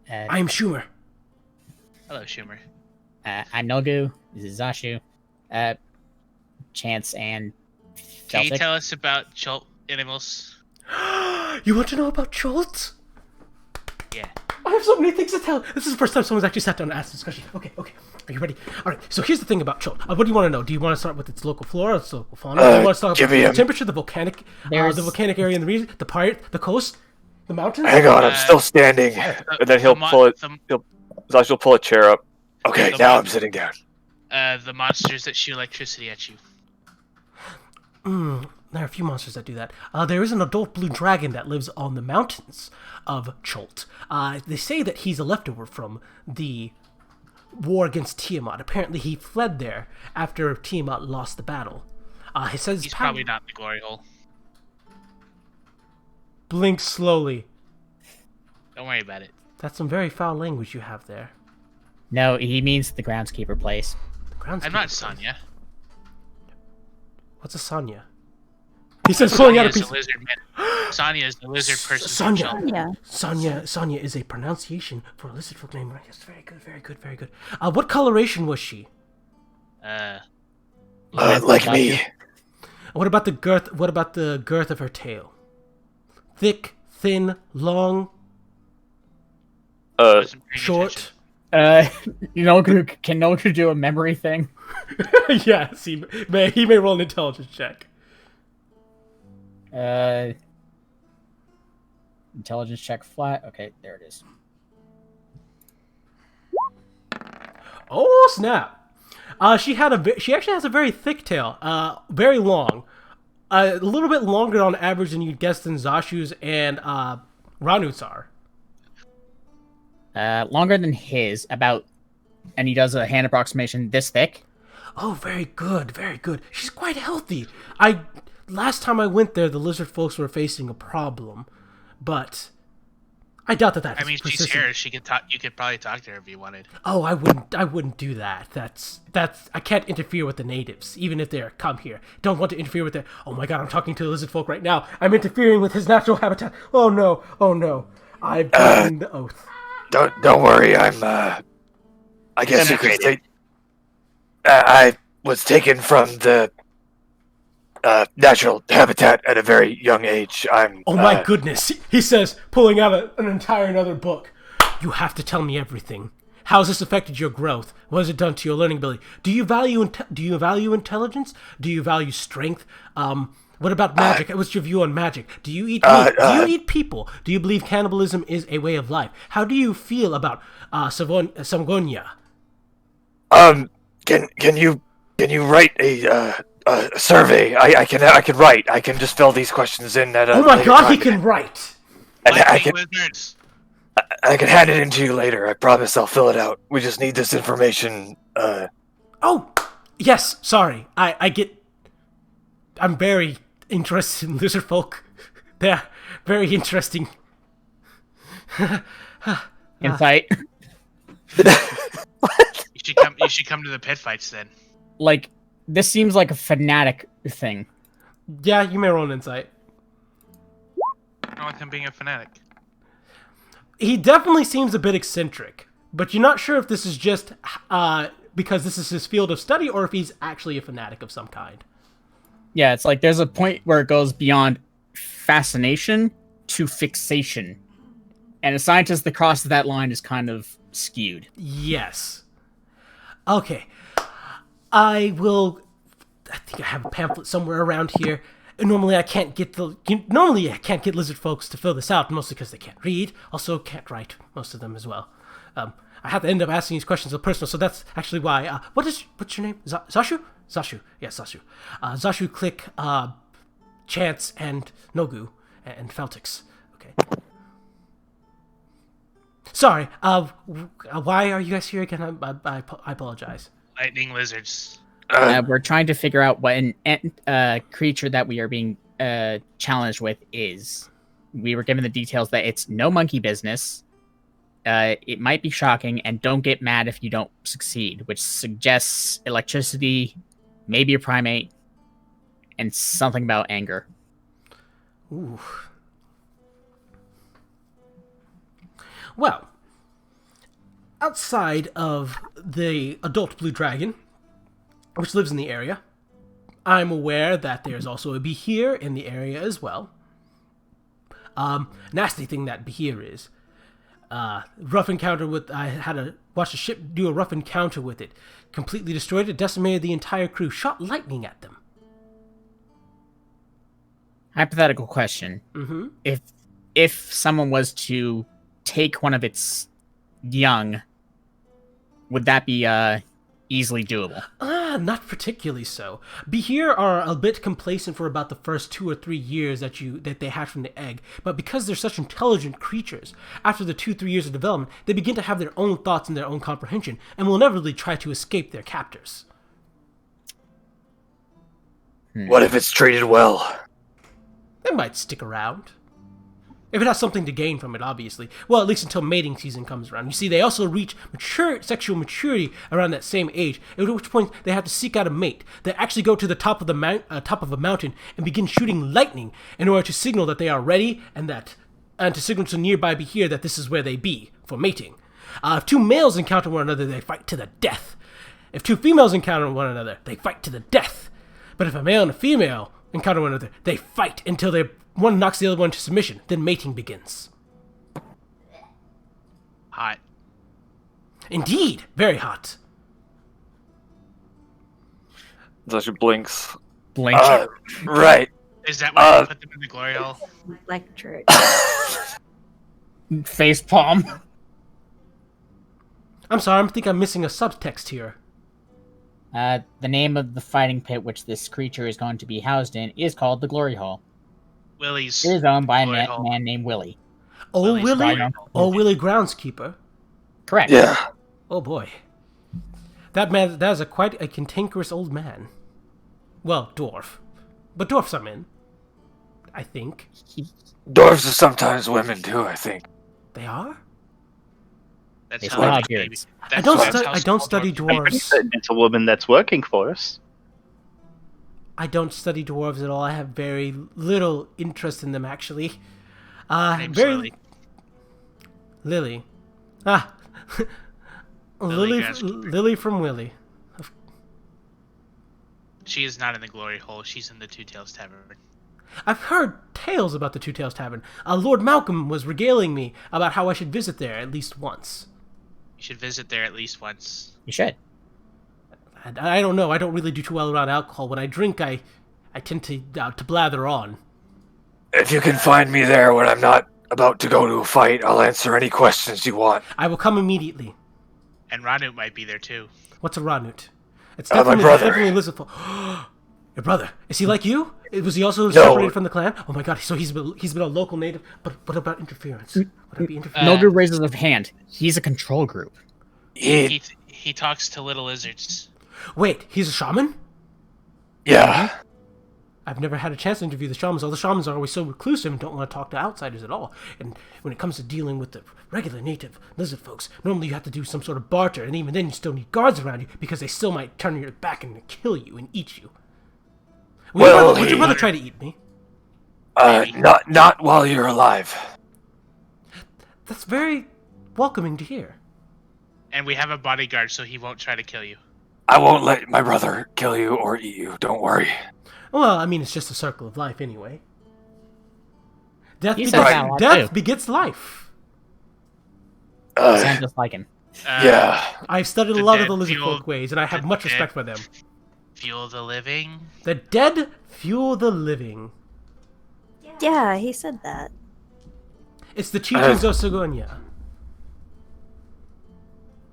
Uh, I am Schumer. Hello, Schumer. I'm Nogu. This is Zashu. Chance and Can you Celtic. tell us about Jolt animals? You want to know about Schultz? Yeah. I have so many things to tell. This is the first time someone's actually sat down and asked this question. Okay. Are you ready? All right. So here's the thing about Chult. What do you want to know? Do you want to start with its local flora, its local fauna? Do you want to talk give about me the a- temperature, the volcanic area in the region, the pirate, the coast, the mountains? Hang on, I'm still standing. And then he'll pull it. Zash will pull a chair up. Okay, the now mon- I'm sitting down. The monsters that shoot electricity at you. There are a few monsters that do that. There is an adult blue dragon that lives on the mountains of Chult. They say that he's a leftover from the war against Tiamat. Apparently, he fled there after Tiamat lost the battle. He says He's probably not in the glory hole. Blink slowly. Don't worry about it. That's some very foul language you have there. No, he means the groundskeeper place. The groundskeeper I'm not place. Sonya. What's a Sonya? He says, pulling out a Sonya's piece. the lizard man. Sonya is the lizard person. from Sonya. Chult. Sonya is a pronunciation for a lizard folk name. Yes, very good. What coloration was she? Like me. What about the girth? What about the girth of her tail? Thick, thin, long, Wasn't paying short. attention. Can Nogu do a memory thing? Yes, he may roll an intelligence check. Intelligence check flat. Okay, there it is. Oh snap! She actually has a very thick tail. Very long. A little bit longer on average than you'd guess than Zashu's and Ranu's are. Longer than his, and he does a hand approximation this thick. Oh, very good. She's quite healthy. Last time I went there, the lizard folks were facing a problem, but I doubt that I mean, she's persistent. here. She can talk. You could probably talk to her if you wanted. Oh, I wouldn't do that. That's I can't interfere with the natives, even if they're come here. Don't want to interfere with their. Oh my God, I'm talking to the lizard folk right now. I'm interfering with his natural habitat. Oh no. I've broken the oath. Don't worry, I guess you could say I was taken from the natural habitat at a very young age. Oh my goodness, he says, pulling out an entire another book. You have to tell me everything. How has this affected your growth? What has it done to your learning ability? Do you value intelligence? Do you value strength? What about magic? What's your view on magic? Do you eat meat? Do you eat people? Do you believe cannibalism is a way of life? How do you feel about Samgonia? Can you write a survey? I can write. I can just fill these questions in at a Oh my later God, time. he can write. And I Lightning can wizards. I can hand it in to you later. I promise I'll fill it out. We just need this information. Oh, yes. Sorry, I get. I'm very interested in lizard folk. They're very interesting. Insight. You should come to the pit fights then. Like This seems like a fanatic thing. Yeah, you may roll an insight. I don't like him being a fanatic. He definitely seems a bit eccentric, but you're not sure if this is just because this is his field of study or if he's actually a fanatic of some kind. Yeah, it's like there's a point where it goes beyond fascination to fixation. And a scientist that crosses that line is kind of skewed. Yes. Okay. I think I have a pamphlet somewhere around here. Normally I can't get lizard folks to fill this out, mostly because they can't read. Also can't write, most of them as well. I have to end up asking these questions so personal, so that's actually why. What's your name? Zashu? Zashu. Yes, Zashu. Zashu, Click, Chance, and Nogu, and Feltix. Okay. Sorry. Why are you guys here again? I apologize. Lightning lizards. We're trying to figure out what an creature that we are being challenged with is. We were given the details that it's no monkey business. It might be shocking, and don't get mad if you don't succeed, which suggests electricity, maybe a primate, and something about anger. Ooh. Well, outside of the adult blue dragon, which lives in the area, I'm aware that there's also a behir in the area as well. Nasty thing that behir is. Rough encounter with... I had to watch a ship do a rough encounter with it. Completely destroyed it, decimated the entire crew, shot lightning at them. Hypothetical question. Mm-hmm. If someone was to take one of its young, would that be easily doable? Not particularly so. Behir are a bit complacent for about the first 2 or 3 years that they hatch from the egg, but because they're such intelligent creatures, after the 2-3 years of development, they begin to have their own thoughts and their own comprehension, and will inevitably try to escape their captors. What if it's treated well? They might stick around. If it has something to gain from it, obviously. Well, at least until mating season comes around. You see, they also reach sexual maturity around that same age, at which point they have to seek out a mate. They actually go to the top of a mountain and begin shooting lightning in order to signal that they are ready and to signal to nearby behir that this is where they be for mating. If 2 males encounter one another, they fight to the death. If 2 females encounter one another, they fight to the death. But if a male and a female encounter one another, they fight until one knocks the other one to submission. Then mating begins. Hot. Indeed, very hot. Zashu blinks. Blink. Right. Is that why they put them in the glory hole? Electric. Face palm. I'm sorry, I think I'm missing a subtext here. The name of the fighting pit which this creature is going to be housed in is called the Glory Hall. Willie's. It is owned by a Glory hole. man named Willie. Oh, Willie's Willie? Glory Oh, Willie Groundskeeper. Correct. Yeah. Oh, boy. That is quite a cantankerous old man. Well, dwarf. But dwarfs are men. I think. Dwarves are sometimes women too, I think. They are? That's They how still have maybe. beards. I That's don't how study small dwarves- I'm pretty dwarves. certain it's a woman that's working for us. I don't study dwarves at all. I have very little interest in them, actually. Name's Lily. Lily. Lily Groundskeeper. Lily from Willie. She is not in the glory hole. She's in the Two Tails Tavern. I've heard tales about the Two Tails Tavern. Lord Malcolm was regaling me about how I should visit there at least once. You should visit there at least once. You should. I don't know. I don't really do too well around alcohol. When I drink, I tend to blather on. If you can find me there when I'm not about to go to a fight, I'll answer any questions you want. I will come immediately. And Ranut might be there too. What's a Ranut? It's My definitely, brother. definitely Elizabeth. Your brother. Is he like you? Was he also No. separated from the clan? Oh my god, so he's been a local native. But what about interference? Would it be interference? Nogu raises a hand. He's a control group. He talks to little lizards. Wait, he's a shaman? Yeah. I've never had a chance to interview the shamans. All the shamans are always so reclusive and don't want to talk to outsiders at all. And when it comes to dealing with the regular native lizard folks, normally you have to do some sort of barter, and even then you still need guards around you because they still might turn your back and kill you and eat you. Would your brother try to eat me? Not while you're alive. That's very welcoming to hear. And we have a bodyguard, so he won't try to kill you. I won't let my brother kill you or eat you. Don't worry. Well, I mean, it's just a circle of life anyway. Death begets life. Sounds just like him. Yeah. I've studied a lot of the lizard folk ways, and I have much respect for them. Fuel the living? The dead fuel the living. Yeah, he said that. It's the teachings of Sigonia.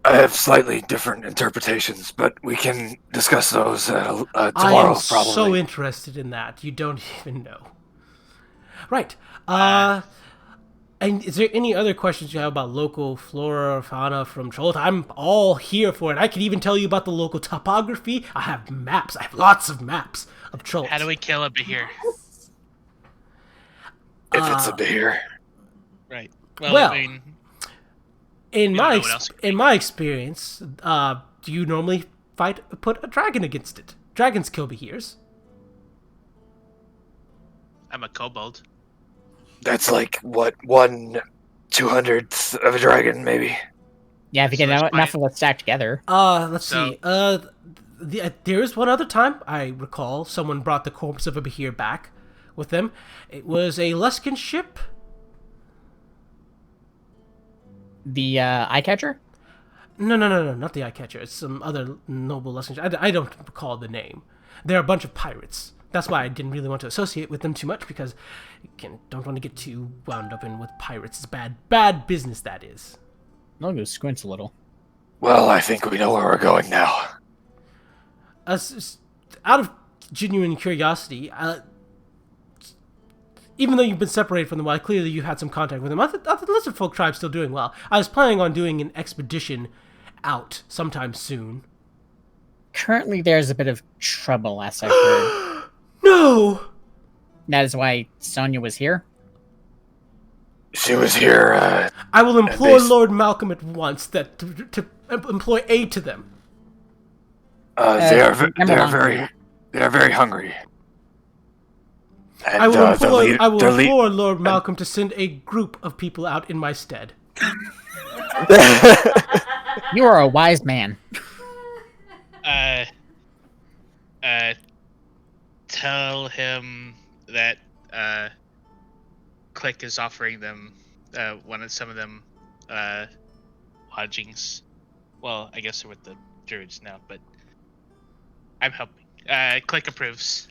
I have slightly different interpretations, but we can discuss those tomorrow, I am probably. so interested in that. You don't even know. Right. And is there any other questions you have about local flora or fauna from Cholt? I'm all here for it. I can even tell you about the local topography. I have maps. I have lots of maps of Cholt. How do we kill a behir? If it's a beer. Right. Well, I mean, in don't know what else my experience, do you normally put a dragon against it? Dragons kill behirs. I'm a kobold. That's like, what, 1/200th of a dragon, maybe? Yeah, if you So get it's enough of it stacked together. Let's see. There is one other time I recall someone brought the corpse of a behir back with them. It was a Luskan ship. The eye catcher? No, not the eye catcher. It's some other noble Luskan ship. I don't recall the name. They're a bunch of pirates. That's why I didn't really want to associate with them too much, because you don't want to get too wound up in with pirates. It's bad business, that is. Logo squints a little. Well, I think we know where we're going now. Out of genuine curiosity, even though you've been separated from them, while clearly you've had some contact with them, are the lizard folk tribe still doing well? I was planning on doing an expedition out sometime soon. Currently, there's a bit of trouble, last I've heard. No! That is why Sonia was here. She was here, I will implore Lord Malcolm at once that to employ aid to them. they are very hungry. And, I will their implore Lord Malcolm to send a group of people out in my stead. You are a wise man. Tell him that Click is offering them some of them lodgings. Well, I guess they're with the druids now, but I'm helping. Click approves.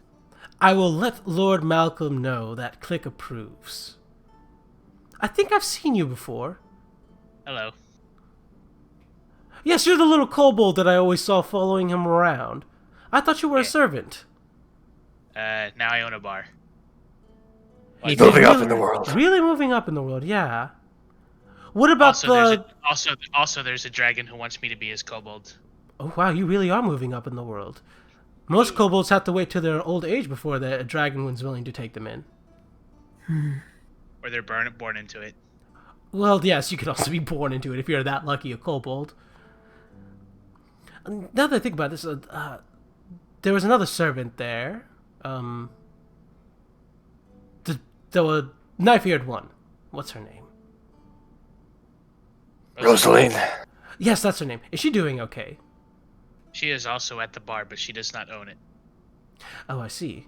I will let Lord Malcolm know that Click approves. I think I've seen you before. Hello. Yes, you're the little kobold that I always saw following him around. I thought you were a servant. Now I own a bar. He's moving up in the world. Really moving up in the world, yeah. What about Also, there's a dragon who wants me to be his kobold. Oh wow, you really are moving up in the world. Most kobolds have to wait till their old age before a dragon one's willing to take them in. Or they're born into it. Well, yes, you could also be born into it if you're that lucky a kobold. Now that I think about this, there was another servant there. The knife-eared one. What's her name? Rosaline. Yes, that's her name. Is she doing okay? She is also at the bar, but she does not own it. Oh, I see.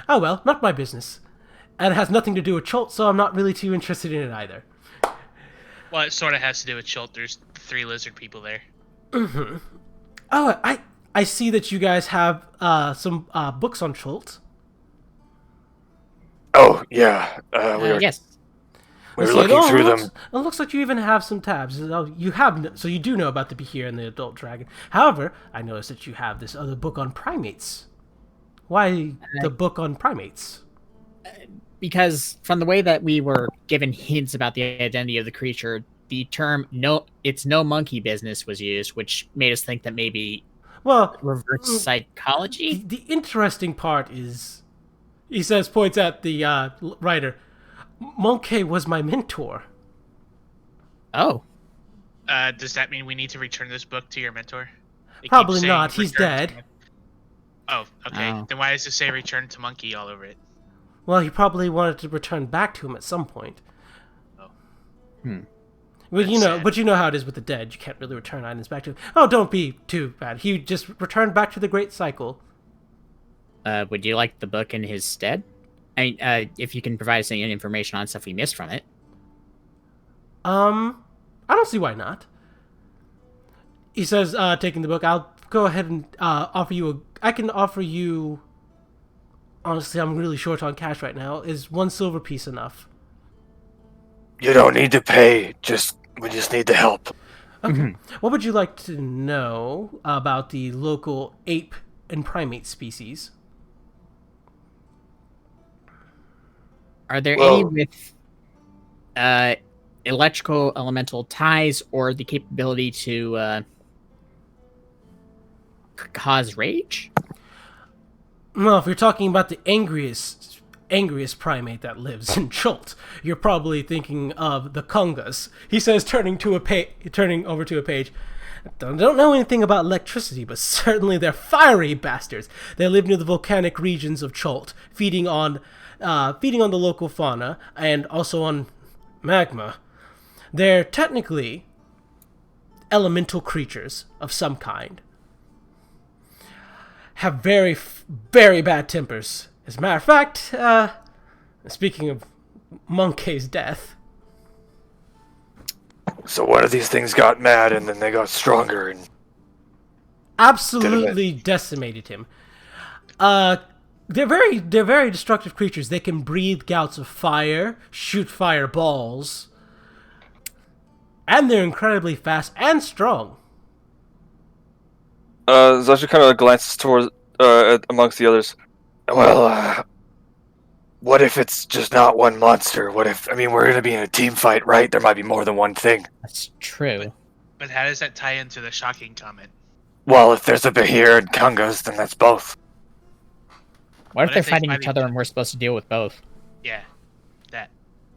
Oh well, not my business. And it has nothing to do with Cholt, so I'm not really too interested in it either. Well, it sort of has to do with Cholt. There's 3 lizard people there. Mm-hmm. Oh, I see that you guys have some books on Cholt. Oh, yeah. Yes. We were looking through them. It looks like you even have some tabs. So you do know about the Behir and the adult dragon. However, I noticed that you have this other book on primates. Why the book on primates? Because from the way that we were given hints about the identity of the creature, the term it's no monkey business was used, which made us think that maybe Well, reverse psychology? the interesting part is, he says, points at the writer, Monkey was my mentor. Oh. Does that mean we need to return this book to your mentor? It Probably keeps saying not. He's return to dead. Oh, okay. Oh. Then why does it say return to monkey all over it? Well, he probably wanted to return back to him at some point. Oh. Well, That's sad. but you know how it is with the dead. You can't really return items back to him. Oh, don't be too bad. He just returned back to the Great Cycle. Would you like the book in his stead? I mean, if you can provide us any information on stuff we missed from it. I don't see why not. He says, taking the book, I'll go ahead and offer you I can offer you... Honestly, I'm really short on cash right now. Is 1 silver piece enough? You don't need to pay. We just need the help. Okay. What would you like to know about the local ape and primate species? Are there Well- any with electrical elemental ties or the capability to cause rage? Well, if you're talking about the angriest primate that lives in Chult, you're probably thinking of the Kungas. He says, turning over to a page. Don't know anything about electricity, but certainly they're fiery bastards. They live near the volcanic regions of Chult, feeding on the local fauna and also on magma. They're technically elemental creatures of some kind. Have very, very bad tempers. As a matter of fact, speaking of Monkey's death... So one of these things got mad, and then they got stronger, and... absolutely decimated him. They're very destructive creatures. They can breathe gouts of fire, shoot fireballs, and they're incredibly fast and strong. Zasha kind of glances towards, amongst the others. Well, what if it's just not one monster? What if, we're gonna be in a team fight, right? There might be more than one thing. That's true. But how does that tie into the shocking comment? Well, if there's a Bahir and Kungas, then that's both. What if What they're if they fighting fight each other and we're supposed to deal with both? Yeah, that.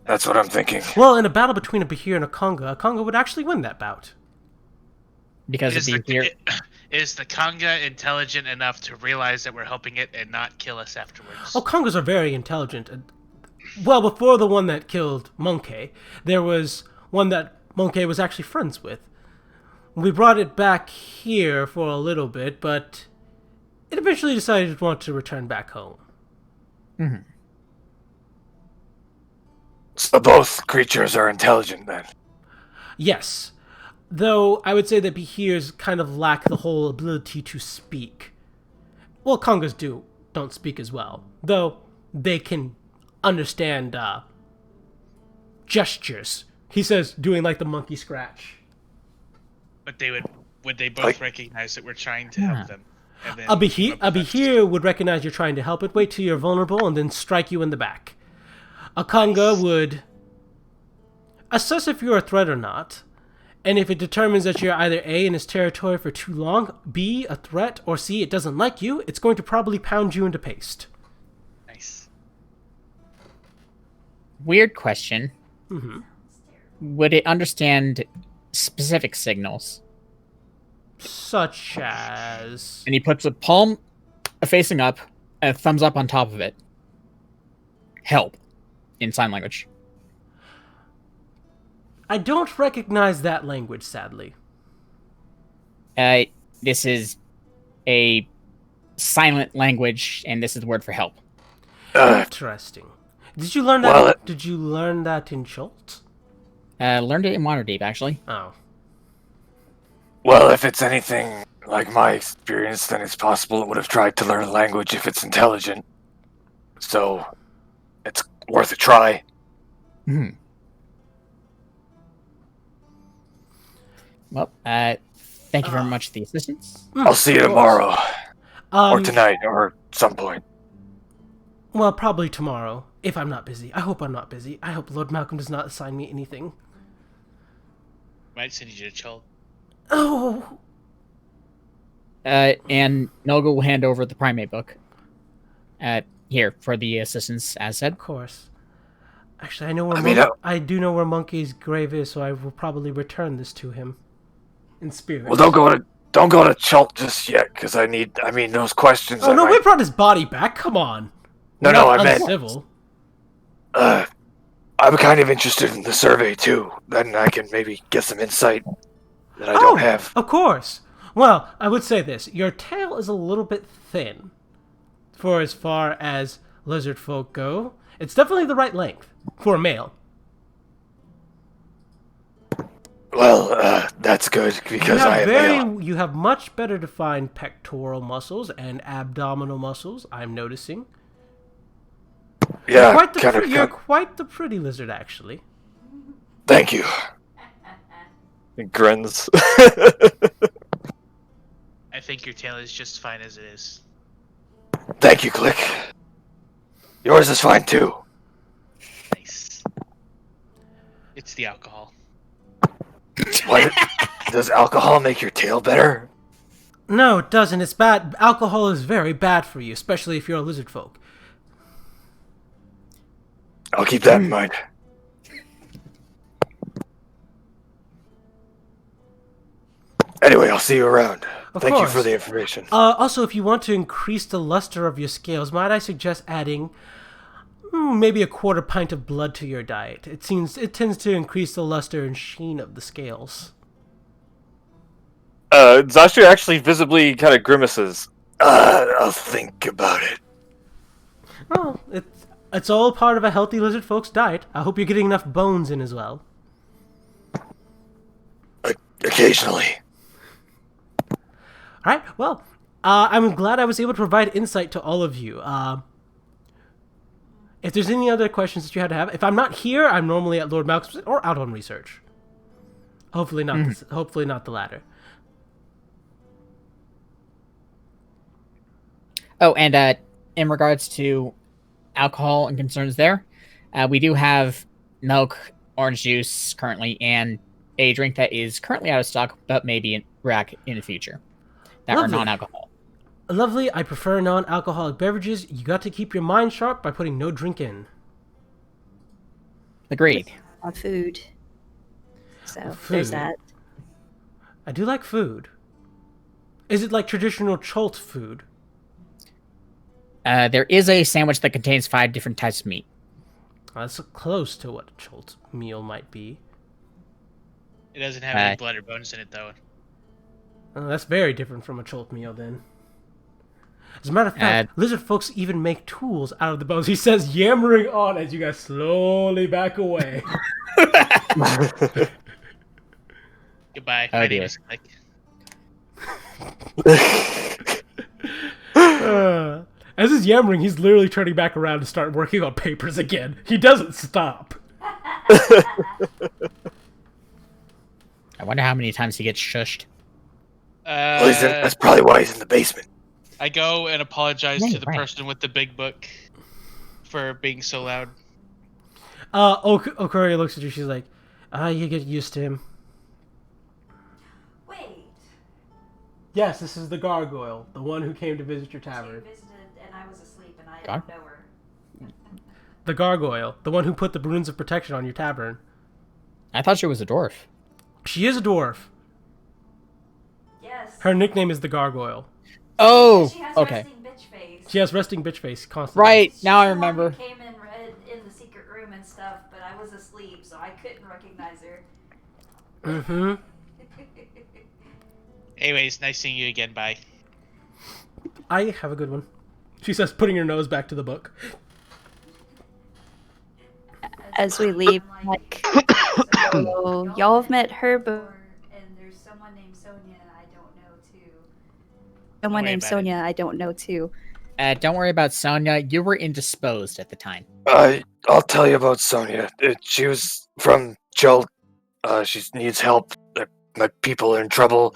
That's what I'm thinking. Well, in a battle between a Bahir and a Conga would actually win that bout. Because Is it'd be the, here. is the Conga intelligent enough to realize that we're helping it and not kill us afterwards? Oh, Congas are very intelligent. Well, before the one that killed Monkey, there was one that Monkey was actually friends with. We brought it back here for a little bit, but it eventually decided it wanted to return back home. Mhm. So both creatures are intelligent, then. Yes. Though I would say that Behirs kind of lack the whole ability to speak. Well, Congas don't speak as well. Though they can understand gestures. He says, doing like the monkey scratch. But would they both Like- recognize that we're trying to Yeah. help them? And then A team up with us? Behir would recognize you're trying to help it, wait till you're vulnerable, and then strike you in the back. A Conga would assess if you're a threat or not, and if it determines that you're either A, in its territory for too long, B, a threat, or C, it doesn't like you, it's going to probably pound you into paste. Nice. Weird question. Mhm. Would it understand specific signals? Such as... And he puts a palm facing up and a thumbs up on top of it. Help. In sign language. I don't recognize that language, sadly. This is a silent language, and this is the word for help. Interesting. Did you learn that? Well, Did you learn that in Schultz? Learned it in Waterdeep, actually. Oh. Well, if it's anything like my experience, then it's possible it would have tried to learn a language if it's intelligent. So, it's worth a try. Hmm. Well, thank you very much for the assistance. I'll see you tomorrow, or Um, tonight, or some point. Well, probably tomorrow, if I'm not busy. I hope I'm not busy. I hope Lord Malcolm does not assign me anything. Might send you to Chult. Oh! And Noga will hand over the primate book. Here for the assistance, as said. Of course. Actually, I know where I mean, I do know where Monkey's grave is, so I will probably return this to him in spirit. well, don't go to Chult just yet, because I mean, those questions. Oh no, we brought his body back. Come on. No, We're no, not I meant. uncivil. I'm kind of interested in the survey too. Then I can maybe get some insight that I don't have. Of course. Well, I would say this: your tail is a little bit thin, for as far as lizard folk go. It's definitely the right length for a male. Well, that's good because I am male. You have much better defined pectoral muscles and abdominal muscles. I'm noticing. Yeah, You're quite the pretty lizard, actually. Thank you. He grins. I think your tail is just fine as it is. Thank you, Click. Yours is fine too. Nice. It's the alcohol. What? Does alcohol make your tail better? No, it doesn't. It's bad. Alcohol is very bad for you, especially if you're a lizard folk. I'll keep that in mind. Anyway, I'll see you around. Thank you for the information. Also, if you want to increase the luster of your scales, might I suggest adding maybe a quarter pint of blood to your diet? It tends to increase the luster and sheen of the scales. Zastri actually visibly kind of grimaces. I'll think about it. Well, it's all part of a healthy lizard folk's diet. I hope you're getting enough bones in as well. Occasionally. All right. Well, I'm glad I was able to provide insight to all of you. If there's any other questions that you had to have, if I'm not here, I'm normally at Lord Malcolm's or out on research. Hopefully not. Hopefully not the latter. Oh, and in regards to alcohol and concerns there, we do have milk, orange juice currently, and a drink that is currently out of stock, but maybe in rack in the future that are non-alcohol. Lovely. I prefer non-alcoholic beverages. You got to keep your mind sharp by putting no drink in. Agreed. On food. So there's that. I do like food. Is it like traditional Chult food? There is a sandwich that contains 5 different types of meat. That's close to what a Chult meal might be. It doesn't have any blood or bones in it, though. That's very different from a Chult meal, then. As a matter of fact, lizard folks even make tools out of the bones. He says, yammering on as you guys slowly back away. Goodbye. My name is Click. As he's yammering, he's literally turning back around to start working on papers again. He doesn't stop. I wonder how many times he gets shushed. Well, that's probably why he's in the basement. I go and apologize to the person with the big book for being so loud. Okuria looks at you. She's like, you get used to him. Wait. Yes, this is the gargoyle, the one who came to visit your tavern. She visited and I was asleep and I didn't know her. The gargoyle, the one who put the runes of protection on your tavern. I thought she was a dwarf. She is a dwarf. Yes. Her nickname is the gargoyle. Oh, she has okay. resting bitch face. She has resting bitch face constantly. Right, now I She's the one who remember. came in the secret room and stuff, but I was asleep, so I couldn't recognize her. Mm-hmm. Anyways, nice seeing you again. Bye. I have a good one. She says, putting her nose back to the book. As we leave, like, so y'all have met her, but and there's someone named Sonia I don't know too. Someone named Sonia I don't know too. Don't worry about Sonia. You were indisposed at the time. I'll tell you about Sonia. She was from Chult. She needs help. My people are in trouble.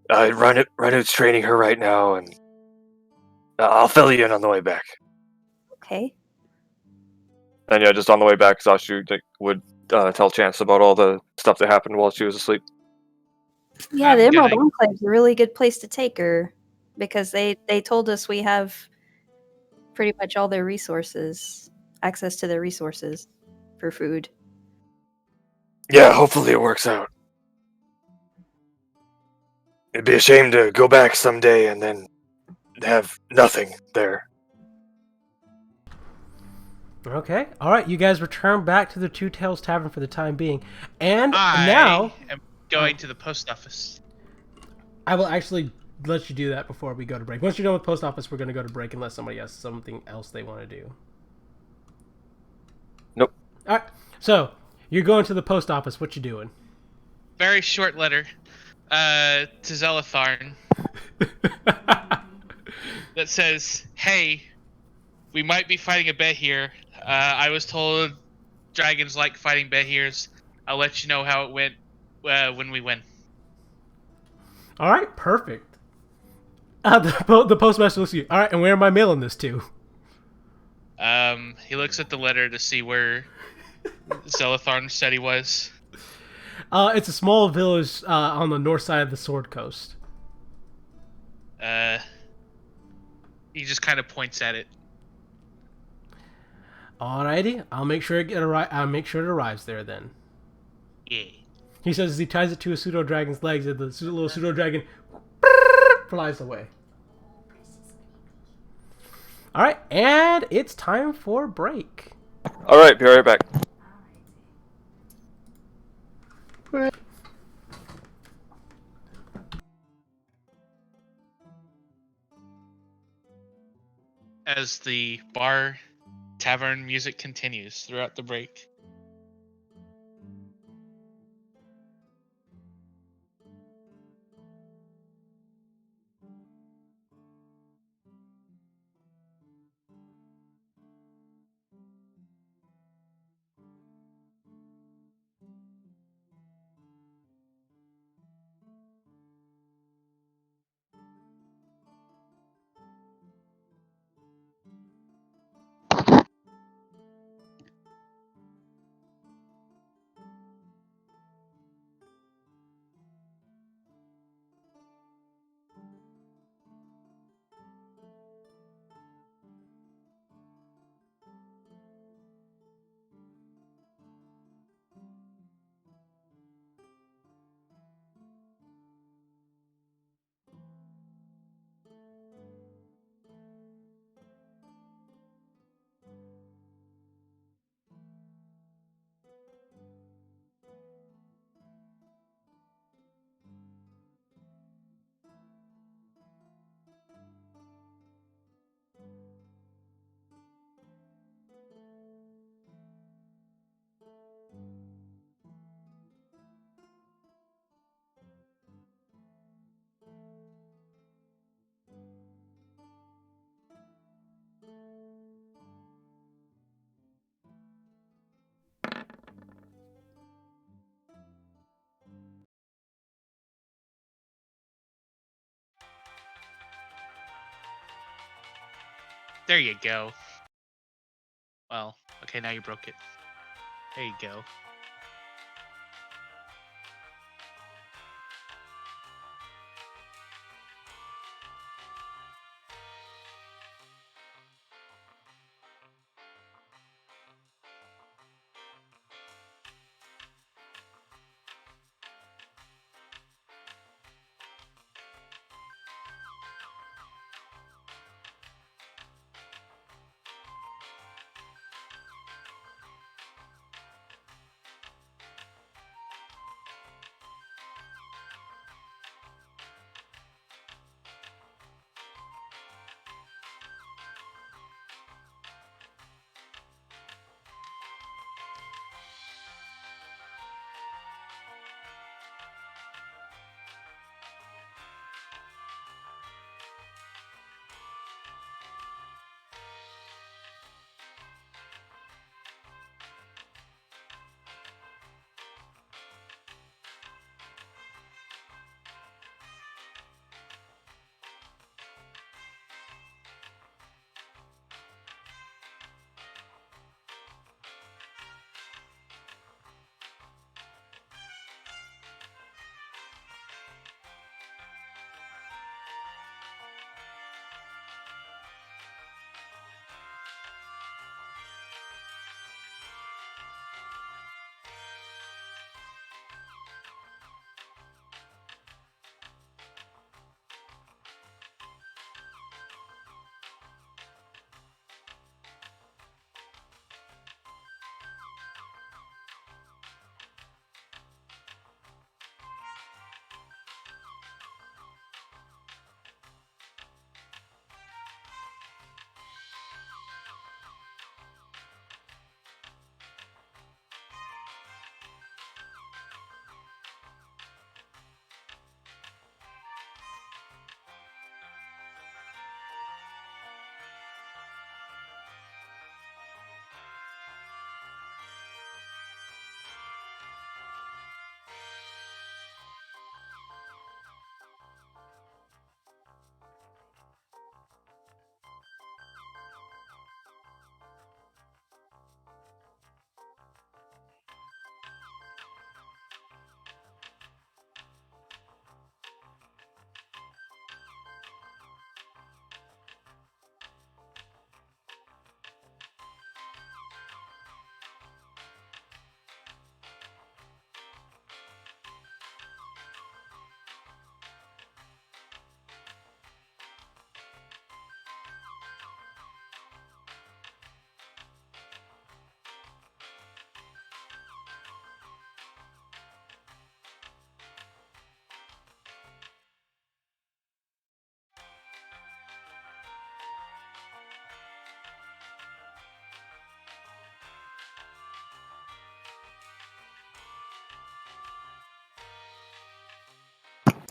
Renut's training her right now, and I'll fill you in on the way back. Okay. And yeah, just on the way back, Zashu would tell Chance about all the stuff that happened while she was asleep. Yeah, the Emerald Enclave's a really good place to take her. because they told us we have pretty much all their resources, access to their resources for food. Yeah, hopefully it works out. It'd be a shame to go back someday and then have nothing there. Okay. All right. You guys return back to the Two Tails Tavern for the time being, and I now am going to the post office. I will actually let you do that before we go to break. Once you're done with post office, we're going to go to break unless somebody has something else they want to do. Nope. All right. So you're going to the post office. What you doing? Very short letter to Zelitharn that says, "Hey, we might be fighting a Behir. I was told dragons like fighting Behirs. I'll let you know how it went when we win." All right. Perfect. The postmaster looks at you. All right. And where am I mailing this to? He looks at the letter to see where Zelitharn said he was. It's a small village on the north side of the Sword Coast. He just kind of points at it. Alrighty, I'll make sure I'll make sure it arrives there then. Yeah. He says as he ties it to a pseudo dragon's legs, and the little pseudo dragon flies away. All right, and it's time for break. All right, be right back. As the bar tavern music continues throughout the break. There you go. Well, okay, now you broke it. There you go.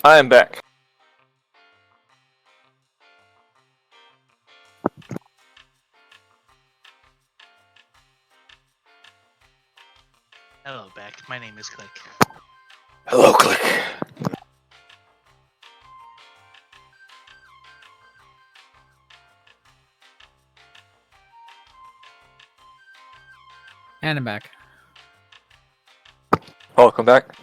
I am back. Hello, Beck. My name is Click. Hello, Click. And I'm back. Welcome back.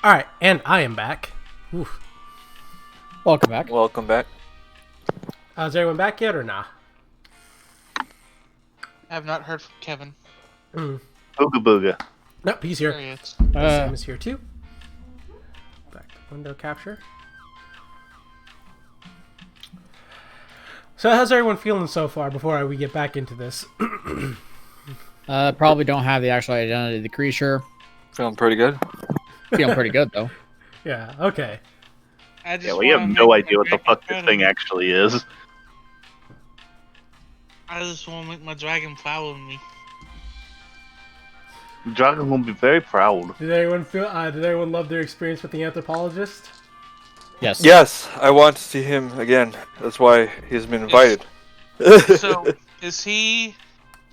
All right, and I am back. Oof. Welcome back. Welcome back. Is everyone back yet or nah? I have not heard from Kevin. Mm. Booga booga. Nope, he's There here. he is. Sam is here too. Back to window capture. So how's everyone feeling so far before we get back into this? Probably don't have the actual identity of the creature. Feeling pretty good. Feeling pretty good though. Yeah, okay. I just Yeah, we have wanna no make idea my what the dragon fuck proud this of thing me. actually is. I just want to make my dragon proud of me. The dragon will be very proud. Did everyone love their experience with the anthropologist? Yes. Yes, I want to see him again. That's why he's been invited. So, is he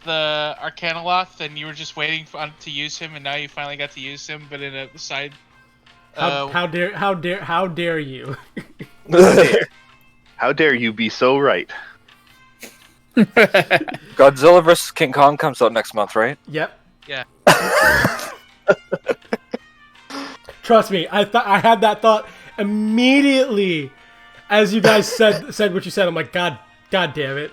the Arcanoloth, and you were just waiting to use him, and now you finally got to use him, but in a side... How dare you? How dare you be so right? Godzilla vs. King Kong comes out next month, right? Yep. Yeah. Trust me, I had that thought immediately as you guys said what you said. I'm like, God damn it.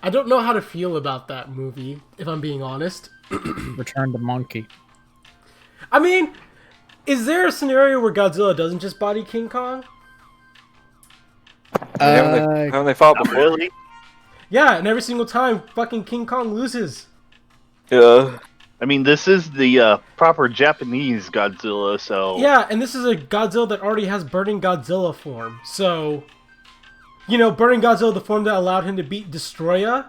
I don't know how to feel about that movie, if I'm being honest. Return to Monkey. I mean, is there a scenario where Godzilla doesn't just body King Kong? Haven't they fought Not before? really. Yeah, and every single time fucking King Kong loses. Yeah. I mean, this is the proper Japanese Godzilla, so... Yeah, and this is a Godzilla that already has Burning Godzilla form. So, you know, Burning Godzilla, the form that allowed him to beat Destroya.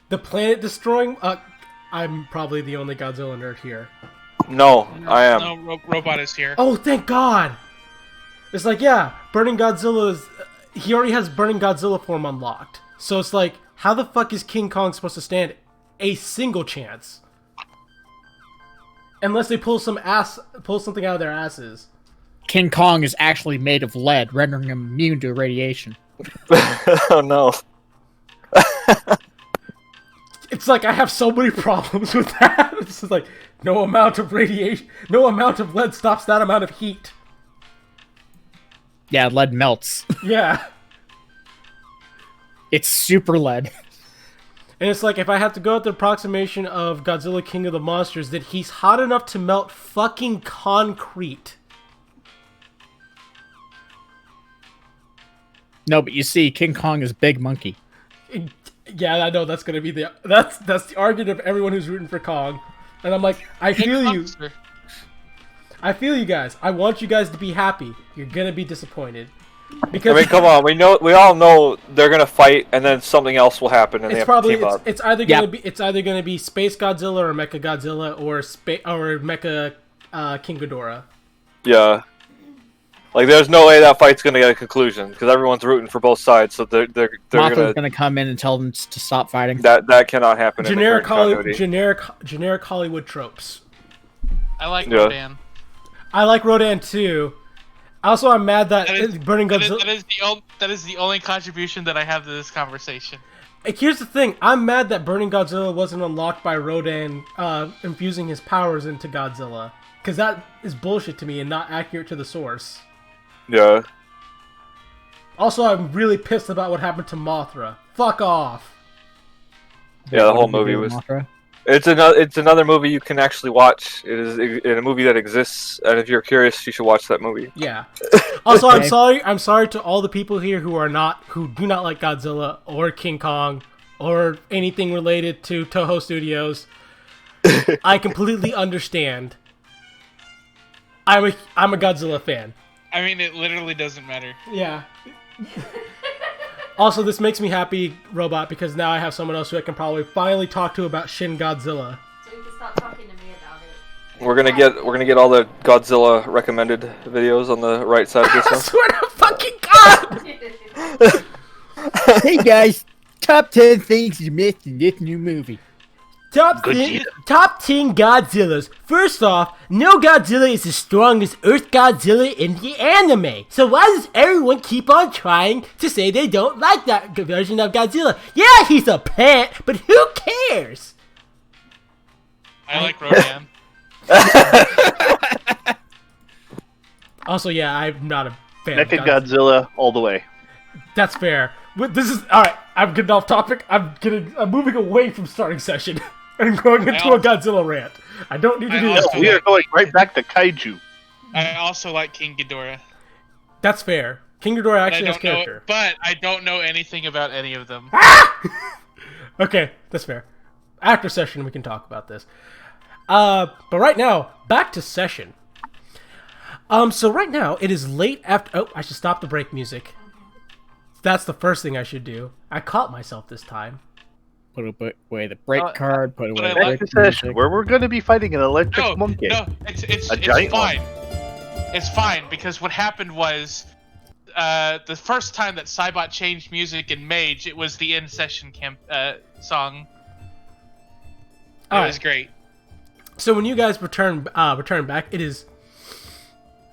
The planet destroying... I'm probably the only Godzilla nerd here. No, I am. No, Robot is here. Oh, thank God! It's like, yeah, Burning Godzilla is... He already has Burning Godzilla form unlocked. So it's like, how the fuck is King Kong supposed to stand a single chance? Unless they pull something out of their asses. King Kong is actually made of lead, rendering him immune to radiation. Oh no. It's like I have so many problems with that. It's just like, no amount of radiation, no amount of lead stops that amount of heat. Yeah, lead melts. Yeah. It's super lead. And it's like, if I have to go with the approximation of Godzilla King of the Monsters, that he's hot enough to melt fucking concrete. No, but you see, King Kong is big monkey. Yeah, I know that's gonna be that's the argument of everyone who's rooting for Kong. And I'm like, I feel you. I feel you guys. I want you guys to be happy. You're gonna be disappointed. Because I mean, come on. We all know they're gonna fight, and then something else will happen, and they have to team up. it's either gonna be Space Godzilla or Mecha Godzilla or Mecha King Ghidorah. Yeah. Like, there's no way that fight's gonna get a conclusion because everyone's rooting for both sides, so they're Mothra's gonna come in and tell them to stop fighting. that cannot happen. Generic in the current generic Hollywood tropes. I like Yeah. Rodan. I like Rodan too. Also, I'm mad that Burning Godzilla. That is the only contribution that I have to this conversation. Here's the thing: I'm mad that Burning Godzilla wasn't unlocked by Rodan infusing his powers into Godzilla, because that is bullshit to me and not accurate to the source. Yeah. Also, I'm really pissed about what happened to Mothra. Fuck off. Yeah, the whole movie was. Mothra? It's another movie you can actually watch. It is a movie that exists, and if you're curious, you should watch that movie. Yeah. Also, Okay. I'm sorry to all the people here who do not like Godzilla or King Kong or anything related to Toho Studios. I completely understand. I'm a Godzilla fan. I mean, it literally doesn't matter. Yeah. Also, this makes me happy, Robot, because now I have someone else who I can probably finally talk to about Shin Godzilla. So you can stop talking to me about it. We're gonna get all the Godzilla recommended videos on the right side of this I one. swear to fucking God! Hey guys, top 10 things you missed in this new movie. Top 10 Godzillas. First off, no Godzilla is as strong as Earth Godzilla in the anime. So why does everyone keep on trying to say they don't like that version of Godzilla? Yeah, he's a plant, but who cares? I like Rodan. Also, yeah, I'm not a fan Mecha of Godzilla all the way. That's fair. This is alright. I'm getting off topic. I'm moving away from starting session and going into a Godzilla rant. I don't need to do No, that. we are going right back to Kaiju. I also like King Ghidorah. That's fair. King Ghidorah actually has I don't character. know, but I don't know anything about any of them. Okay, that's fair. After session, we can talk about this. But right now, back to session. So right now, it is late after... Oh, I should stop the break music. That's the first thing I should do. I caught myself this time. Put away the break card. Put away the Back break to session, music. where we're going to be fighting an electric monkey. No, it's giant one. fine. It's fine because what happened was the first time that Cybot changed music in Mage, it was the in-session song. It was great. So when you guys return back, it is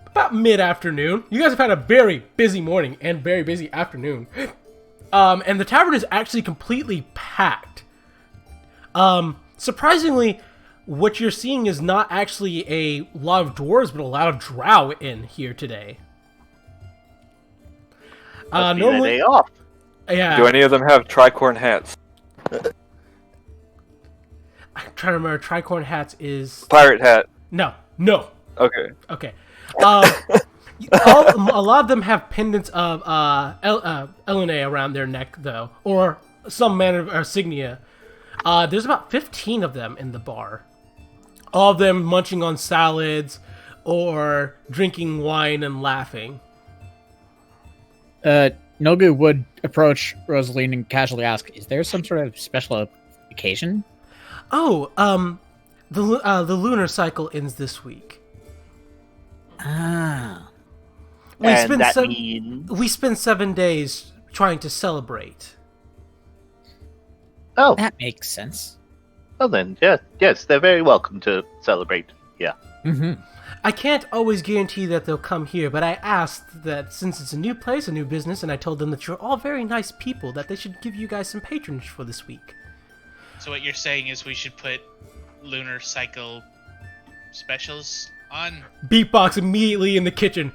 about mid-afternoon. You guys have had a very busy morning and very busy afternoon. And the tavern is actually completely packed. Surprisingly, what you're seeing is not actually a lot of dwarves, but a lot of drow in here today. Normally, day off. Yeah. Do any of them have tricorn hats? I'm trying to remember. Tricorn hats is Pirate hat. no. Okay. Okay. A lot of them have pendants of Elena around their neck, though, or some manner of insignia. There's about 15 of them in the bar. All of them munching on salads or drinking wine and laughing. Nogu would approach Rosaline and casually ask, "Is there some sort of special occasion?" Oh, the lunar cycle ends this week. Ah. We spend 7 days trying to celebrate. Oh, That makes sense. well then, yes, they're very welcome to celebrate. Yeah. Mm-hmm. I can't always guarantee that they'll come here, but I asked that since it's a new place, a new business, and I told them that you're all very nice people, that they should give you guys some patronage for this week. So what you're saying is we should put lunar cycle specials on? Beatbox immediately in the kitchen.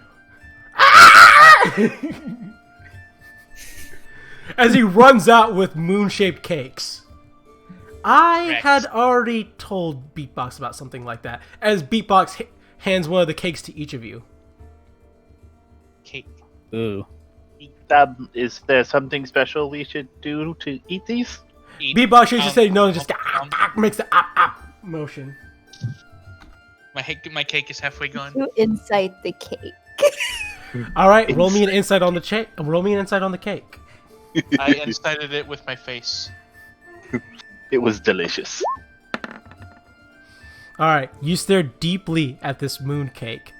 As he runs out with moon-shaped cakes. I Rex. had already told Beatbox about something like that, as Beatbox hands one of the cakes to each of you. Cake. Ooh. Is there something special we should do to eat these? Eat. Beatbox should just say no and just makes the motion. My cake is halfway gone. You inside the cake. All right, roll me an insight on the cake. Roll me an insight on the cake. I incited it with my face. It was delicious. All right, you stare deeply at this moon cake,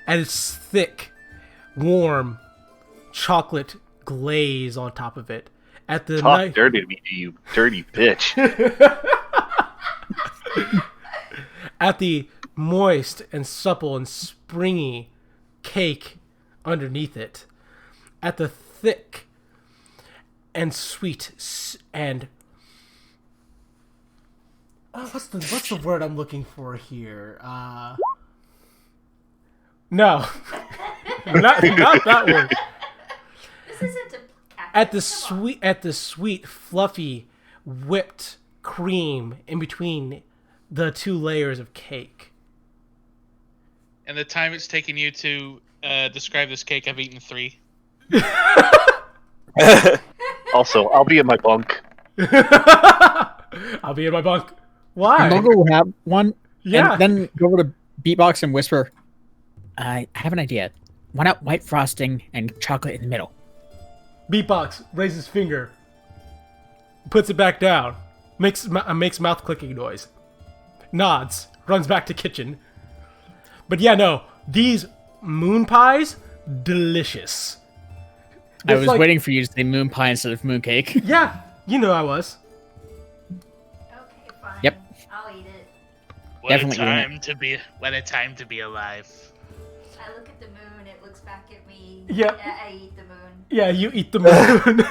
and its thick, warm, chocolate glaze on top of it. At the Talk dirty to me, you dirty bitch. at the moist and supple and springy cake underneath it, at the thick and sweet and what's the word I'm looking for here? No, not that word. This isn't a At the sweet, fluffy, whipped cream in between the two layers of cake. And the time it's taken you to describe this cake, I've eaten 3. Also, I'll be in my bunk. I'll be in my bunk. Why? Nogu will have one. Yeah. And then go over to Beatbox and whisper, "I have an idea. Why not white frosting and chocolate in the middle?" Beatbox raises finger, puts it back down, makes mouth clicking noise, nods, runs back to kitchen. But yeah, no, these moon pies, delicious. I It's was waiting for you to say moon pie instead of moon cake. Yeah, you know I was. Okay, fine. Yep. Definitely What a time to be alive. I look at the moon, it looks back at me. Yeah. I eat the moon. Yeah, you eat the moon.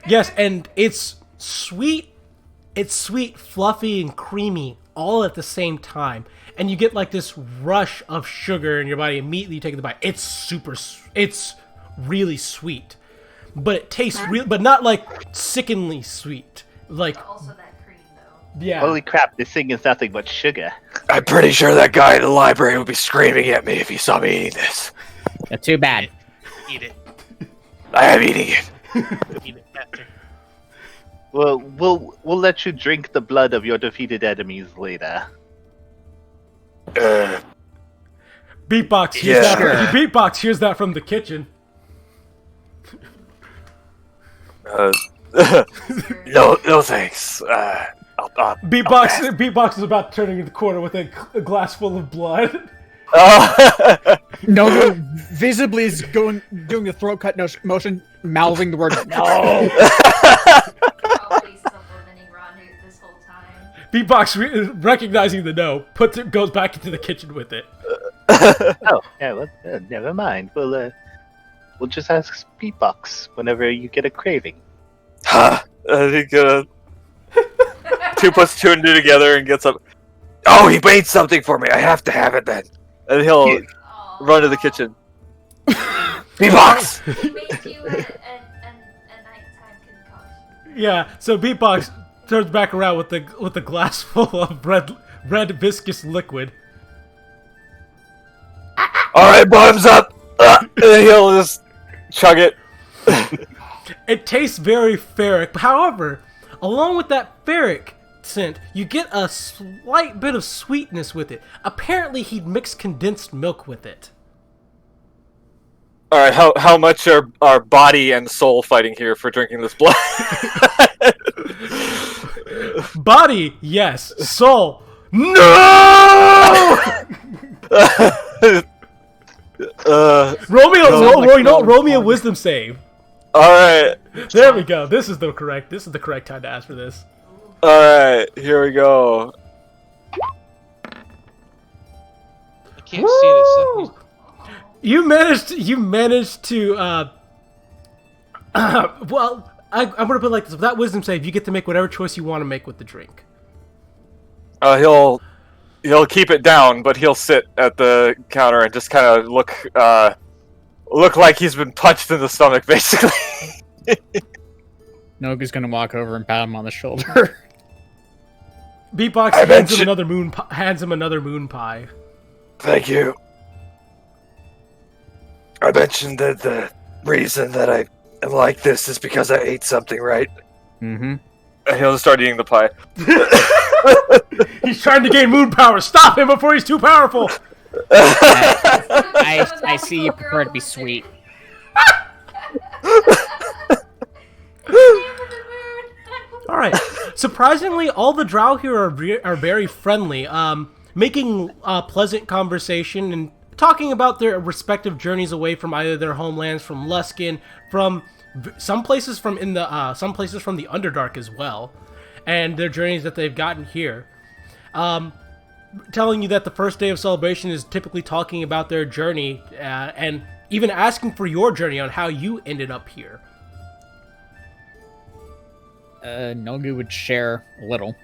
Yes, and it's sweet. It's sweet, fluffy, and creamy all at the same time. And you get like this rush of sugar in your body immediately you take the bite. It's really sweet. But it tastes real, but not like sickeningly sweet. Like, Also that cream, though. yeah. Holy crap, this thing is nothing but sugar. I'm pretty sure that guy in the library would be screaming at me if he saw me eating this. Too bad. Eat it. I am eating it. Eat it after. Well, we'll let you drink the blood of your defeated enemies later. Beatbox, here's Yeah. that. Beatbox, here's that from the kitchen. No thanks. Beatbox is about turning the corner with a glass full of blood. Nogu visibly is doing the throat cut motion, mouthing the word no. Probably supplementing Ranut this whole time. Beatbox, recognizing the no, goes back into the kitchen with it. Oh, yeah, well, never mind. We'll just ask Beatbox whenever you get a craving. I think 2 plus 2 and 2 together and gets up. Oh, he made something for me. I have to have it then. And he'll run to the kitchen. Beatbox! He made you a nighttime concoction. Yeah, so Beatbox turns back around with the glass full of red viscous liquid. Alright, bottoms up! And then he'll just chug it. It tastes very ferric. However, along with that ferric scent, you get a slight bit of sweetness with it. Apparently, he'd mixed condensed milk with it. Alright, how much are body and soul fighting here for drinking this blood? Body, yes. Soul, no! Roll me a wisdom save. Alright. There we go. This is the correct time to ask for this. Alright, here we go. I can't see this. You managed to well, I'm gonna put it like this. With that wisdom save, you get to make whatever choice you want to make with the drink. He'll keep it down, but he'll sit at the counter and just kind of look like he's been punched in the stomach, basically. Nogu's gonna walk over and pat him on the shoulder. Beatbox hands him another moon pie. Thank you. I mentioned that the reason that I am like this is because I ate something, right? Mm-hmm. And he'll start eating the pie. He's trying to gain moon power. Stop him before he's too powerful. I see you prefer to be sweet. All right. Surprisingly, all the drow here are very friendly, making pleasant conversation and talking about their respective journeys away from either their homelands, from Luskin, from some places from the Underdark as well, and their journeys that they've gotten here. Telling you that the first day of celebration is typically talking about their journey, and even asking for your journey on how you ended up here. Nogu would share a little.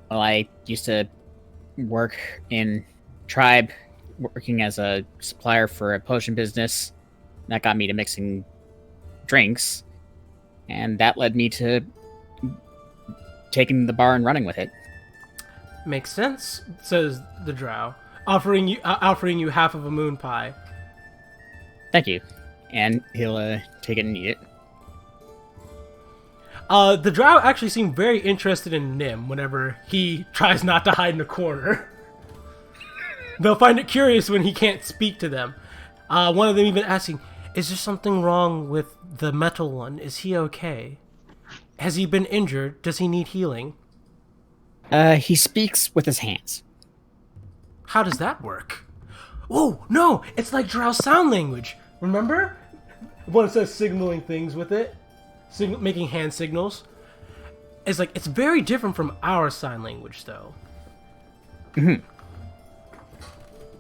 Well, I used to work in Tribe, working as a supplier for a potion business. That got me to mixing drinks, and that led me to taking the bar and running with it. Makes sense, says the drow, offering you half of a moon pie. Thank you. And he'll take it and eat it. The drow actually seem very interested in Nim whenever he tries not to hide in a corner. They'll find it curious when he can't speak to them. One of them even asking, "Is there something wrong with the metal one? Is he okay? Has he been injured? Does he need healing?" He speaks with his hands. How does that work? Whoa, no, it's like drow sign language. Remember? One says signaling things with it. Making hand signals. It's like, it's very different from our sign language, though.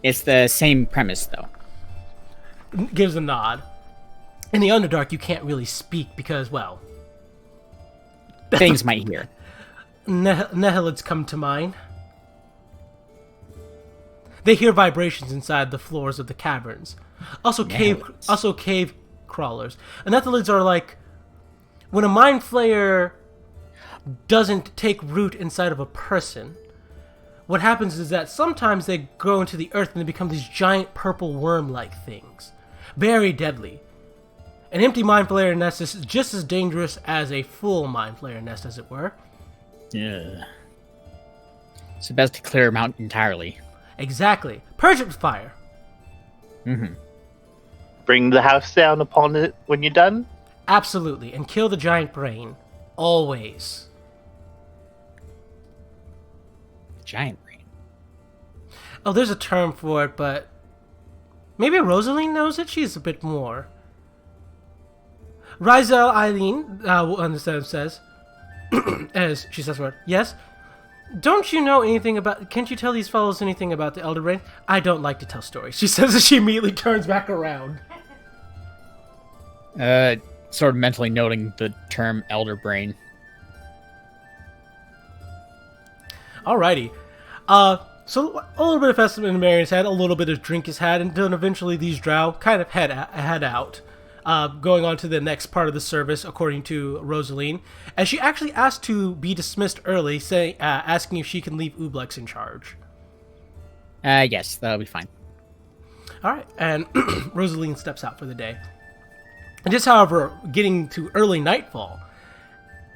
It's the same premise, though. Gives a nod. In the Underdark, you can't really speak because, well... Things might hear. Nehelids come to mind. They hear vibrations inside the floors of the caverns. Also cave crawlers. And Nehelids are like... When a mind flayer doesn't take root inside of a person, what happens is that sometimes they grow into the earth and they become these giant purple worm-like things. Very deadly. An empty mind flayer nest is just as dangerous as a full mind flayer nest, as it were. Yeah. It's best to clear them out entirely. Exactly. Purge it with fire. Bring the house down upon it when you're done. Absolutely. And kill the giant brain. Always. Giant brain. Oh, there's a term for it, but... Maybe Rosaline knows it? She's a bit more. Rizel Eileen, says, as she says, yes? Don't you know anything about... Can't you tell these fellows anything about the Elder Brain? I don't like to tell stories. She says as she immediately turns back around. Sort of mentally noting the term Elder Brain. Alrighty. So a little bit of festival in Marion's had, a little bit of drink is had, and then eventually these drow kind of head out. Going on to the next part of the service, according to Rosaline, as she actually asked to be dismissed early, asking if she can leave Ublex in charge. Yes, that'll be fine. Alright, and Rosaline steps out for the day. And just, however, getting to early nightfall,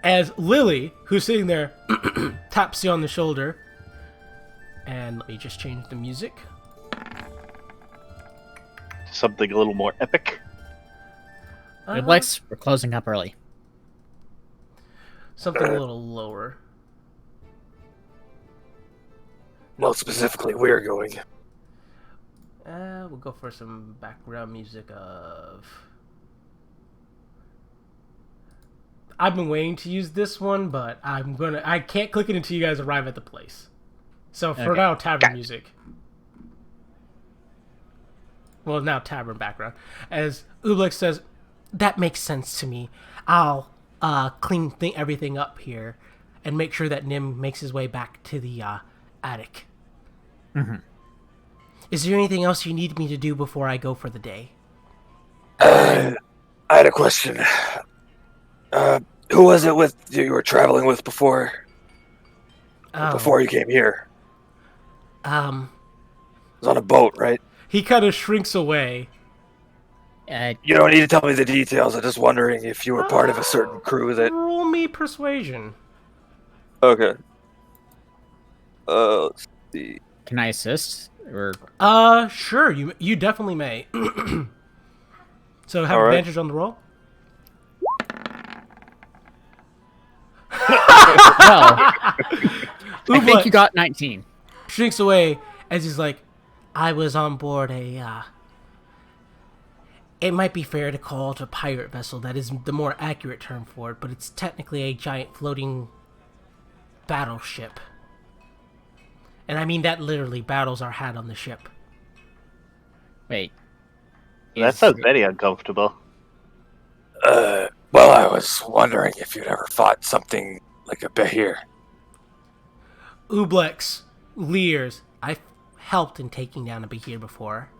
as Lily, who's sitting there, taps you on the shoulder. And let me just change the music. Something a little more epic. Ublex, we're closing up early. Something a little lower. Well, specifically, we're going. We'll go for some background music of... I've been waiting to use this one, but I can't click it until you guys arrive at the place. So for now, tavern music. Well, now tavern background. As Ublex says, that makes sense to me. I'll clean everything up here and make sure that Nim makes his way back to the attic. Is there anything else you need me to do before I go for the day? I had a question. Who was it with you were traveling with before? Before you came here? It was on a boat, right? He kind of shrinks away. You don't need to tell me the details. I'm just wondering if you were part of a certain crew that... Roll me persuasion. Okay. Let's see. Can I assist? Or Sure. You definitely may. So have All right. advantage on the roll? well, I think you got 19. Shrinks away as he's like, I was on board a, it might be fair to call it a pirate vessel. That is the more accurate term for it, but it's technically a giant floating battleship. And I mean that literally, battles are had on the ship. Wait. That sounds very uncomfortable. Well, I was wondering if you'd ever fought something like a Behir. Ublex leers. I've helped in taking down a Behir before.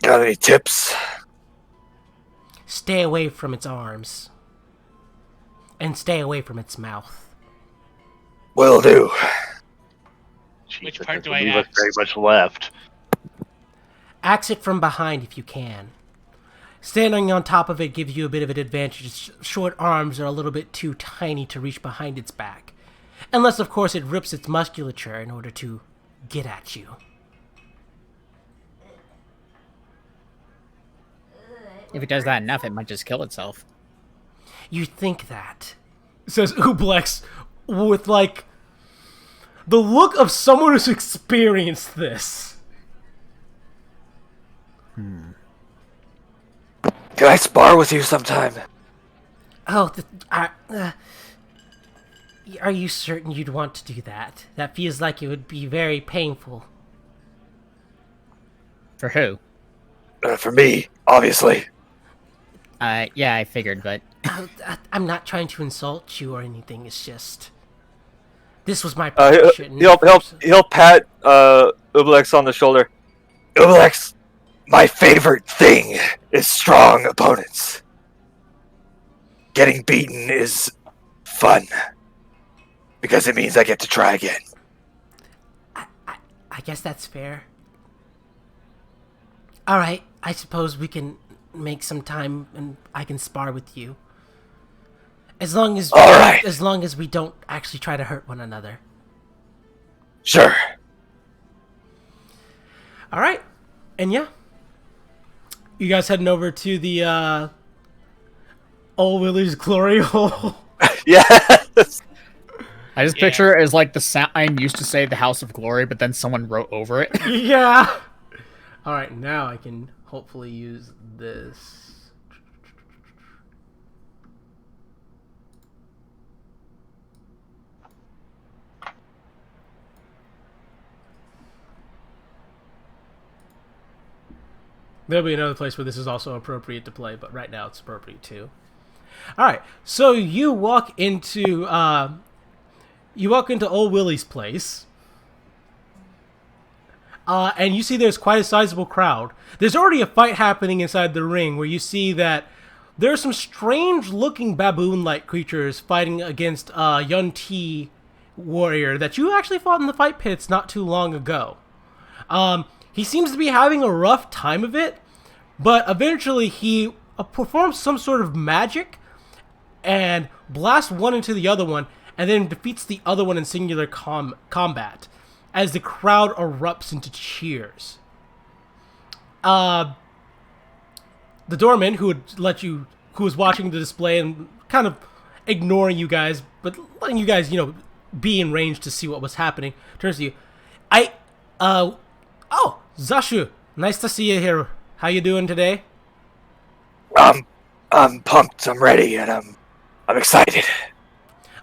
Got any tips? Stay away from its arms. And stay away from its mouth. Will do. Which Jesus, part do I leave us axe? very much left. Axe it from behind if you can. Standing on top of it gives you a bit of an advantage. Its short arms are a little bit too tiny to reach behind its back. Unless, of course, it rips its musculature in order to get at you. If it does that enough, it might just kill itself. You think that, says Ublex, with, like, the look of someone who's experienced this. Can I spar with you sometime? Oh, are you certain you'd want to do that? That feels like it would be very painful. For who? For me, obviously. Yeah, I figured, but I'm not trying to insult you or anything. It's just this was my profession. He'll pat Ublex on the shoulder. Ublex, my favorite thing is strong opponents. Getting beaten is fun because it means I get to try again. I guess that's fair. All right, I suppose we can make some time and I can spar with you. As long as we don't actually try to hurt one another. Sure. All right, and yeah, you guys heading over to the Old Willie's glory hole. Yes. I just picture it as like the sign used to say the House of Glory, but then someone wrote over it. Yeah. All right, now I can hopefully use this. There'll be another place where this is also appropriate to play, but right now it's appropriate too. All right, so you walk into Old Willie's place. And you see there's quite a sizable crowd. There's already a fight happening inside the ring where you see that there are some strange-looking baboon-like creatures fighting against a Yuan-Ti warrior that you actually fought in the fight pits not too long ago. He seems to be having a rough time of it, but eventually he performs some sort of magic and blasts one into the other one, and then defeats the other one in singular combat, as the crowd erupts into cheers. The doorman who was watching the display and kind of ignoring you guys, but letting you guys, be in range to see what was happening, turns to you. Oh, Zashu, nice to see you here. How you doing today? I'm pumped. I'm ready, and I'm excited.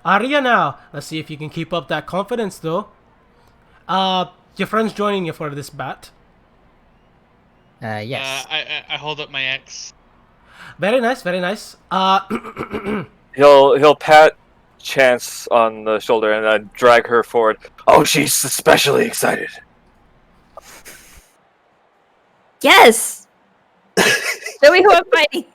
Are you now? Let's see if you can keep up that confidence, though. Your friend's joining you for this bat. Yes. I hold up my ex. Very nice, very nice. He'll pat Chance on the shoulder and then drag her forward. Oh, she's especially excited. Yes. Show me who I'm fighting.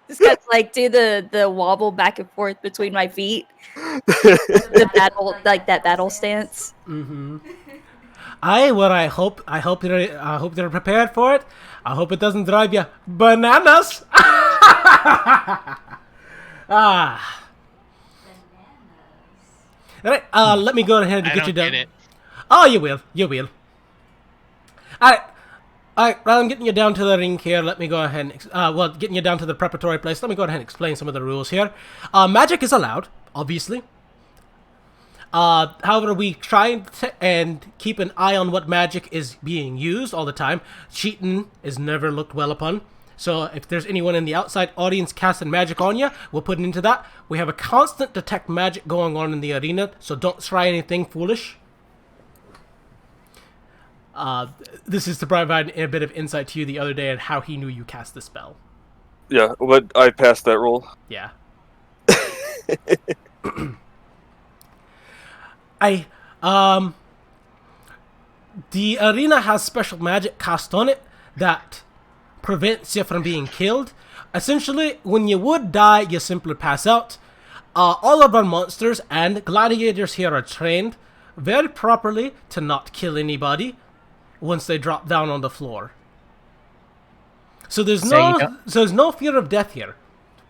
Just got to do the wobble back and forth between my feet. The battle, that battle stance. Mm-hmm. I hope you're prepared for it. I hope it doesn't drive you bananas. All right, let me go ahead and get you done. Get it. Oh, you will. All right, while I'm getting you down to the ring here, let me go ahead and, getting you down to the preparatory place, let me go ahead and explain some of the rules here. Magic is allowed, obviously. However, we try and keep an eye on what magic is being used all the time. Cheating is never looked well upon. So if there's anyone in the outside audience casting magic on you, we'll put it into that. We have a constant detect magic going on in the arena, so don't try anything foolish. This is to provide a bit of insight to you the other day on how he knew you cast the spell. Yeah, but I passed that rule. Yeah. The arena has special magic cast on it that prevents you from being killed. Essentially, when you would die, you simply pass out. All of our monsters and gladiators here are trained very properly to not kill anybody once they drop down on the floor. So there's no fear of death here,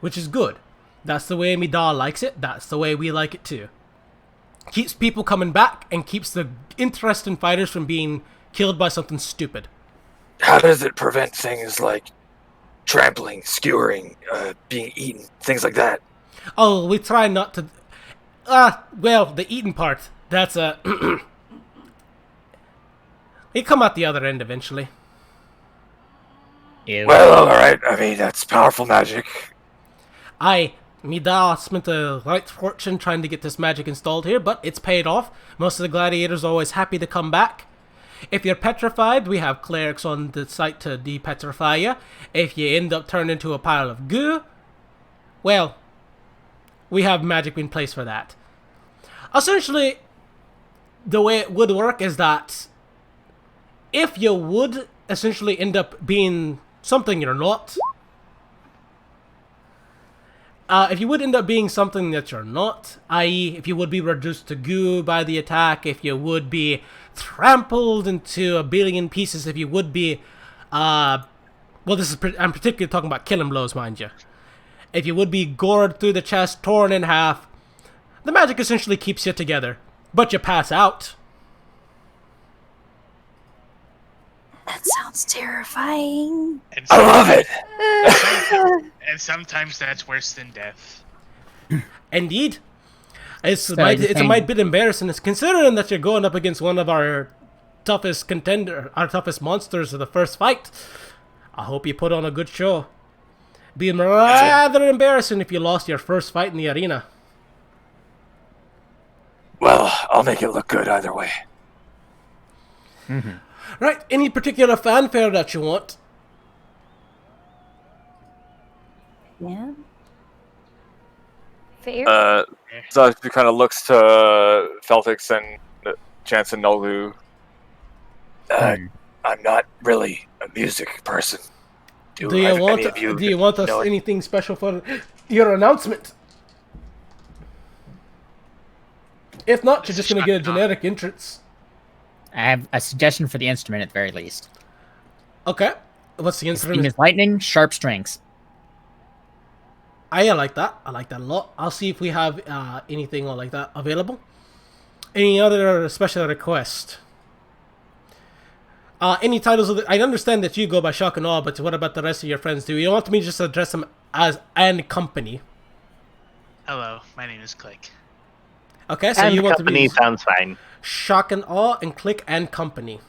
which is good. That's the way Midal likes it. That's the way we like it too. Keeps people coming back and keeps the interest in fighters from being killed by something stupid. How does it prevent things like trampling, skewering, being eaten, things like that? Oh, we try not to... well, the eating part, that's a... It come out the other end eventually. Ew. Well, alright, I mean, that's powerful magic. Mida spent a right fortune trying to get this magic installed here, but it's paid off. Most of the gladiators are always happy to come back. If you're petrified, we have clerics on the site to de-petrify you. If you end up turned into a pile of goo, well, we have magic in place for that. Essentially, the way it would work is that if you would essentially end up being something you're not, if you would end up being something that you're not, i.e. if you would be reduced to goo by the attack, if you would be trampled into a billion pieces, if you would be, I'm particularly talking about killing blows, mind you. If you would be gored through the chest, torn in half, the magic essentially keeps you together, but you pass out. That sounds terrifying. And I love it. And sometimes that's worse than death. Indeed. It's So a you're saying- might bit embarrassing, considering that you're going up against one of our toughest monsters of the first fight. I hope you put on a good show. Be rather embarrassing if you lost your first fight in the arena. Well, I'll make it look good either way. Right, any particular fanfare that you want? Yeah. Fair. So he kind of looks to Feltix and Chance and Nolu. I'm not really a music person. Do you want us know it? anything special for your announcement? If not, you're just gonna get a generic entrance. I have a suggestion for the instrument at the very least. Okay. What's the Its theme instrument? is lightning, sharp strings. I like that. I like that a lot. I'll see if we have anything like that available. Any other special request? Any titles of I understand that you go by Shock and Awe, but what about the rest of your friends? Do you want me to just address them as and company? Hello, my name is Click. Okay, so And you want to company be sounds fine. Shock and Awe and Click and Company.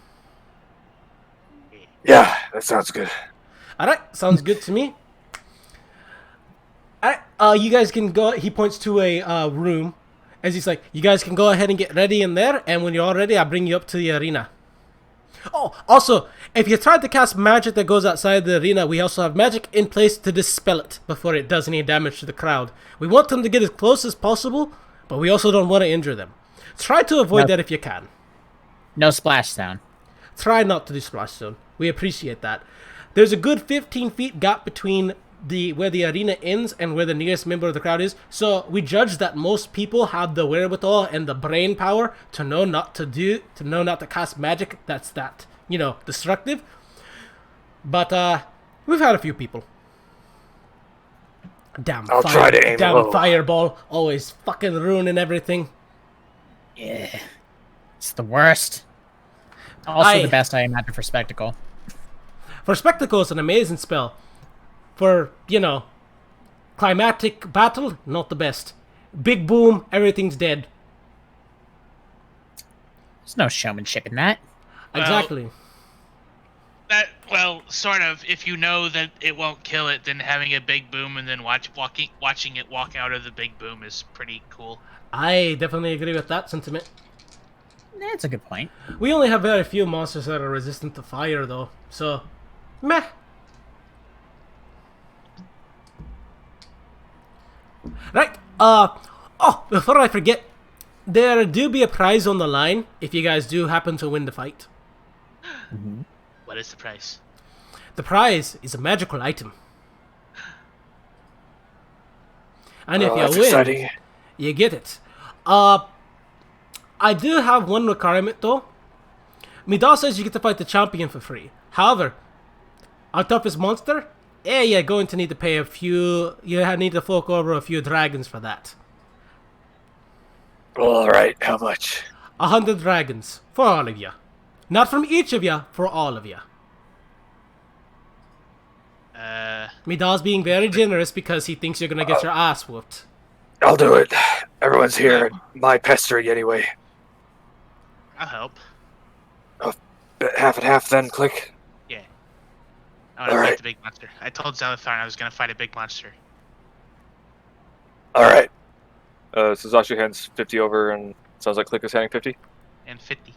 Yeah, that sounds good. Alright, sounds good to me. Alright, you guys can go. He points to a room as he's like, you guys can go ahead and get ready in there, and when you're all ready, I'll bring you up to the arena. Oh, also, if you try to cast magic that goes outside the arena, we also have magic in place to dispel it before it does any damage to the crowd. We want them to get as close as possible, but we also don't want to injure them. Try to avoid that if you can. No splash sound. Try not to do splash zone. We appreciate that. There's a good 15 feet gap between where the arena ends and where the nearest member of the crowd is, so we judge that most people have the wherewithal and the brain power to know not to cast magic that's destructive. But we've had a few people. I'll try to aim low. Fireball, always fucking ruining everything. Yeah. It's the worst. Also the best I imagine for Spectacle. For Spectacle, it's an amazing spell. For, climatic battle, not the best. Big boom, everything's dead. There's no showmanship in that. Well, Exactly. Sort of. If you know that it won't kill it, then having a big boom and then watching it walk out of the big boom is pretty cool. I definitely agree with that sentiment. That's a good point. We only have very few monsters that are resistant to fire, though. So, meh. Right. Before I forget, there do be a prize on the line if you guys do happen to win the fight. What is the price? The prize is a magical item. And if That's you win, exciting. you get it. I do have one requirement though. Midal says you get to fight the champion for free. However, our toughest monster, you're going to need to pay you need to fork over a few dragons for that. All right, how much? 100 dragons for all of you. Not from each of you, for all of you. Midal's being very generous because he thinks you're gonna get your ass whooped. I'll do it. Everyone's here. My pestering anyway. I'll help. Half and half then, Click. Yeah. I want to All fight right. the big monster. I told Zalathar I was going to fight a big monster. All right. So Zashu hands 50 over, and sounds like Click is handing 50. And 50.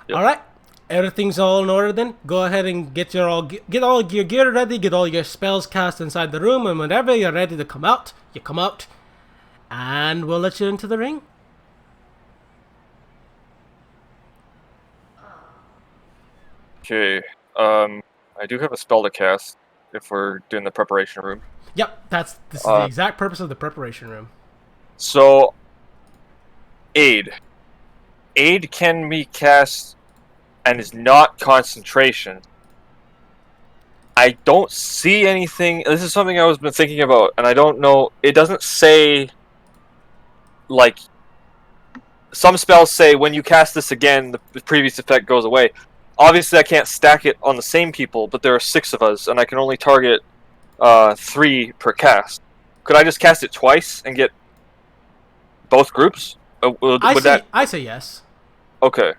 Yep. All right. Everything's all in order then. Go ahead and get all your gear ready, get all your spells cast inside the room, and whenever you're ready to come out, you come out, and we'll let you into the ring. Okay. I do have a spell to cast if we're doing the preparation room. Yep, this is the exact purpose of the preparation room. So, aid. Aid can be cast and is not concentration. I don't see anything. This is something I was been thinking about, and I don't know. It doesn't say, like, some spells say when you cast this again, the previous effect goes away. Obviously, I can't stack it on the same people, but there are 6 of us, and I can only target 3 per cast. Could I just cast it twice and get both groups? I say yes. Okay.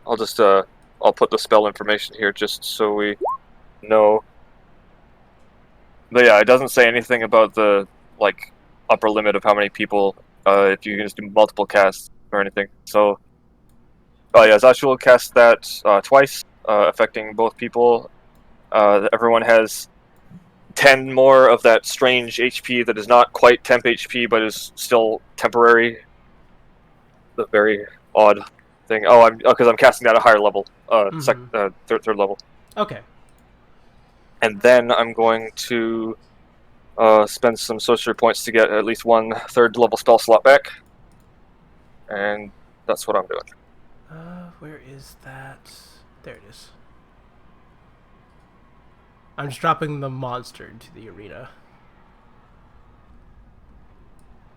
I'll just I'll put the spell information here just so we know. But yeah, it doesn't say anything about the like upper limit of how many people if you can just do multiple casts or anything. So yeah, Zashu will cast that twice, affecting both people. Everyone has 10 more of that strange HP that is not quite temp HP, but is still temporary. The very odd thing. Oh, because I'm casting that at a higher level, third level. Okay. And then I'm going to spend some sorcery points to get at least 1 third level spell slot back. And that's what I'm doing. Where is that? There it is. I'm just dropping the monster into the arena.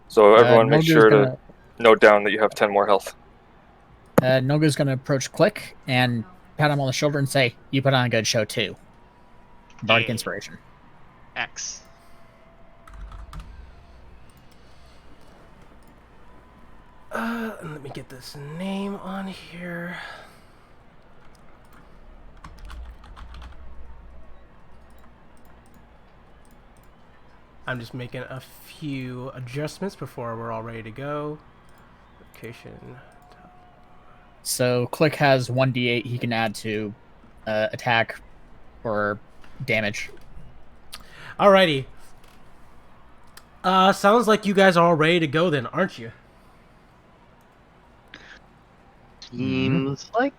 So everyone make Nogu's sure to note down that you have 10 more health. Nogu's gonna approach Click and pat him on the shoulder and say, "You put on a good show too." Bardic Hey. inspiration. X. Let me get this name on here. I'm just making a few adjustments before we're all ready to go. Location. So Click has 1d8 he can add to attack or damage. Alrighty. Sounds like you guys are all ready to go then, aren't you? Seems like.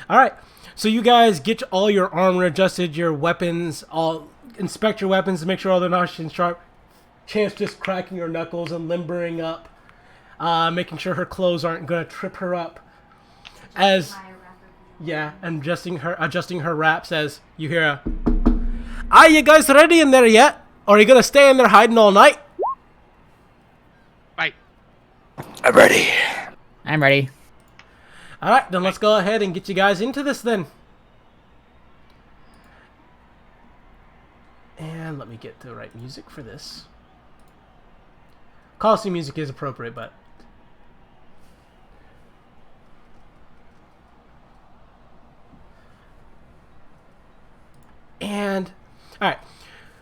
Alright. So you guys get all your armor adjusted, your weapons, all inspect your weapons to make sure all they're nice and sharp. Chance just cracking her knuckles and limbering up. Making sure her clothes aren't gonna trip her up. And adjusting her wraps as you hear a, "Are you guys ready in there yet? Or are you gonna stay in there hiding all night?" Bye. I'm ready. I'm ready. Alright, then let's go ahead and get you guys into this then. And let me get the right music for this. Costume music is appropriate, but... And... Alright.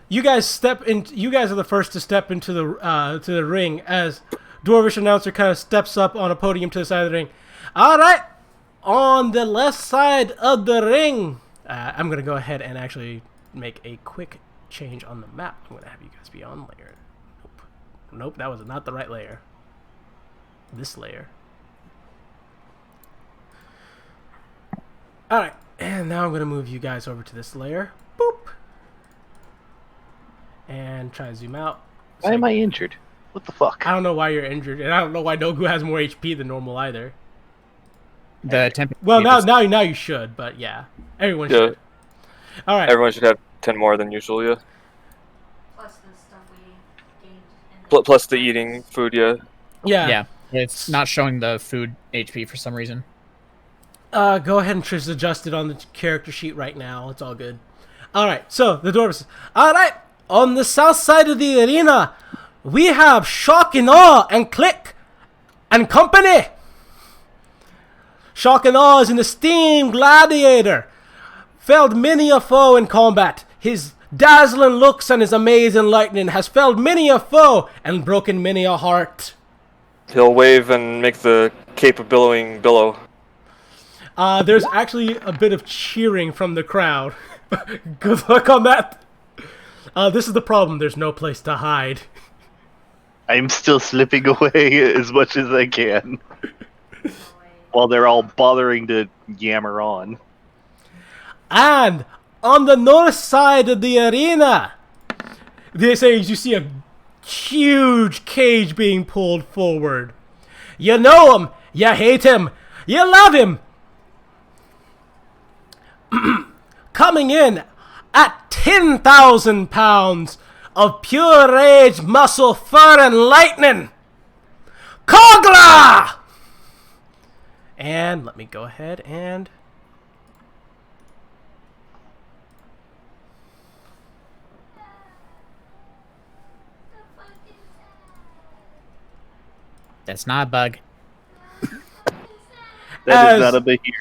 You guys are the first to step into the ring as Dwarvish announcer kind of steps up on a podium to the side of the ring. Alright, on the left side of the ring. I'm going to go ahead and actually make a quick change on the map. I'm going to have you guys be on layer. Nope, that was not the right layer. This layer. Alright, and now I'm going to move you guys over to this layer. Boop. And try to zoom out. Why am I injured? What the fuck? I don't know why you're injured, and I don't know why Nogu has more HP than normal either. The temp. Well, now you should, but yeah, everyone should. All right. Everyone should have 10 more than usual, yeah. Plus the stuff we gained. Plus the eating food, yeah. Yeah, it's not showing the food HP for some reason. Go ahead and just adjust it on the character sheet right now. It's all good. All right. So the dwarves. All right. On the south side of the arena, we have Shock and Awe and Click and company. Shock and Awe is an esteemed gladiator, felled many a foe in combat. His dazzling looks and his amazing lightning has felled many a foe and broken many a heart. He'll wave and make the cape of billowing billow. There's actually a bit of cheering from the crowd. Good luck on that. This is the problem. There's no place to hide. I'm still slipping away as much as I can. While they're all bothering to yammer on. And on the north side of the arena, they say you see a huge cage being pulled forward. You know him, you hate him, you love him. Coming in at 10,000 pounds of pure rage, muscle, fur, and lightning, Kogla! And let me go ahead and... That's not a bug. That is not a big here.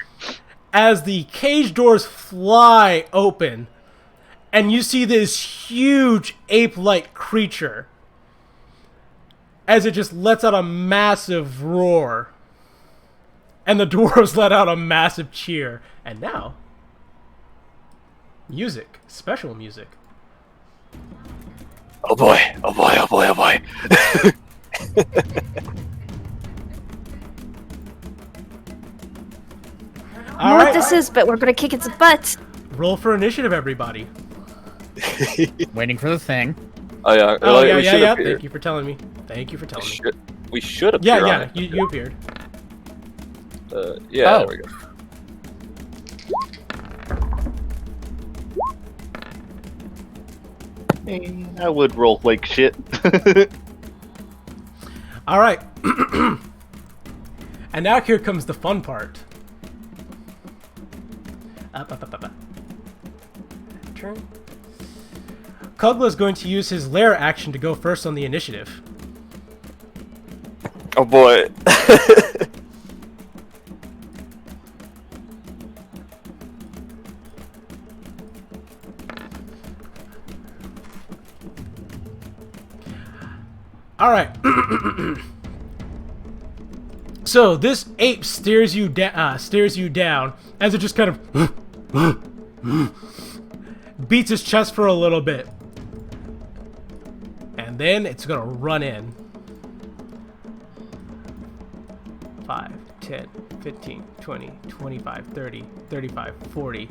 As the cage doors fly open, and you see this huge ape-like creature, as it just lets out a massive roar, and the dwarves let out a massive cheer. And now, music, special music. Oh boy, oh boy, oh boy, oh boy. I don't know what this is, but we're gonna kick its butt. Roll for initiative, everybody. Waiting for the thing. Oh yeah, Oh, we should yeah. appear. Thank you for telling me. Thank you for telling me. We should appear Yeah, on it. you appeared. Yeah, Oh. there we go. I would roll like shit. All right. And now here comes the fun part. Up. Turn. Kugla is going to use his lair action to go first on the initiative. Oh boy. All right. So this ape stares you down as it just kind of beats his chest for a little bit, and then it's gonna run in. 5, 10, 15, 20, 25, 30, 35, 40.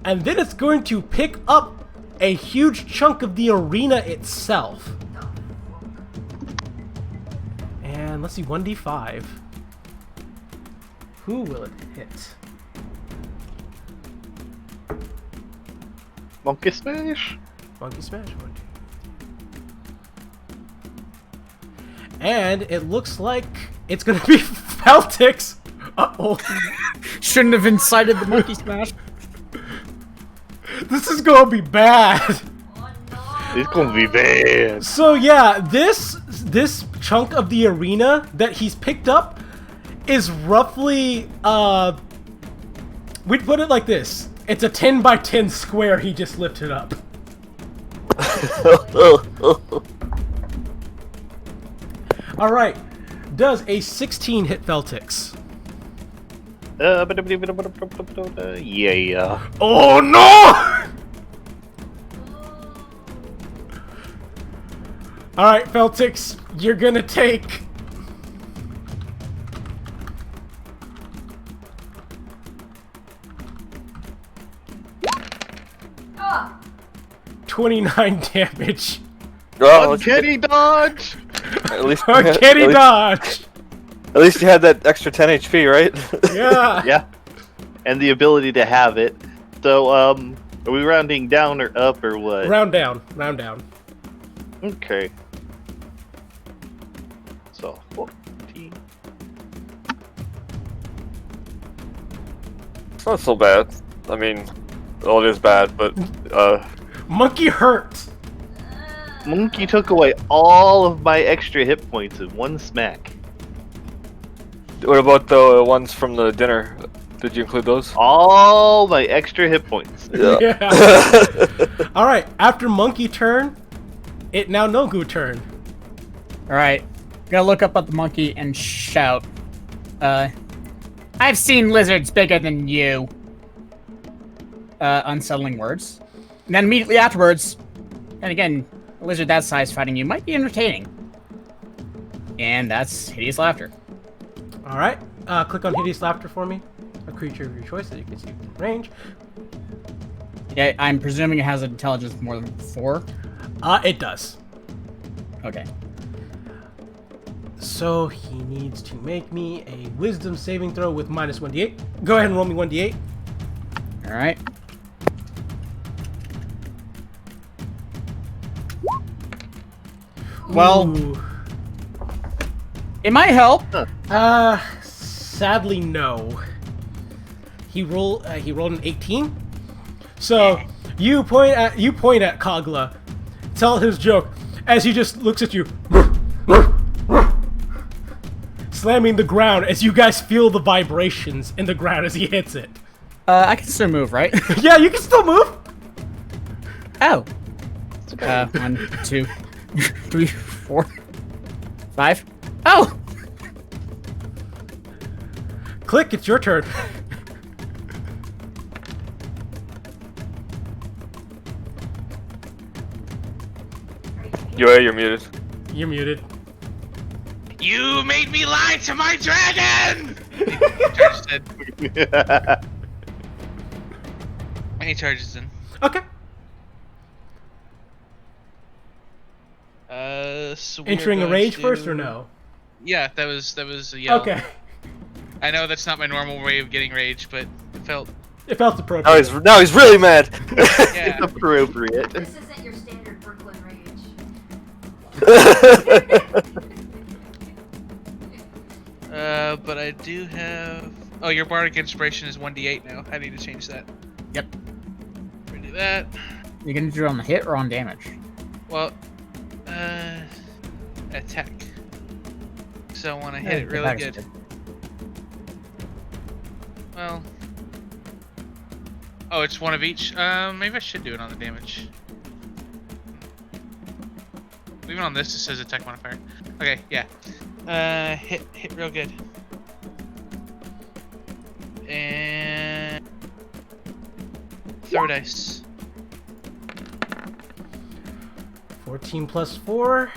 And then it's going to pick up a huge chunk of the arena itself. And let's see, 1d5. Who will it hit? Monkey smash? Monkey smash. 1, 2. And it looks like it's gonna be Feltix. Uh-oh. Shouldn't have incited the monkey smash. This is gonna be bad. It's gonna be bad. So yeah, this chunk of the arena that he's picked up is roughly we'd put it like this. It's a 10 by 10 square he just lifted up. Alright. Does a 16 hit Feltix? Yeah. Oh no! Alright, Feltix, you're gonna take 29 damage. Oh, Uncanny dodge! at least Kitty dodge! At least you had that extra 10 HP, right? Yeah. Yeah. And the ability to have it. So, are we rounding down or up or what? Round down. Round down. Okay. So, 14. It's not so bad. I mean, well, it is bad, but Monkey hurt. Monkey took away all of my extra hit points in one smack. what about the ones from the dinner? Did you include those? All my extra hit points. Yeah. All right. After monkey turn, it now Nogu turn. All right, gonna look up at the monkey and shout, "I've seen lizards bigger than you." Unsettling words. And then immediately afterwards, and again, a lizard that size fighting you might be entertaining. And that's hideous laughter. All right. Click on hideous laughter for me. A creature of your choice that you can see within range. Yeah, I'm presuming it has an intelligence of more than 4. It does. Okay. So he needs to make me a wisdom saving throw with minus 1d8. Go ahead and roll me 1d8. All right. Well, Ooh. it might help. Sadly no. He rolled an 18. So you point at Kogla, tell his joke as he just looks at you, slamming the ground as you guys feel the vibrations in the ground as he hits it. I can still move, right? Yeah, you can still move. Oh. 1, 2, 3, 4, 5. Oh! Click, it's your turn. You're muted. You're muted. You made me lie to my dragon! He charges in. And he charges in. Okay. So we are Entering a going rage to- first or no? Yeah, that was a yell. Okay. I know that's not my normal way of getting rage, but it felt It felt appropriate. Now he's really mad. yeah. Appropriate. This isn't your standard Brooklyn rage. But I do have. Oh, your bardic inspiration is 1d8 now. I need to change that. Yep. Redo that. You gonna do it on the hit or on damage? Well, attack. So I want to hit it really good. Well. Oh, it's one of each. Maybe I should do it on the damage. Even on this, it says attack modifier. Okay, yeah. Hit real good. And throw dice. 14 plus 4.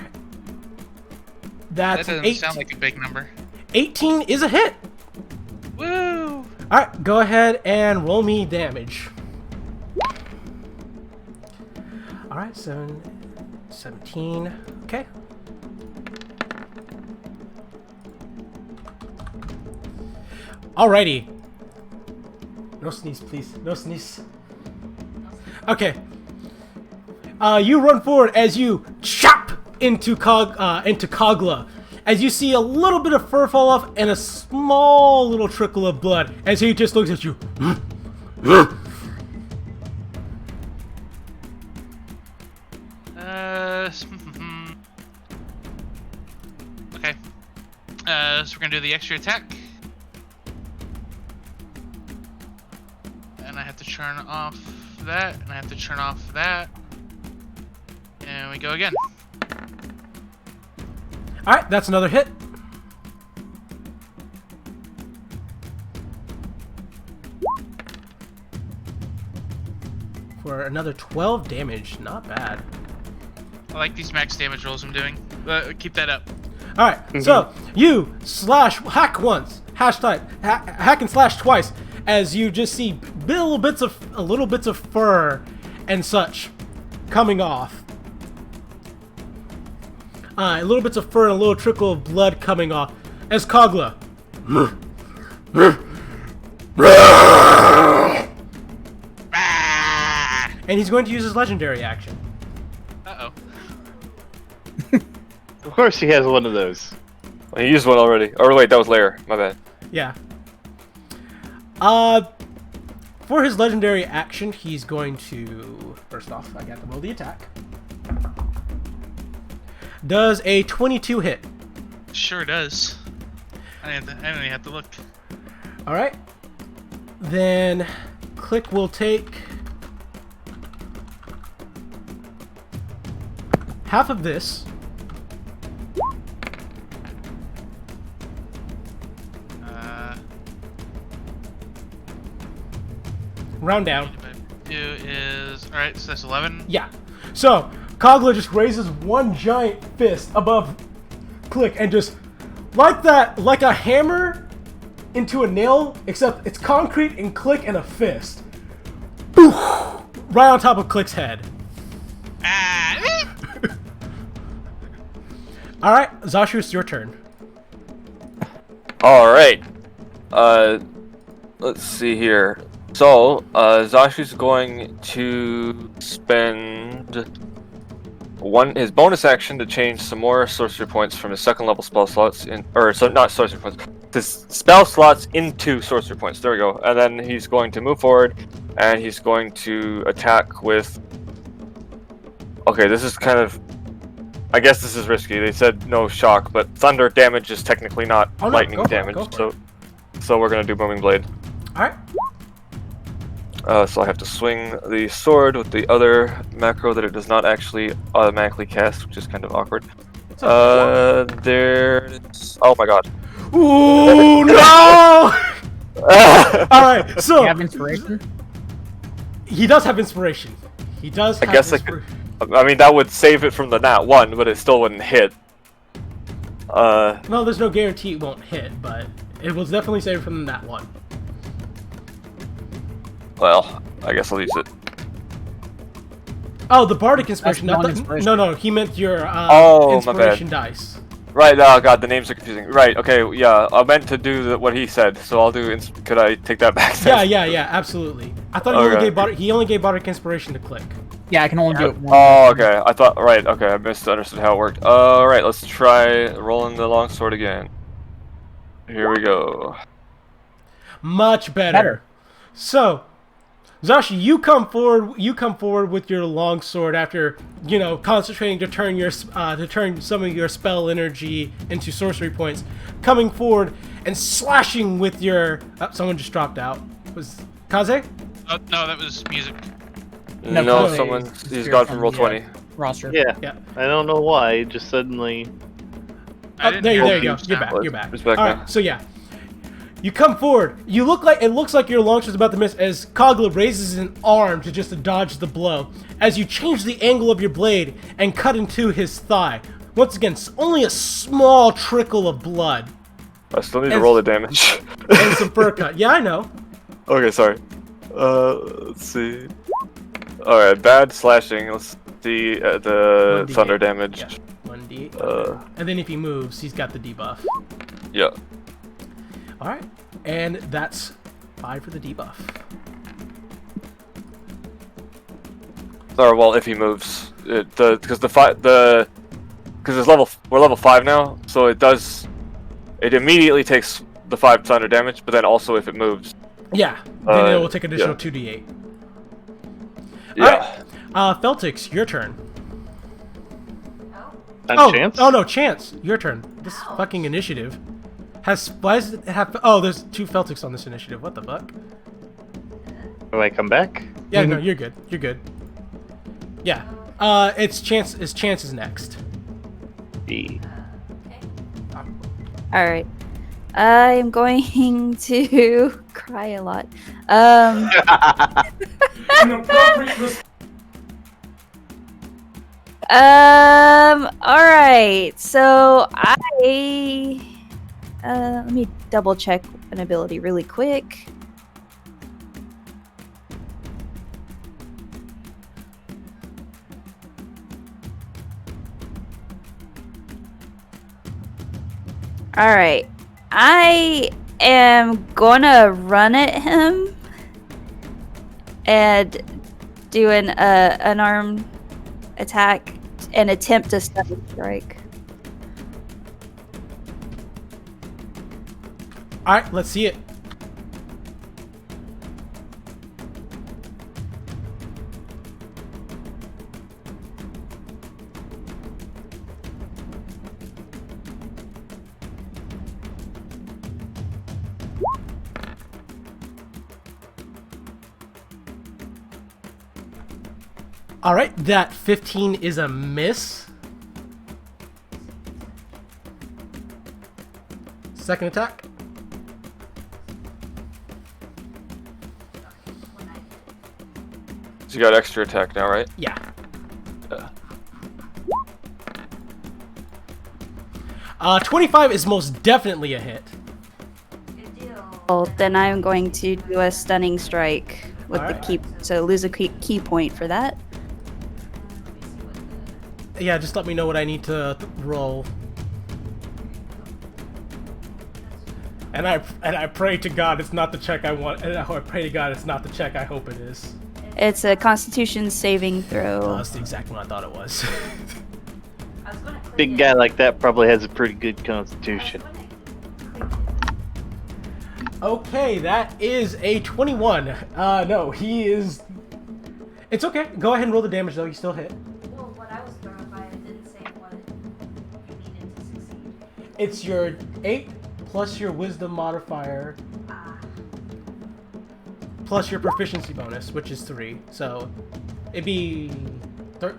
That's That doesn't 8. sound like a big number. 18 is a hit. Woo! Alright, go ahead and roll me damage. Alright, 17. Okay. Alrighty. No sneeze, please. No sneeze. Okay. You run forward as you chop into Kogla. As you see a little bit of fur fall off and a small little trickle of blood as he just looks at you. Okay. So we're gonna do the extra attack. And I have to turn off that, and I have to turn off that. And we go again. Alright, that's another hit. For another 12 damage. Not bad. I like these max damage rolls I'm doing. Keep that up. Alright, so you hack once, hack and slash twice, as you just see little bits of fur and such coming off. Little bits of fur and a little trickle of blood coming off as Kogla. And he's going to use his legendary action. Uh-oh. Of course he has one of those. Well, he used one already. Or wait, that was Lair. My bad. Yeah. For his legendary action, he's going to... First off, I got to roll the attack. Does a 22 hit? Sure does. I don't even have to look. Alright. then Click will take half of this. Round down. 2 is alright, so that's 11. Yeah. So, Kogla just raises one giant fist above Click and just, like a hammer into a nail, except it's concrete and Click and a fist. Boof! Right on top of Click's head. Ah! Alright, Zashu, it's your turn. Alright. Let's see here. So, Zashu's going to spend his bonus action to change some more sorcery points from his second level spell slots not sorcery points, his spell slots into sorcery points. There we go. And then he's going to move forward, and he's going to attack with. Okay, this is kind of. I guess this is risky. They said no shock, but thunder damage is technically not lightning damage, so we're gonna do booming blade. All right. So I have to swing the sword with the other macro that it does not actually automatically cast, which is kind of awkward. There's... Oh my god. Ooh, no! Alright, so... You have inspiration? He does have inspiration. He does have I mean, that would save it from the nat 1, but it still wouldn't hit. Well, there's no guarantee it won't hit, but it was definitely saved from the nat 1. Well, I guess I'll use it. Oh, the Bardic Inspiration. Inspiration. No, he meant your Inspiration dice. Right, oh god, the names are confusing. Right, okay, yeah, I meant to do what he said, so I'll do... Could I take that back? Yeah, absolutely. I thought he only gave Bardic Inspiration to Click. Yeah, I can only do it once. Oh, okay, I thought... Right, okay, I misunderstood how it worked. Alright, let's try rolling the longsword again. Here we go. Much better. So... Zashi, you come forward with your longsword after, concentrating to turn some of your spell energy into sorcery points, coming forward and slashing with your... someone just dropped out. Was Kaze? Oh, no, that was music. No, he's gone from roll 20. Roster. Yeah. Yeah. I don't know why, just suddenly... There you go. You're back. All right, so yeah. You come forward. It looks like your launcher's about to miss as Kogla raises an arm to just dodge the blow. As you change the angle of your blade and cut into his thigh. Once again, only a small trickle of blood. I still need to roll the damage. And some fur cut. Yeah, I know. Okay, sorry. Let's see. Alright, bad slashing. Let's see the thunder damage. Yeah, 1d8. And then if he moves, he's got the debuff. Yeah. Alright, and that's 5 for the debuff. Or well, if he moves, because we're level 5 now, so it immediately takes the 5 thunder damage, but then also if it moves. Yeah, then it will take additional 2d8. Yeah. Alright, Feltix, your turn. Chance? Oh no, Chance, your turn. This fucking initiative. Why does it have... Oh, there's 2 Feltix on this initiative. What the fuck? Do I come back? Yeah, no, you're good. You're good. Yeah. It's Chance's next. Alright. I'm going to cry a lot. Alright. So let me double check an ability really quick. Alright. I am gonna run at him and do an unarmed attack and attempt a stunning strike. Alright, let's see it. All right, that 15 is a miss. Second attack. So you got extra attack now, right? Yeah. Yeah. 25 is most definitely a hit. Well, then I'm going to do a stunning strike with the Alright. key. So lose a key point for that. Yeah, just let me know what I need to roll. And I pray to God it's not the check I want. And I pray to God it's not the check I hope it is. It's a Constitution saving throw. Oh, that's the exact one I thought it was. Big guy like that probably has a pretty good constitution. Okay, that is a 21. No, he is... It's okay. Go ahead and roll the damage, though. You still hit. Well, what I was thrown by, it didn't say what you needed to succeed. It's your 8 plus your wisdom modifier plus your proficiency bonus, which is 3. So it'd be 13.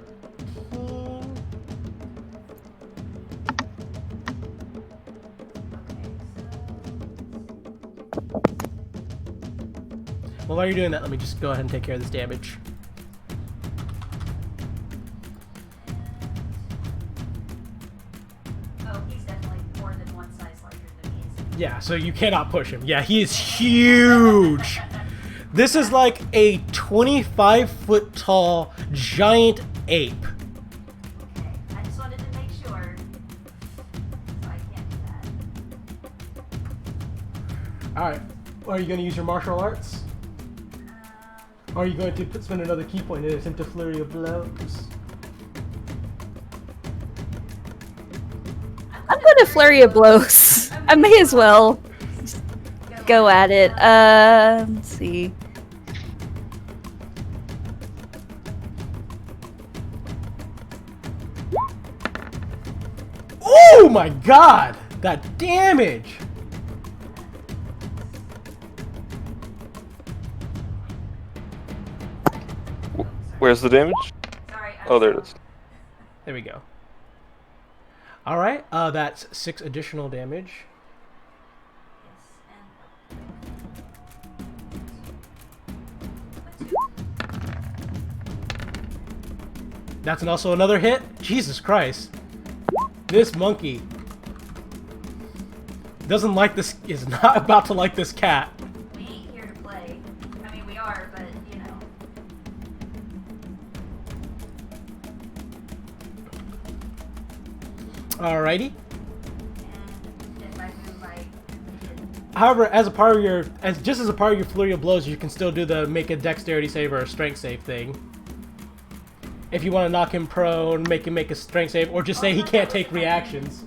Well, while you're doing that, let me just go ahead and take care of this damage. Oh, he's definitely more than one size larger than me. Yeah, so you cannot push him. Yeah, he is huge. This is like a 25-foot tall giant ape. Okay, I just wanted to make sure. So I can't do that. Alright, are you going to use your martial arts? Or are you going to spend another key point and attempt a flurry of blows? I'm going to flurry of blows. I may as well go at it. Let's see. Oh my god! That damage! Where's the damage? Sorry. Oh, there it is. There we go. Alright, that's 6 additional damage. That's also another hit? Jesus Christ. This monkey doesn't like this, is not about to like this cat. We ain't here to play. I mean, we are, but, you know. Alrighty. And if I move, However, as a part of your, just as a part of your flurry of blows, you can still do the make a dexterity save or a strength save thing. If you want to knock him prone, make him make a strength save, or just say he can't take reactions.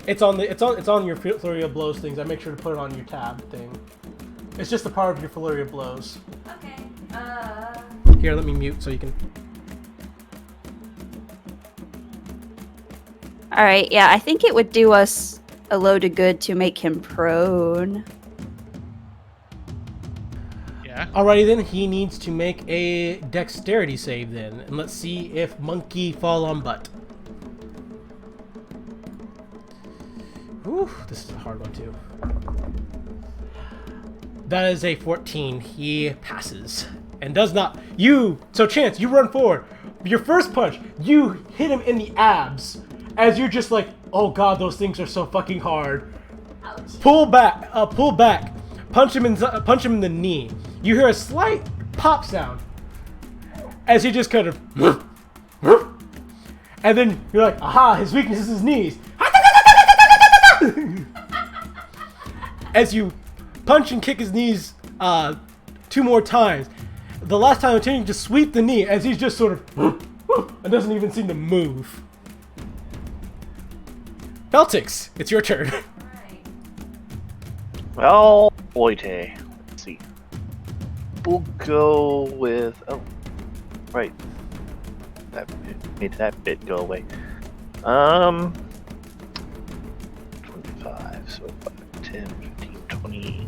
It's on your flurry of blows things. I make sure to put it on your tab thing. It's just a part of your flurry of blows. Okay. Here, let me mute so you can. All right. Yeah, I think it would do us a load of good to make him prone. Yeah. Alrighty then, he needs to make a dexterity save then, and let's see if monkey fall on butt. Ooh, this is a hard one too. That is a 14. He passes and does not. So Chance, you run forward. Your first punch, you hit him in the abs, as you're just like, oh god, those things are so fucking hard. Ouch. Pull back, punch him in the knee. You hear a slight pop sound as he just kind of, and then you're like, aha, his weakness is his knees. As you punch and kick his knees 2 more times, the last time attempting to sweep the knee as he's just sort of and doesn't even seem to move. Feltix, it's your turn. Alright. Well, boy-tay. Let's see. We'll go with... Oh, right. That made that bit go away. 25, so 5, 10, 15, 20...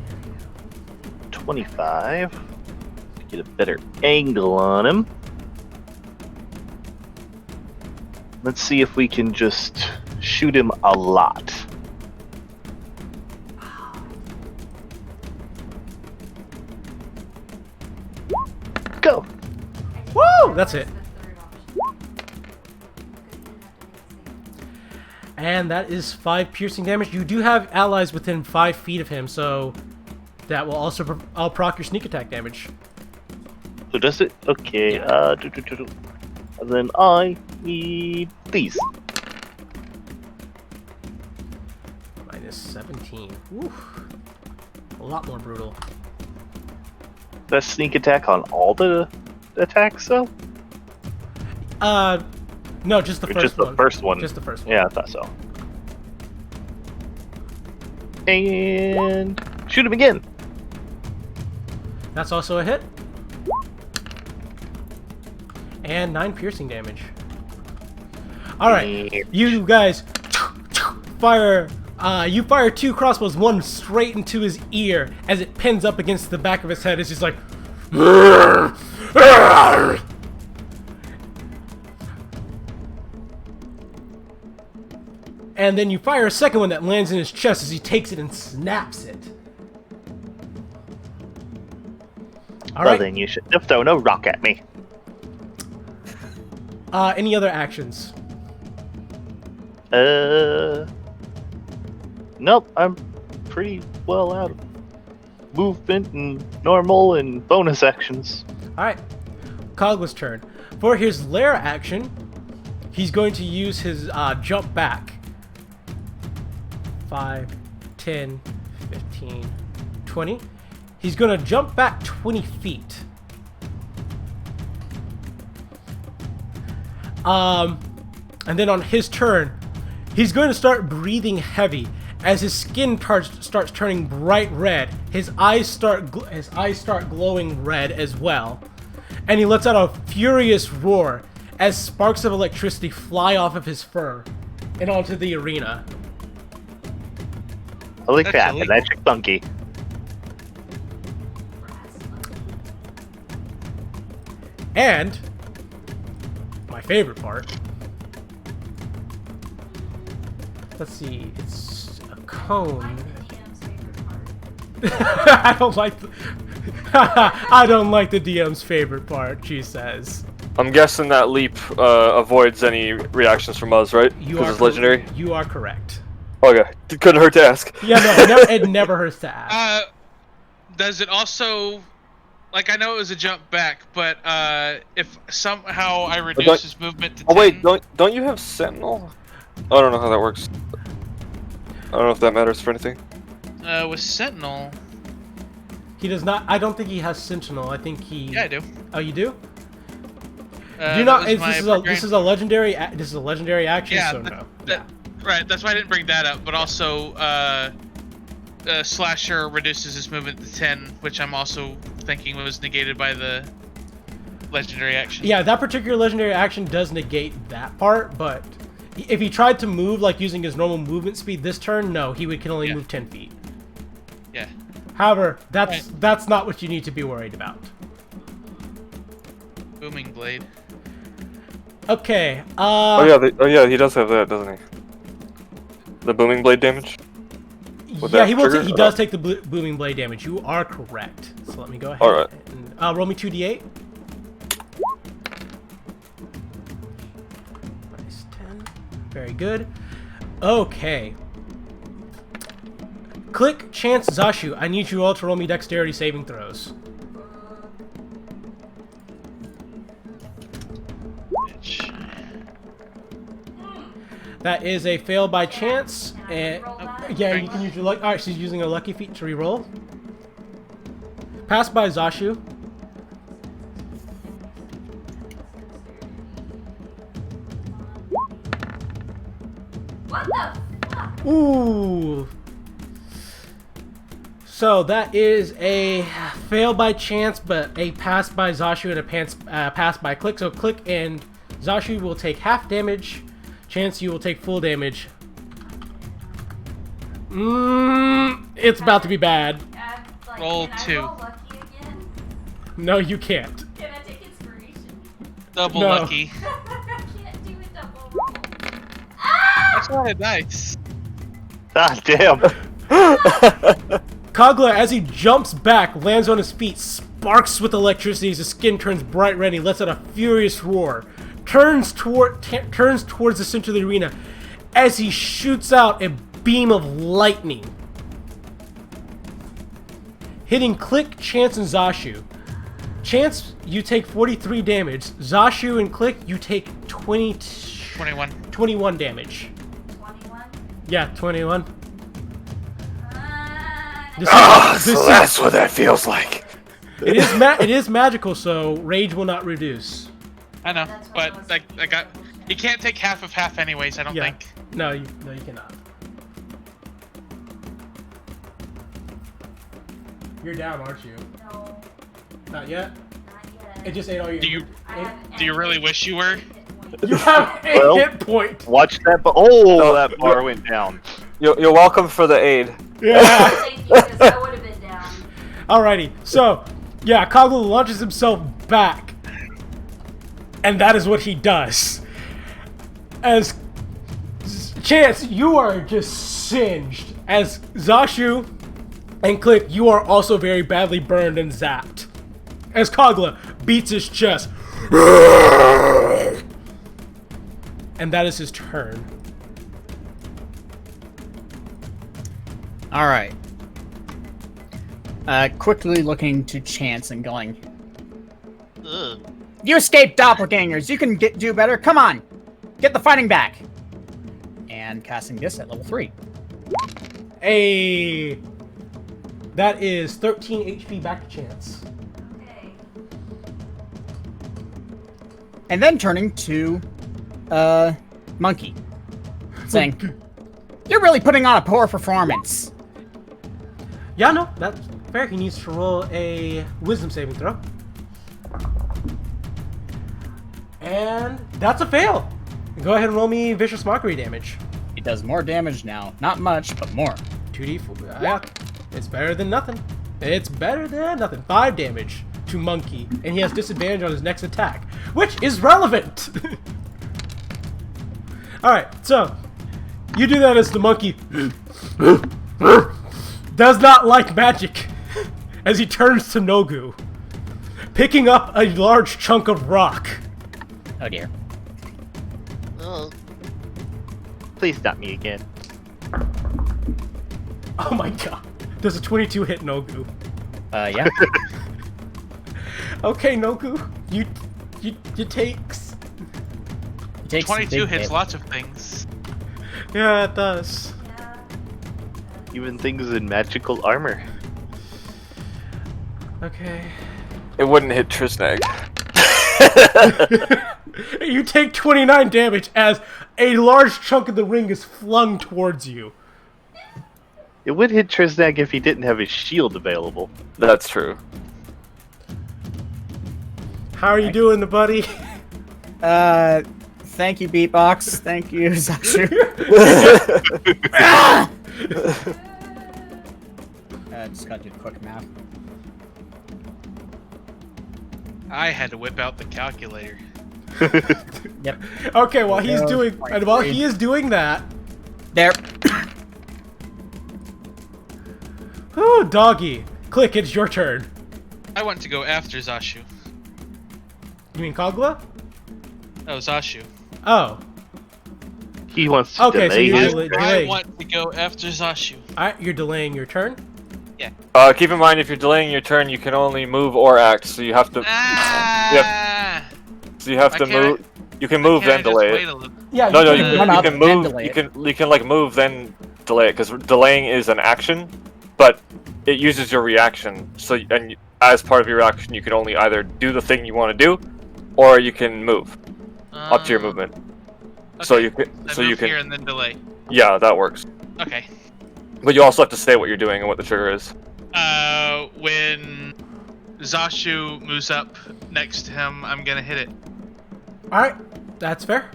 25. Get a better angle on him. Let's see if we can just shoot him a lot. Go! Woo! That's it. And that is 5 piercing damage. You do have allies within 5 feet of him, so that will also proc your sneak attack damage. So does it? Okay, and then I need these. Minus 17. Oof. A lot more brutal. That sneak attack on all the attacks, though? No, just the Or first just one. the first one? Just the first one. Yeah, I thought so. And shoot him again. That's also a hit. And 9 piercing damage. Alright, you guys fire. You fire 2 crossbows, one straight into his ear as it pins up against the back of his head. It's just like. And then you fire a second one that lands in his chest as he takes it and snaps it. Well, Alright. then you should have thrown a rock at me. Any other actions? Nope, I'm pretty well out of movement and normal and bonus actions. Alright. Cogla's turn. For his lair action, he's going to use his jump back. 5, 10, 15, 20. He's going to jump back 20 feet. And then on his turn, he's going to start breathing heavy as his skin starts turning bright red. His eyes start glowing red as well, and he lets out a furious roar as sparks of electricity fly off of his fur and onto the arena. Holy That's crap, illegal. electric monkey. And my favorite part. Let's see, it's a cone. I don't like I don't like the DM's favorite part, she says. I'm guessing that leap avoids any reactions from us, right? Because it's legendary. You are correct. Okay, couldn't hurt to ask. Yeah, no, it never hurts to ask. Does it also, like, I know it was a jump back, but if somehow I reduce his movement to 10... Oh wait, don't you have Sentinel? I don't know how that works. I don't know if that matters for anything. With Sentinel... He does not. I don't think he has Sentinel. I think he. Yeah, I do. Oh, you do? Do you not? This is a legendary. This is a legendary action. Yeah, so no. Right, that's why I didn't bring that up, but also, Slasher reduces his movement to 10, which I'm also thinking was negated by the legendary action. Yeah, that particular legendary action does negate that part, but if he tried to move, like using his normal movement speed this turn, no, he can only move 10 feet. Yeah. However, that's not what you need to be worried about. Booming Blade. Okay, oh yeah, he does have that, doesn't he? The booming blade damage? Yeah, he does take the booming blade damage. You are correct. So let me go ahead Alright. and roll me 2d8. Minus 10. Very good. Okay. Click, Chance, Zashu. I need you all to roll me dexterity saving throws. That is a fail by chance, and yeah, you can use your luck. All right, she's using a lucky feat to reroll. Pass by Zashu. What the fuck? Ooh. So that is a fail by chance, but a pass by Zashu and a pass by Click. So Click and Zashu will take half damage. Chance, you will take full damage. It's about to be bad. Roll can I 2. roll lucky again? No, you can't. Can I take inspiration? Double No. lucky. I can't do a double roll. That's not a dice. Ah, damn. Kagla, as he jumps back, lands on his feet, sparks with electricity as his skin turns bright red. He lets out a furious roar, turns towards the center of the arena as he shoots out a beam of lightning, hitting Click, Chance, and Zashu. Chance, you take 43 damage. Zashu and Click, you take 21. 21 damage. 21. Yeah, 21. So that's what that feels like. It is magical, so rage will not reduce. I know, That's what I but was like I got. You can't take half of half anyways. I don't Yeah. think. No, you cannot. You're down, aren't you? No, Not yet. not yet. It just ate all your. Do you I haven't do you really actually wish you were? hit point. You have a Well- hit point. Watch that. Oh, that bar went down. You're welcome for the aid. Yeah. Thank you, 'cause I would have been down. Alrighty. So, yeah, Kaggle launches himself back, and that is what he does. As Chance, you are just singed. As Zashu and Click, you are also very badly burned and zapped. As Kagla beats his chest. And that is his turn. All right. Quickly looking to Chance and going, Ugh. "You escaped doppelgangers. You can do better. Come on, get the fighting back." And casting this at level 3. That is 13 HP back to Chance. Okay. And then turning to, Monkey, saying, "You're really putting on a poor performance." Yeah, no, that's fair. He needs to roll a wisdom saving throw. And that's a fail. Go ahead and roll me vicious mockery damage. He does more damage now. Not much, but more. 2d4. Yeah, it's better than nothing. It's better than nothing. 5 damage to Monkey, and he has disadvantage on his next attack, which is relevant. Alright, so you do that as the monkey does not like magic as he turns to Nogu, picking up a large chunk of rock. Oh dear. Oh. Please not me again. Oh my god. Does a 22 hit Nogu? Yeah. Okay, Nogu, you takes. He takes 22 big hits hit. lots of things. Yeah, it does. Yeah. Even things in magical armor. Okay. It wouldn't hit Trisnag. You take 29 damage as a large chunk of the ring is flung towards you. It would hit Trisnag if he didn't have his shield available. That's true. How are you doing, buddy? Thank you, Beatbox. Thank you, Zashu. Just gotta do the quick math. I had to whip out the calculator. Yep. Okay, while he's No, doing, point and while three. he is doing that, There. ooh, doggy, Click, it's your turn. I want to go after Zashu. You mean Kagla? Oh, Zashu. Oh, He wants to Okay, so delay you his delay- turn. delay. I want to go after Zashu. alright, you're delaying your turn. Keep in mind, if you're delaying your turn, you can only move or act, so you have to. Ah! So you have Why to can't I- move. You can move Can't I then just delay wait it. a little? Yeah, No, you you can- Run up, can then move. delay it. You can like move then delay it, because delaying is an action, but it uses your reaction. So and as part of your action, you can only either do the thing you want to do, or you can move up to your movement. So okay. you can. I So you move here can. and then delay. Yeah, that works. Okay. But you also have to say what you're doing and what the trigger is. When Zashu moves up next to him, I'm gonna hit it. Alright, that's fair.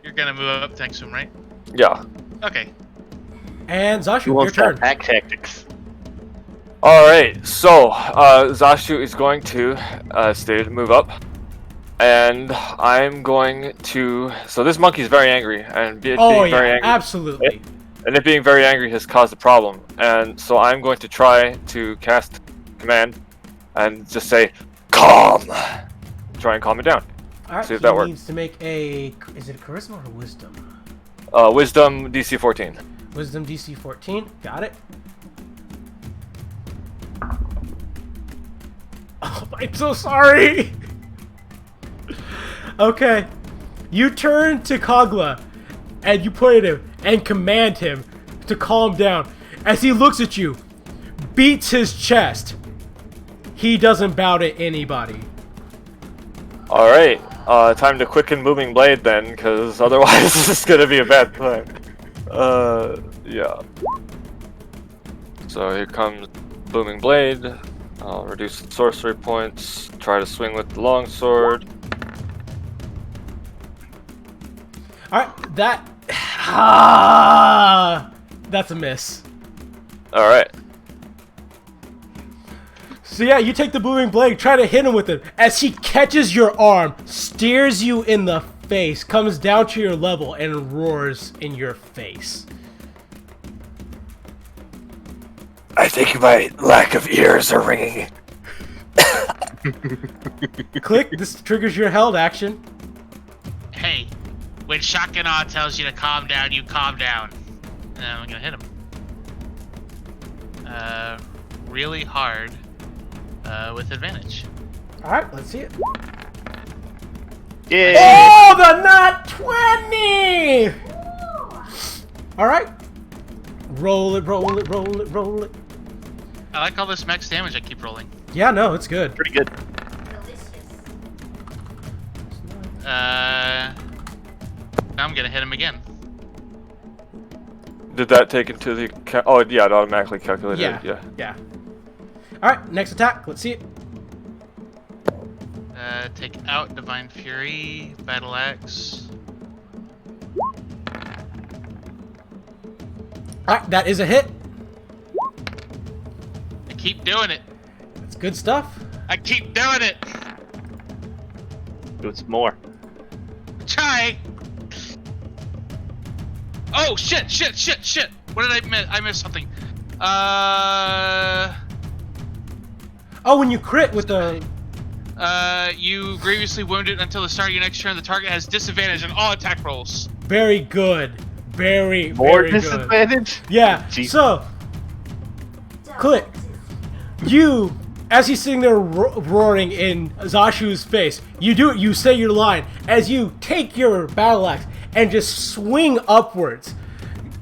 You're gonna move up next to him, right? Yeah. Okay. And He Zashu, your wants turn. that pack tactics. Alright, so Zashu is going to move up. And I'm going to... So this monkey is very angry, and it being very angry... absolutely. And it being very angry has caused a problem. And so I'm going to try to cast command and just say, calm! Try and calm it down. Alright, See if that works. He needs to make a... Is it a charisma or wisdom? Wisdom DC 14. Wisdom DC 14. Got it. Oh, I'm so sorry! Okay. You turn to Kogla, and you point at him, and command him to calm down. As he looks at you, beats his chest. He doesn't bow to anybody. Alright, time to quicken Moving Blade then, because otherwise this is going to be a bad plan. Yeah. So here comes Booming Blade. I'll reduce the sorcery points, try to swing with the longsword. Alright, that's a miss. Alright. So yeah, you take the booming blade, try to hit him with it. As he catches your arm, steers you in the face, comes down to your level, and roars in your face. I think my lack of ears are ringing. Click, this triggers your held action. Hey, when Shakana tells you to calm down, you calm down. And I'm gonna hit him. Really hard. With advantage. Alright, let's see it. Yay! Oh, the nat 20! Alright. Roll it, roll it, roll it, roll it. I like all this max damage I keep rolling. Yeah, no, it's good. Pretty good. Now I'm gonna hit him again. Did that take into the... Oh, yeah, it automatically calculated it. Yeah. Alright, next attack. Let's see it. Take out Divine Fury, Battle Axe. Alright, that is a hit. I keep doing it. That's good stuff. I keep doing it. Do some more. Try. Oh shit! What did I miss? I missed something. Oh, when you crit with the... You grievously wounded until the start of your next turn. The target has disadvantage on all attack rolls. Very good. Very More good. disadvantage? Yeah, Jeez. so... Click. You, as he's sitting there roaring in Zashu's face, you say your line, as you take your battle axe and just swing upwards,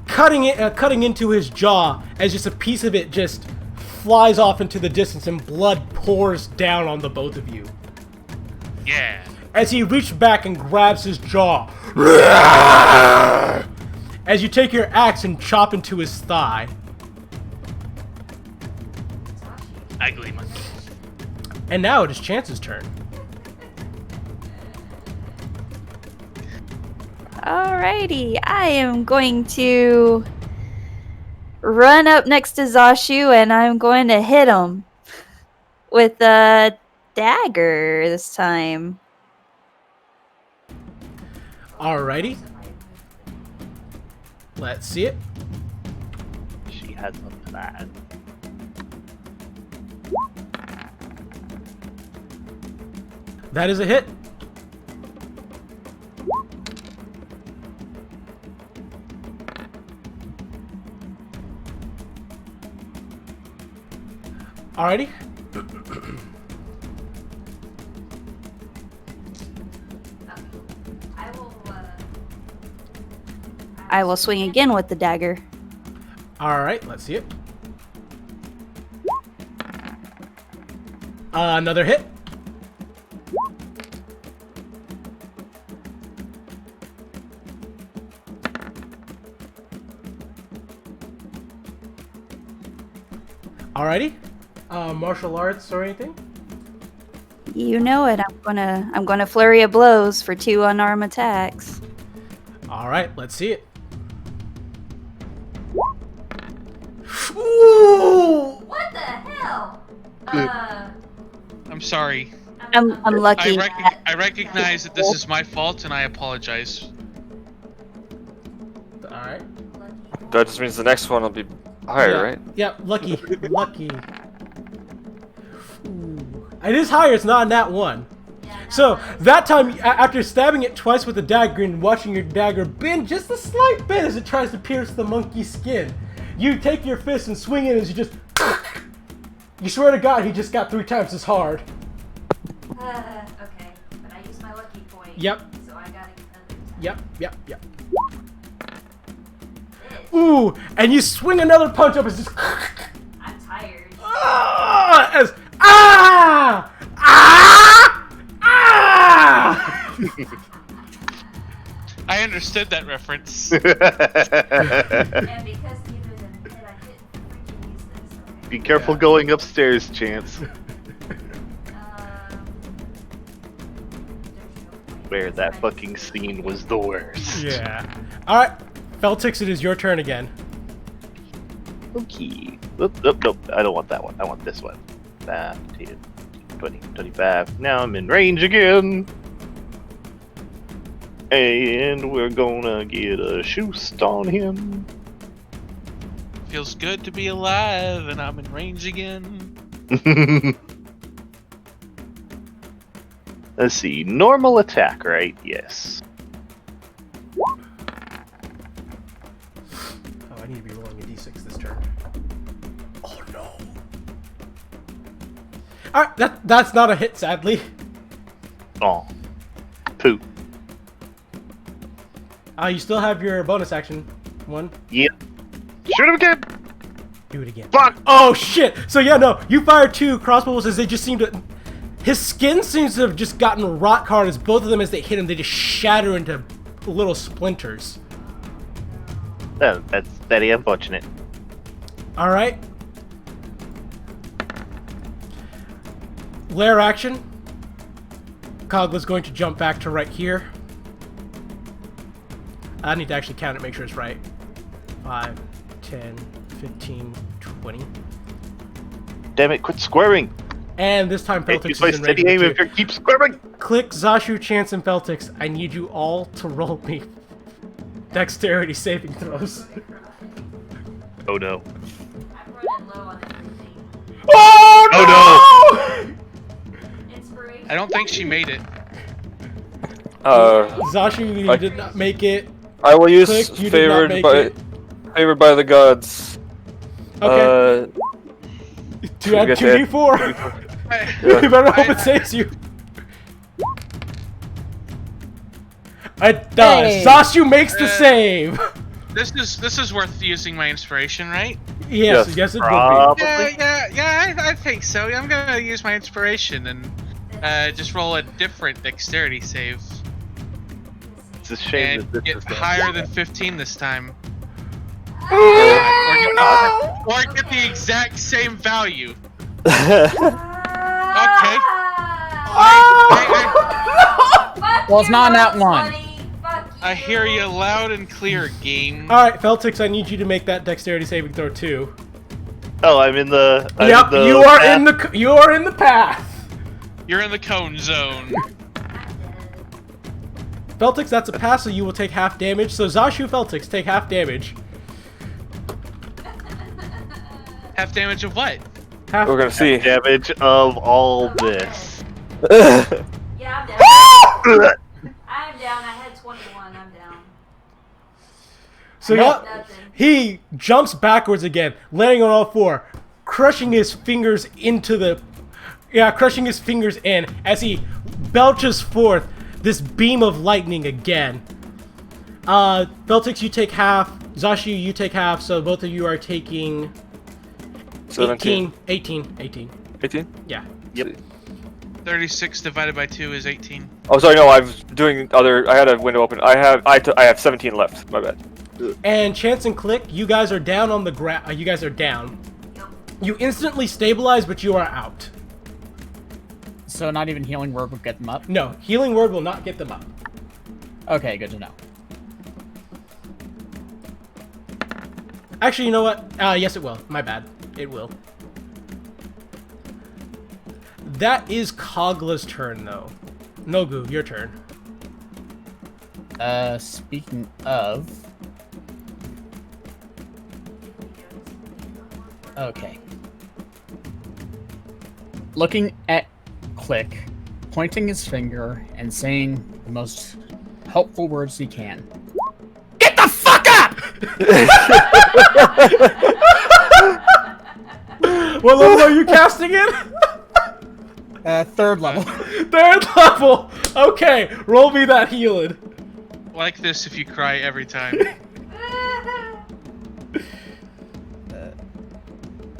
cutting into his jaw as just a piece of it just flies off into the distance and blood pours down on the both of you. Yeah. As he reaches back and grabs his jaw. As you take your axe and chop into his thigh. Ugly monkey. And now it is Chance's turn. Alrighty, I am going to run up next to Zashu and I'm going to hit him with a dagger this time. Alrighty. Let's see it. She has some bad. That is a hit. Alrighty. I will swing again with the dagger. Alright, let's see it. Another hit. Alrighty. Martial arts or anything? You know it. I'm gonna flurry of blows for 2 unarmed attacks. Alright, let's see it. Ooh! What the hell? Wow. I'm sorry. I'm lucky. I recognize that this is my fault, and I apologize. Alright. That just means the next one will be higher, Yeah. right? Yeah, lucky. Lucky. Ooh. It is higher, it's not in that one. So, that time, after stabbing it twice with a dagger and watching your dagger bend just a slight bit as it tries to pierce the monkey's skin, you take your fist and swing it as you just... You swear to God, he just got 3 times as hard. Okay, but I used my lucky point. Yep. So I gotta get another. Yep. Ooh, and you swing another punch up as just... I'm tired. As... Ah! Ah! Ah! I understood that reference. And because neither of them hit, I couldn't freaking use this. Okay. Be careful going upstairs, Chance. There's no Where point. that fucking scene was the worst. Yeah. Alright, Feltix, it is your turn again. Okay. Nope. I don't want that one. I want this one. 5, 10, 20, 25. Now I'm in range again. And we're gonna get a shoost on him. Feels good to be alive, and I'm in range again. Let's see. Normal attack, right? Yes. Oh, I need to be rolling a d6 this turn. Oh no. Alright, that's not a hit, sadly. Oh. Poop. You still have your bonus action. 1. Yep. Shoot him again! Do it again. Fuck! Oh shit! So yeah, no, you fire 2 crossbows as they just seem to... His skin seems to have just gotten rock hard as both of them, as they hit him, they just shatter into little splinters. That's very unfortunate. Alright. Lair action. Cogla's going to jump back to right here. I need to actually count it, make sure it's right. 5, 10, 15, 20. Damn it, quit squirming! And this time Can't Feltix use my is in steady range aim of if you keep squirming! Click, Zashu, Chance, and Feltix. I need you all to roll me dexterity saving throws. Oh no. I'm running low on everything. Oh no! Inspiration. I don't think she made it. Zashu, you did not make it. I will use Click, you did not make favored by the gods. Okay. To add get 2d4. You better hope it saves you. It does. Hey. Zashu makes the save. This is worth using my inspiration, right? Yes, it would Probably. Yeah, I think so. I'm gonna use my inspiration and just roll a different dexterity save It's a shame and that this get is not- higher than 15 this time, be. or get the exact same value. Okay. Well, it's not in that one. I hear you loud and clear, game. Alright, Feltix, I need you to make that dexterity saving throw too. Oh, I'm in the. Yep, you are in the path. You're in the cone zone. Feltix, that's a pass, so you will take half damage. So Zashu, Feltix, take half damage. Half damage of what? Half. We're gonna see. Damage of all this. Yeah, I'm down. I'm down. I had 21. I'm down. So Nothing. he jumps backwards again, landing on all 4, crushing his fingers into the... Yeah, crushing his fingers in as he belches forth this beam of lightning again. Feltix, you take half. Zashu, you take half, so both of you are taking... 17. 18. 18? Yeah. Yep. 36 divided by 2 is 18. Oh, sorry, no, I was doing other. I had a window open. I have 17 left. My bad. And Chance and Click, you guys are down on the ground. You guys are down. You instantly stabilize, but you are out. So not even healing word would get them up? No, healing word will not get them up. Okay, good to know. Actually, you know what? Yes, it will. My bad. It will. That is Kogla's turn, though. Nogu, your turn. Speaking of... Okay. Looking at Click, pointing his finger and saying the most helpful words he can. Get the fuck up! What level are you casting it? Third level. Third level! Okay, roll me that healing. Like this if you cry every time.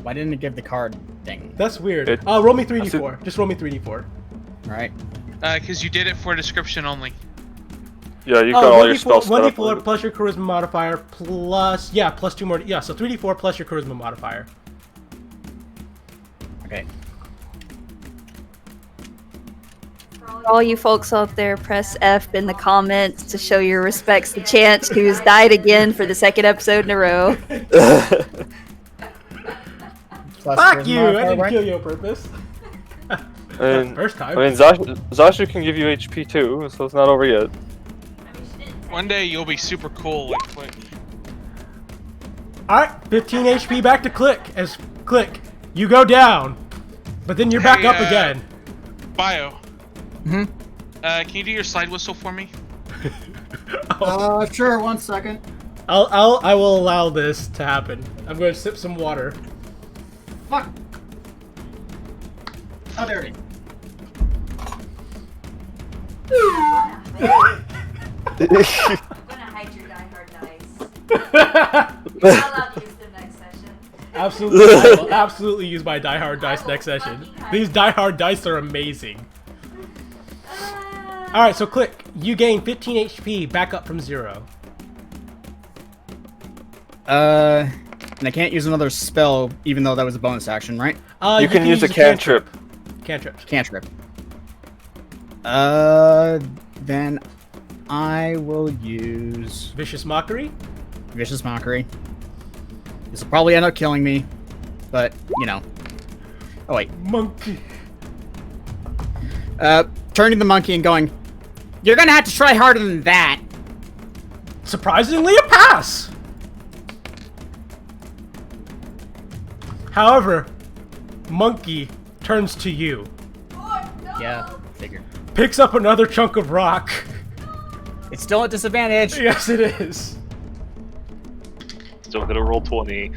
Why didn't it give the card thing? That's weird. Roll me 3d4. Just roll me 3d4. Right. Because you did it for description only. Yeah, you got all your spells. 1d4 plus your charisma modifier plus... Yeah, plus 2 more... Yeah, so 3d4 plus your charisma modifier. Okay. For all you folks out there, press F in the comments to show your respects to Chance, who's died again for the second episode in a row. Fuck you! I didn't kill you on purpose. And, First time. I mean, Zashu can give you HP too, so it's not over yet. One day you'll be super cool like Click. Alright, 15 HP back to Click. As Click, you go down. But then you're back up again. Bio. Mm-hmm. Can you do your slide whistle for me? Sure, 1 second. I will allow this to happen. I'm going to sip some water. Fuck. Oh, there it is. I'm gonna hide your diehard dice. I'll use them next session. Absolutely, I will absolutely use my diehard dice next session. These diehard dice are amazing. Alright, so Click, you gain 15 HP back up from 0. And I can't use another spell, even though that was a bonus action, right? You can use a cantrip. Cantrip. Then I will use Vicious Mockery? Vicious Mockery. This will probably end up killing me, but, you know. Oh, wait. Monkey. Turning to the monkey and going, you're gonna have to try harder than that. Surprisingly, a pass! However, Monkey turns to you. Yeah, figured. Picks up another chunk of rock. It's still at disadvantage. Yes, it is. Still gonna roll 20.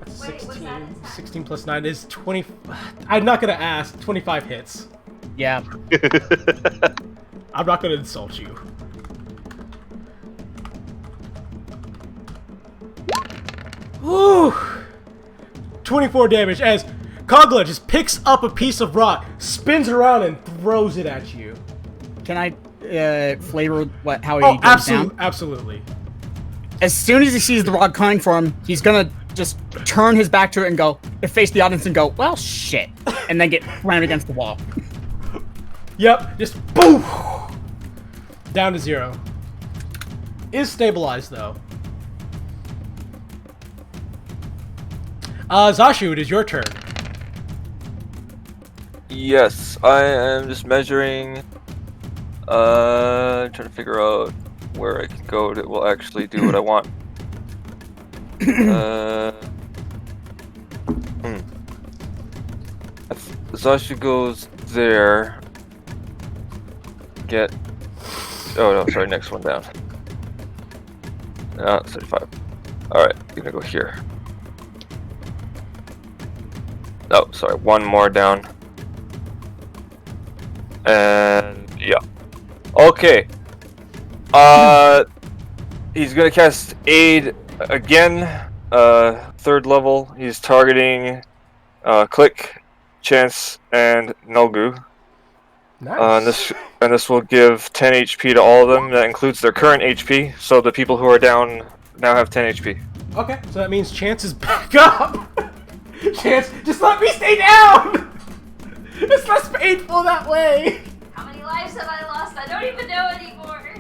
That's 16. 16 plus 9 is 20. I'm not gonna ask. 25 hits. Yeah. I'm not gonna insult you. Whew. 24 damage as Kogla just picks up a piece of rock, spins around, and throws it at you. Can I flavor how he goes down? Absolutely. As soon as he sees the rock coming for him, he's gonna just turn his back to it and go, and face the audience and go, well, shit. And then get rammed against the wall. Yep, just boom! Down to 0. Is stabilized, though. Zashu, it is your turn. Yes, I am just measuring. Trying to figure out where I can go that will actually do what I want. Zashu goes there. Get. Oh no, sorry, next one down. 35. Alright, you're gonna go here. Oh, sorry, one more down. And yeah. Okay. He's gonna cast Aid again. 3rd level. He's targeting Click, Chance, and Nulgu. Nice. And this will give 10 HP to all of them. That includes their current HP. So the people who are down now have 10 HP. Okay, so that means Chance is back up. Chance, just let me stay down. It's less painful that way. How many lives have I lost? I don't even know anymore.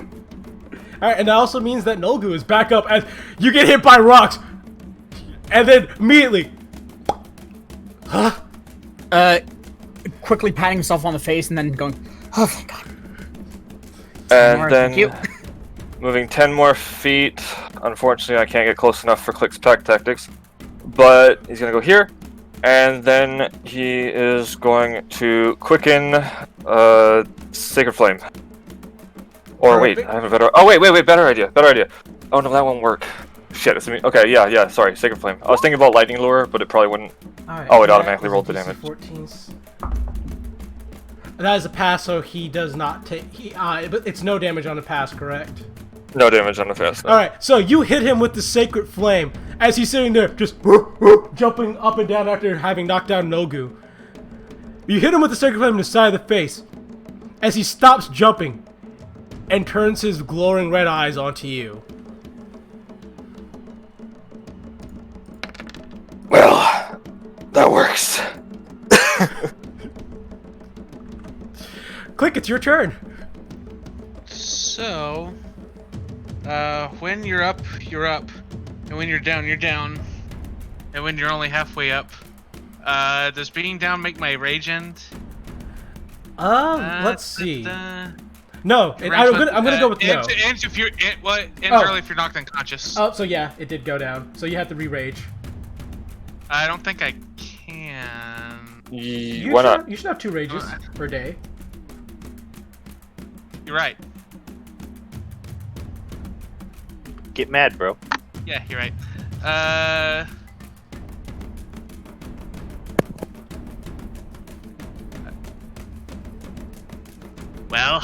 Alright, and that also means that Nolgu is back up as you get hit by rocks. And then immediately. Huh? quickly patting himself on the face and then going, "Oh, thank God." And Alright, then thank you. moving 10 more feet. Unfortunately, I can't get close enough for Click's pack tactics. But he's going to go here. And then he is going to quicken Sacred Flame. Or wait, Perfect. I have a better... Oh, wait, better idea. Oh, no, that won't work. Shit, it's me. Okay, yeah, sorry, Sacred Flame. I was thinking about Lightning Lure, but it probably wouldn't... All right, Oh, it that automatically is a rolled the DC damage. 14s. That is a pass, so he does not take... but it's no damage on the pass, correct? No damage on the fast. No. Alright, so you hit him with the Sacred Flame as he's sitting there just jumping up and down after having knocked down Nogu. You hit him with the Sacred Flame in the side of the face as he stops jumping and turns his glowing red eyes onto you. Well, that works. Click, it's your turn. So, when you're up, you're up. And when you're down, you're down. And when you're only halfway up, does being down make my rage end? Let's see. No, I'm gonna go with no. Ends if you're ends Oh. early if you're knocked unconscious. Oh, so yeah, it did go down. So you have to re-rage. I don't think I can. Why not? You should have 2 rages per day. You're right. Get mad, bro. Yeah, you're right. Well.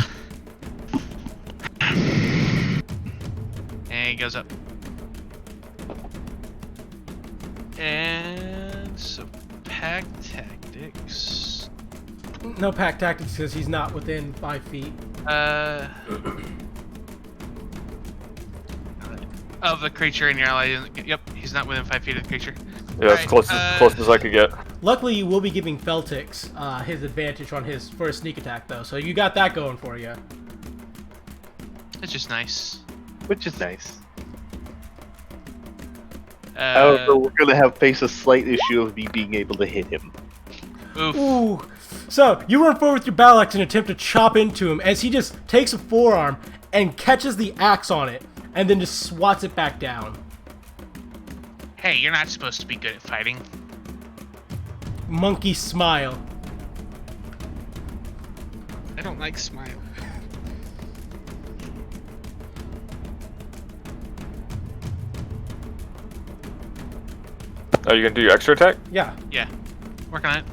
And he goes up. And so pack tactics. No pack tactics because he's not within 5 feet. Of the creature in your ally. Yep, he's not within 5 feet of the creature. Yeah, as close as I could get. Luckily, you will be giving Feltix his advantage on his first sneak attack, though, so you got that going for you. That's just nice. Which is nice. However, we're gonna face a slight issue of me being able to hit him. Oof. Ooh. So, you run forward with your battle axe and attempt to chop into him as he just takes a forearm and catches the axe on it, and then just swats it back down. Hey, you're not supposed to be good at fighting. Monkey smile. I don't like smile. Are you gonna do your extra attack? Yeah. Yeah, working on it.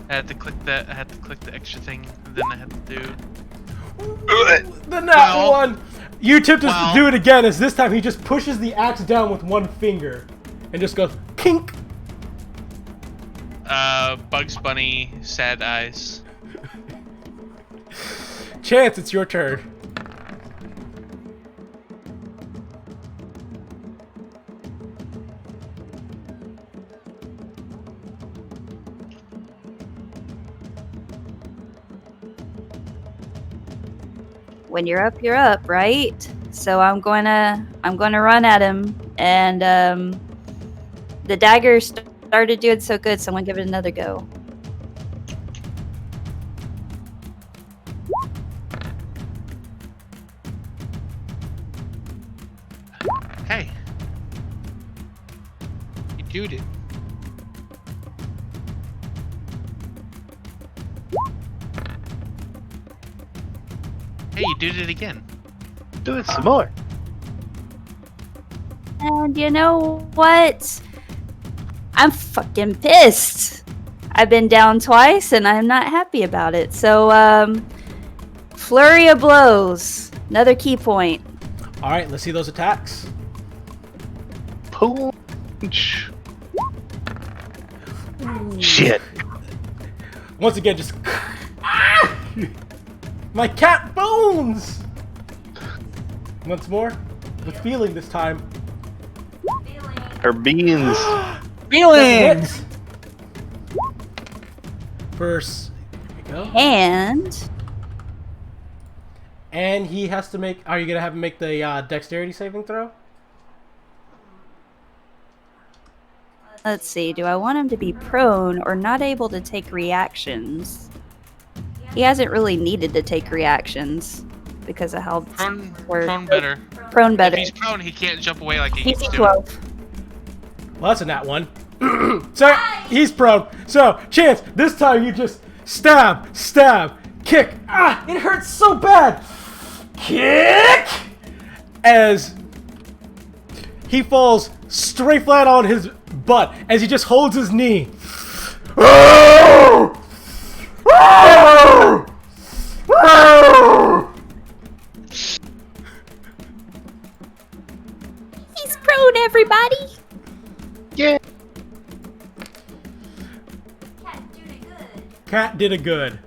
I had to click that. I had to click the extra thing, and then I had to do. The nat one! You attempted to do it again, as this time he just pushes the axe down with one finger and just goes kink. Bugs Bunny, sad eyes. Chance, it's your turn. When you're up, right? So I'm gonna run at him, and the dagger started doing so good, so I'm gonna give it another go. Hey, you did it. Hey, you did it again. Do it some more. And you know what? I'm fucking pissed. I've been down twice, and I'm not happy about it. So, flurry of blows. Another key point. All right, let's see those attacks. Punch. Shit. Once again, just my cat bones. Once more, with feeling this time. Her beans. Feelings! First, here we go. And he has to make. Are you gonna have him make the dexterity saving throw? Let's see. Do I want him to be prone or not able to take reactions? He hasn't really needed to take reactions because of how Prone better. Prone better. If he's prone, he can't jump away like he He's used to. 12. Well, that's a nat one. So he's prone. So Chance, this time you just stab, kick. Ah, it hurts so bad. Kick as he falls straight flat on his butt as he just holds his knee. He's prone, everybody. Yeah. Cat did a good.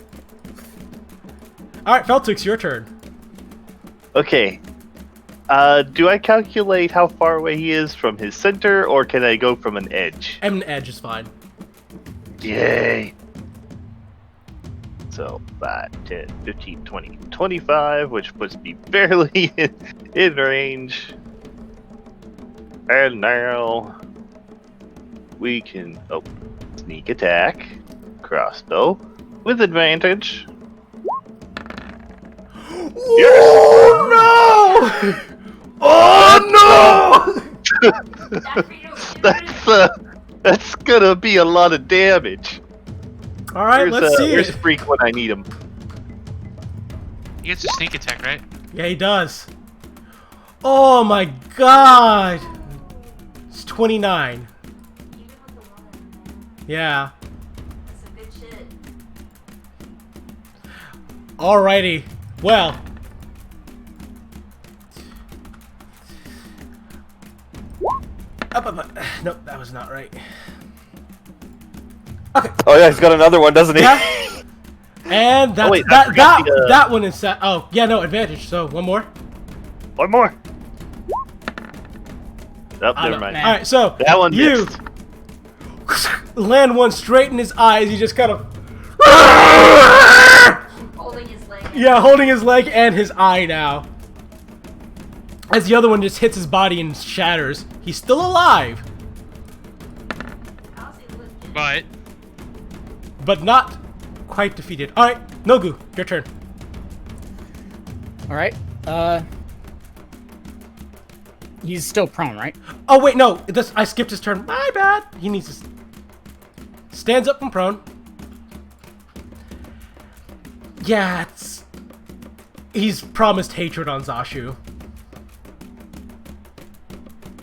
All right, Feltix, your turn. Okay. Do I calculate how far away he is from his center, or can I go from an edge? An edge is fine. Yay! So 5, 10, 15, 20, 25, which puts me barely in range. And now we can sneak attack, crossbow with advantage. Oh no! Oh no! That's gonna be a lot of damage. All right, let's see Here's it. Freak when I need him. He gets a sneak attack, right? Yeah, he does. Oh my god! It's 29. Yeah. Alrighty. Well. Up. Nope, that was not right. Okay. Oh yeah, he's got another one, doesn't he? Yeah. And that's, wait, I forgot that one is set. Oh, yeah, no, advantage. So, one more. One more. Oh, never mind. Alright, so That one you missed. land one straight in his eyes. You just kind of Holding his leg. yeah, holding his leg and his eye now. As the other one just hits his body and shatters. He's still alive, but not quite defeated. All right, Nogu, your turn. All right. He's still prone, right? Oh wait, no, I skipped his turn. My bad. He needs to stands up from prone. Yeah, he's promised hatred on Zashu.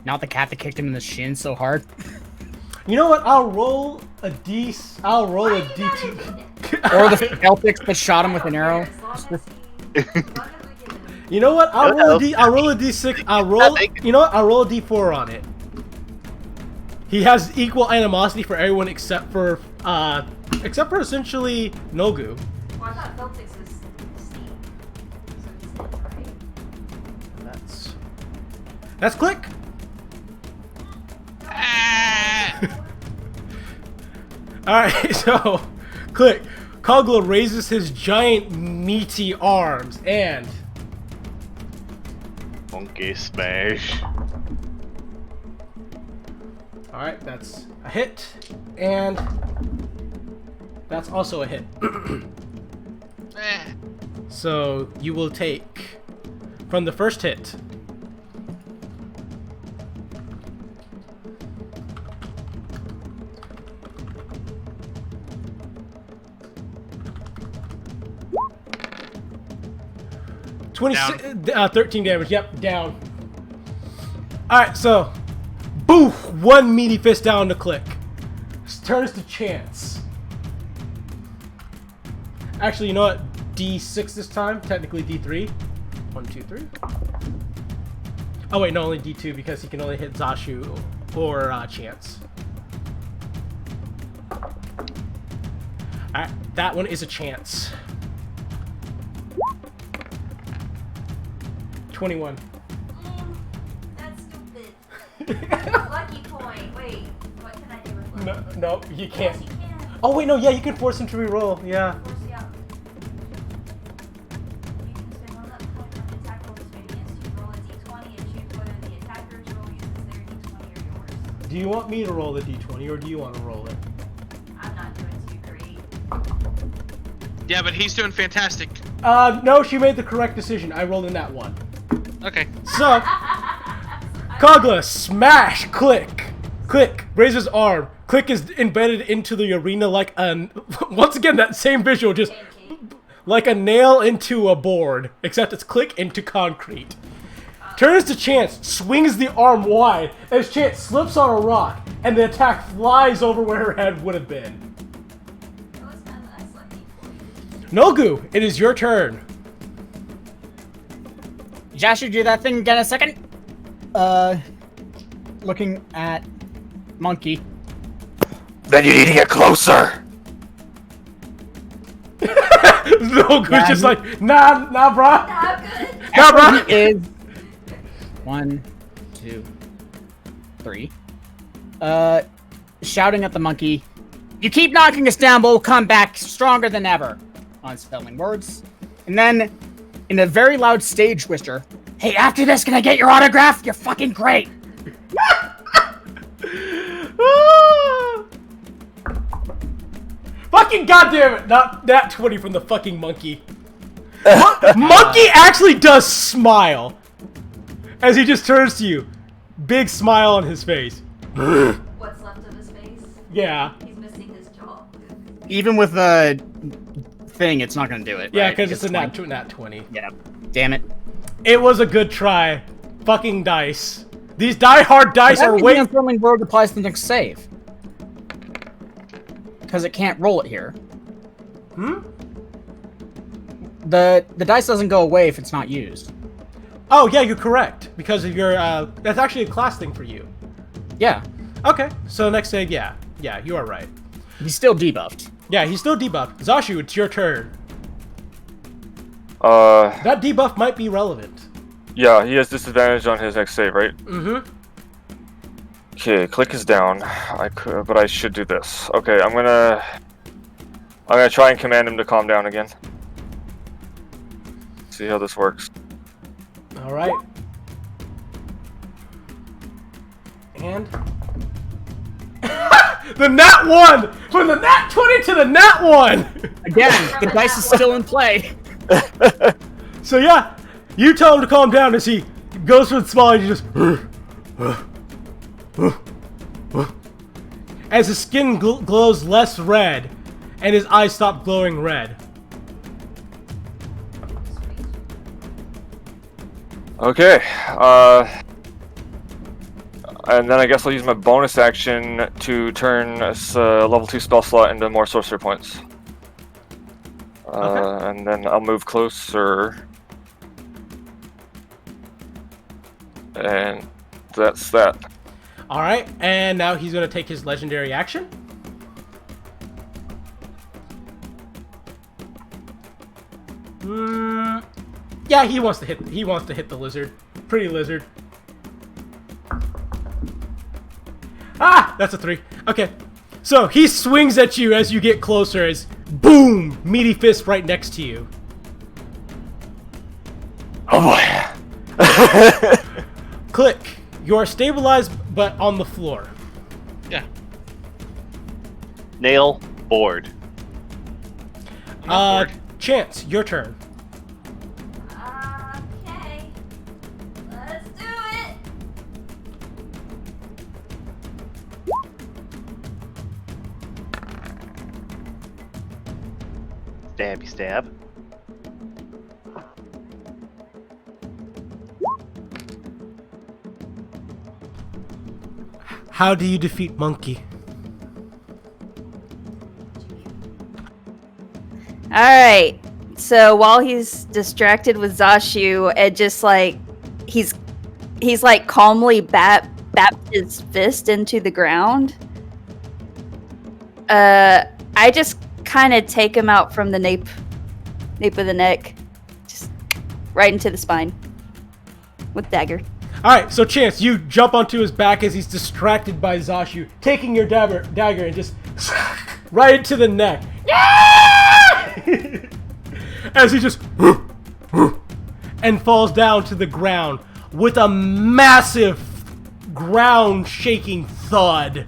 Not the cat that kicked him in the shin so hard. You know what? I'll roll a D2. Or the Celtics that shot him with an arrow. You know what? I'll roll a D6. You know what? I'll roll a D4 on it. He has equal animosity for everyone except for essentially Nogu. Well, I thought Celtics was Steve. So it's right. That's Click. Alright, so Click. Kogla raises his giant meaty arms and Monkey smash. alright, that's a hit. And that's also a hit. So you will take from the first hit. Down. 13 damage. Yep, down. Alright, so boof! One meaty fist down to Click. Turns to Chance. Actually, you know what? D6 this time. Technically D3. 1, 2, 3. Oh wait, no, only D2 because he can only hit Zashu or Chance. Alright, that one is a chance. 21. That's stupid. Lucky point. Wait, what can I do with lucky? No, you can't. Yes, you can. Oh wait, no, yeah, you can force him to reroll. Yeah. Force you out. You can spend one luck point on attack roll that's made against you. Roll a d20 and choose whether the attacker's roll uses their d20 or yours. Do you want me to roll the d20 or do you want to roll it? I'm not doing too great. Yeah, but he's doing fantastic. No, she made the correct decision. I rolled in that one. Okay. So, Kogla, smash, click. Click, raise his arm. Click is embedded into the arena like once again, that same visual, just like a nail into a board, except it's click into concrete. Turns to Chance, swings the arm wide, as Chance slips on a rock, and the attack flies over where her head would have been. Nogu, it is your turn. Josh, you do that thing again in a second. Looking at Monkey. Then you need to get closer. Nogu's just like, nah, brah. Not good. Nah, brah. Is 1, 2, 3. Shouting at the monkey. You keep knocking us down, but we'll come back stronger than ever. Unspelling words. And then, in a very loud stage whisper, hey, after this, can I get your autograph? You're fucking great. Fucking goddamn it! Not that 20 from the fucking monkey. Monkey actually does smile as he just turns to you. Big smile on his face. What's left of his face? Yeah. He's missing his jaw. Even with the thing, it's not gonna do it. Yeah, right? because it's a nat 20. Yeah. Damn it. It was a good try. Fucking dice. These die-hard dice are way... The unfurling word applies to the next save. Because it can't roll it here. Hmm? The dice doesn't go away if it's not used. Oh, yeah, you're correct. Because of your, that's actually a class thing for you. Yeah. Okay, so next save, yeah. Yeah, you are right. He's still debuffed. Yeah, he's still debuffed. Zashu, it's your turn. That debuff might be relevant. Yeah, he has disadvantage on his next save, right? Mm-hmm. Okay, click is down. But I should do this. Okay, I'm gonna try and command him to calm down again. See how this works. All right. And the nat 1 from the nat 20 to the nat 1. Again, the dice is still in play. So yeah, you tell him to calm down as he goes for the smile and you just as his skin glows less red and his eyes stop glowing red. Okay, and then I guess I'll use my bonus action to turn this level 2 spell slot into more sorcery points. Okay. And then I'll move closer. And that's that. All right, and now he's gonna take his legendary action. Yeah, he wants to hit the lizard. Pretty lizard. Ah, that's a 3. Okay, so he swings at you as you get closer. As boom, meaty fist right next to you. Oh boy. Click. You are stabilized, but on the floor. Yeah. Nail board. Chance, your turn. Okay. Let's do it. Stabby stab. How do you defeat Monkey? Alright. So while he's distracted with Zashu and just like he's like calmly bapped his fist into the ground. I just kind of take him out from the nape of the neck. Just right into the spine. With dagger. Alright, so Chance, you jump onto his back as he's distracted by Zashu, taking your dagger and just right into the neck. As he just and falls down to the ground with a massive ground shaking thud.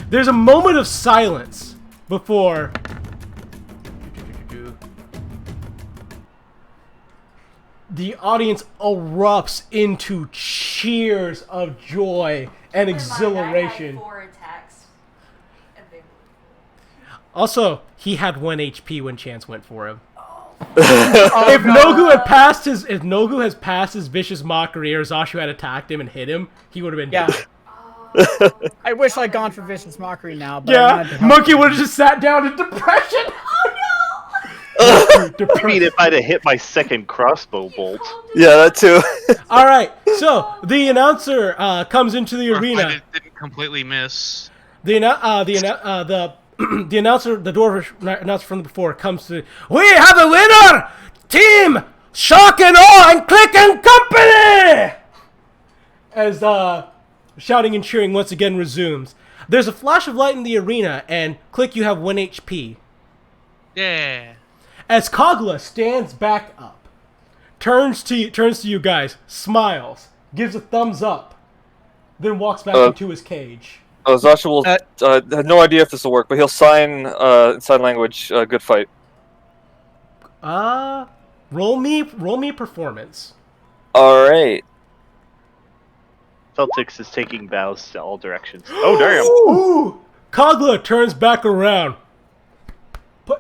There's a moment of silence before the audience erupts into cheers of joy and exhilaration. 4 attacks. Also, he had 1 HP when Chance went for him. If Nogu had passed his vicious mockery, or Zashu had attacked him and hit him, he would have been dead. I wish I'd gone for vicious mockery now. But Yeah, Monkey would have just sat down in depression. I mean, if I'd have hit my second crossbow bolt. Yeah, that too. All right, so the announcer comes into the Or if arena. I didn't completely miss. The announcer, the dwarf announcer from before, comes to. We have a winner, Team Shock and Awe and Click and Company. As shouting and cheering once again resumes. There's a flash of light in the arena, and Click, you have 1 HP. Yeah. As Kogla stands back up, turns to you guys, smiles, gives a thumbs up, then walks back into his cage. Zasha will have no idea if this will work, but he'll sign in sign language. Good fight. Roll me performance. All right. Feltix is taking bows to all directions. Oh, damn! Ooh! Kogla turns back around,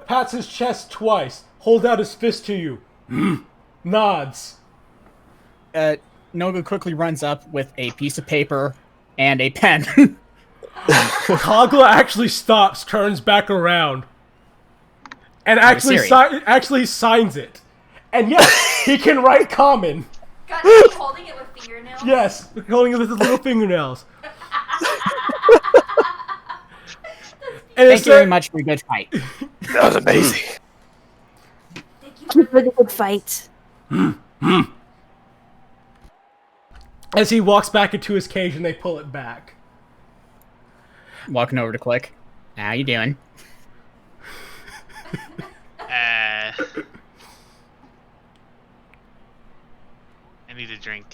pats his chest twice, holds out his fist to you, nods. Nogu quickly runs up with a piece of paper and a pen. Kogla actually stops, turns back around, and actually signs it. And yes, he can write common. God, is he holding it with fingernails? Yes, holding it with his little fingernails. And Thank you very much for a good fight. That was amazing. Thank you for the good fight. As he walks back into his cage and they pull it back. Walking over to Click. How you doing? I need a drink.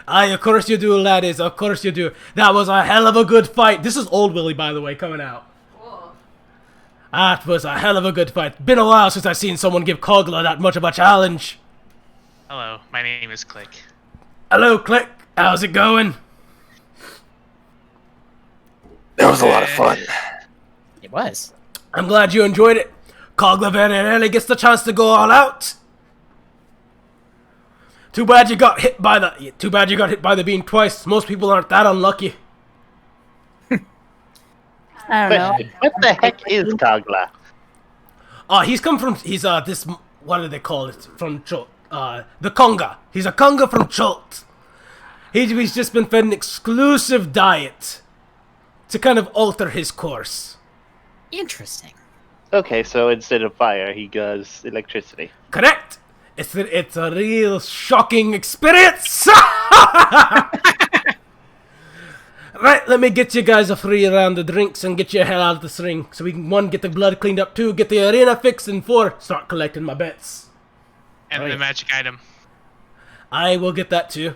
Aye, of course you do, laddies. Of course you do. That was a hell of a good fight. This is Old Willie, by the way, coming out. Whoa. That was a hell of a good fight. Been a while since I've seen someone give Kogla that much of a challenge. Hello, my name is Click. Hello, Click. How's it going? That was a lot of fun. It was. I'm glad you enjoyed it. Kogla very rarely gets the chance to go all out. Too bad you got hit by the beam twice. Most people aren't that unlucky. I don't know. What the heck is Kogla? He's what do they call it? From Chult. The Conga. He's a Conga from Chult. He's just been fed an exclusive diet to kind of alter his course. Interesting. Okay, so instead of fire, he does electricity. Correct. It's a real shocking experience. Right, let me get you guys a free round of drinks and get you hell out of this ring, so we can 1, get the blood cleaned up, 2, get the arena fixed, and 4, start collecting my bets. And the magic item. I will get that too.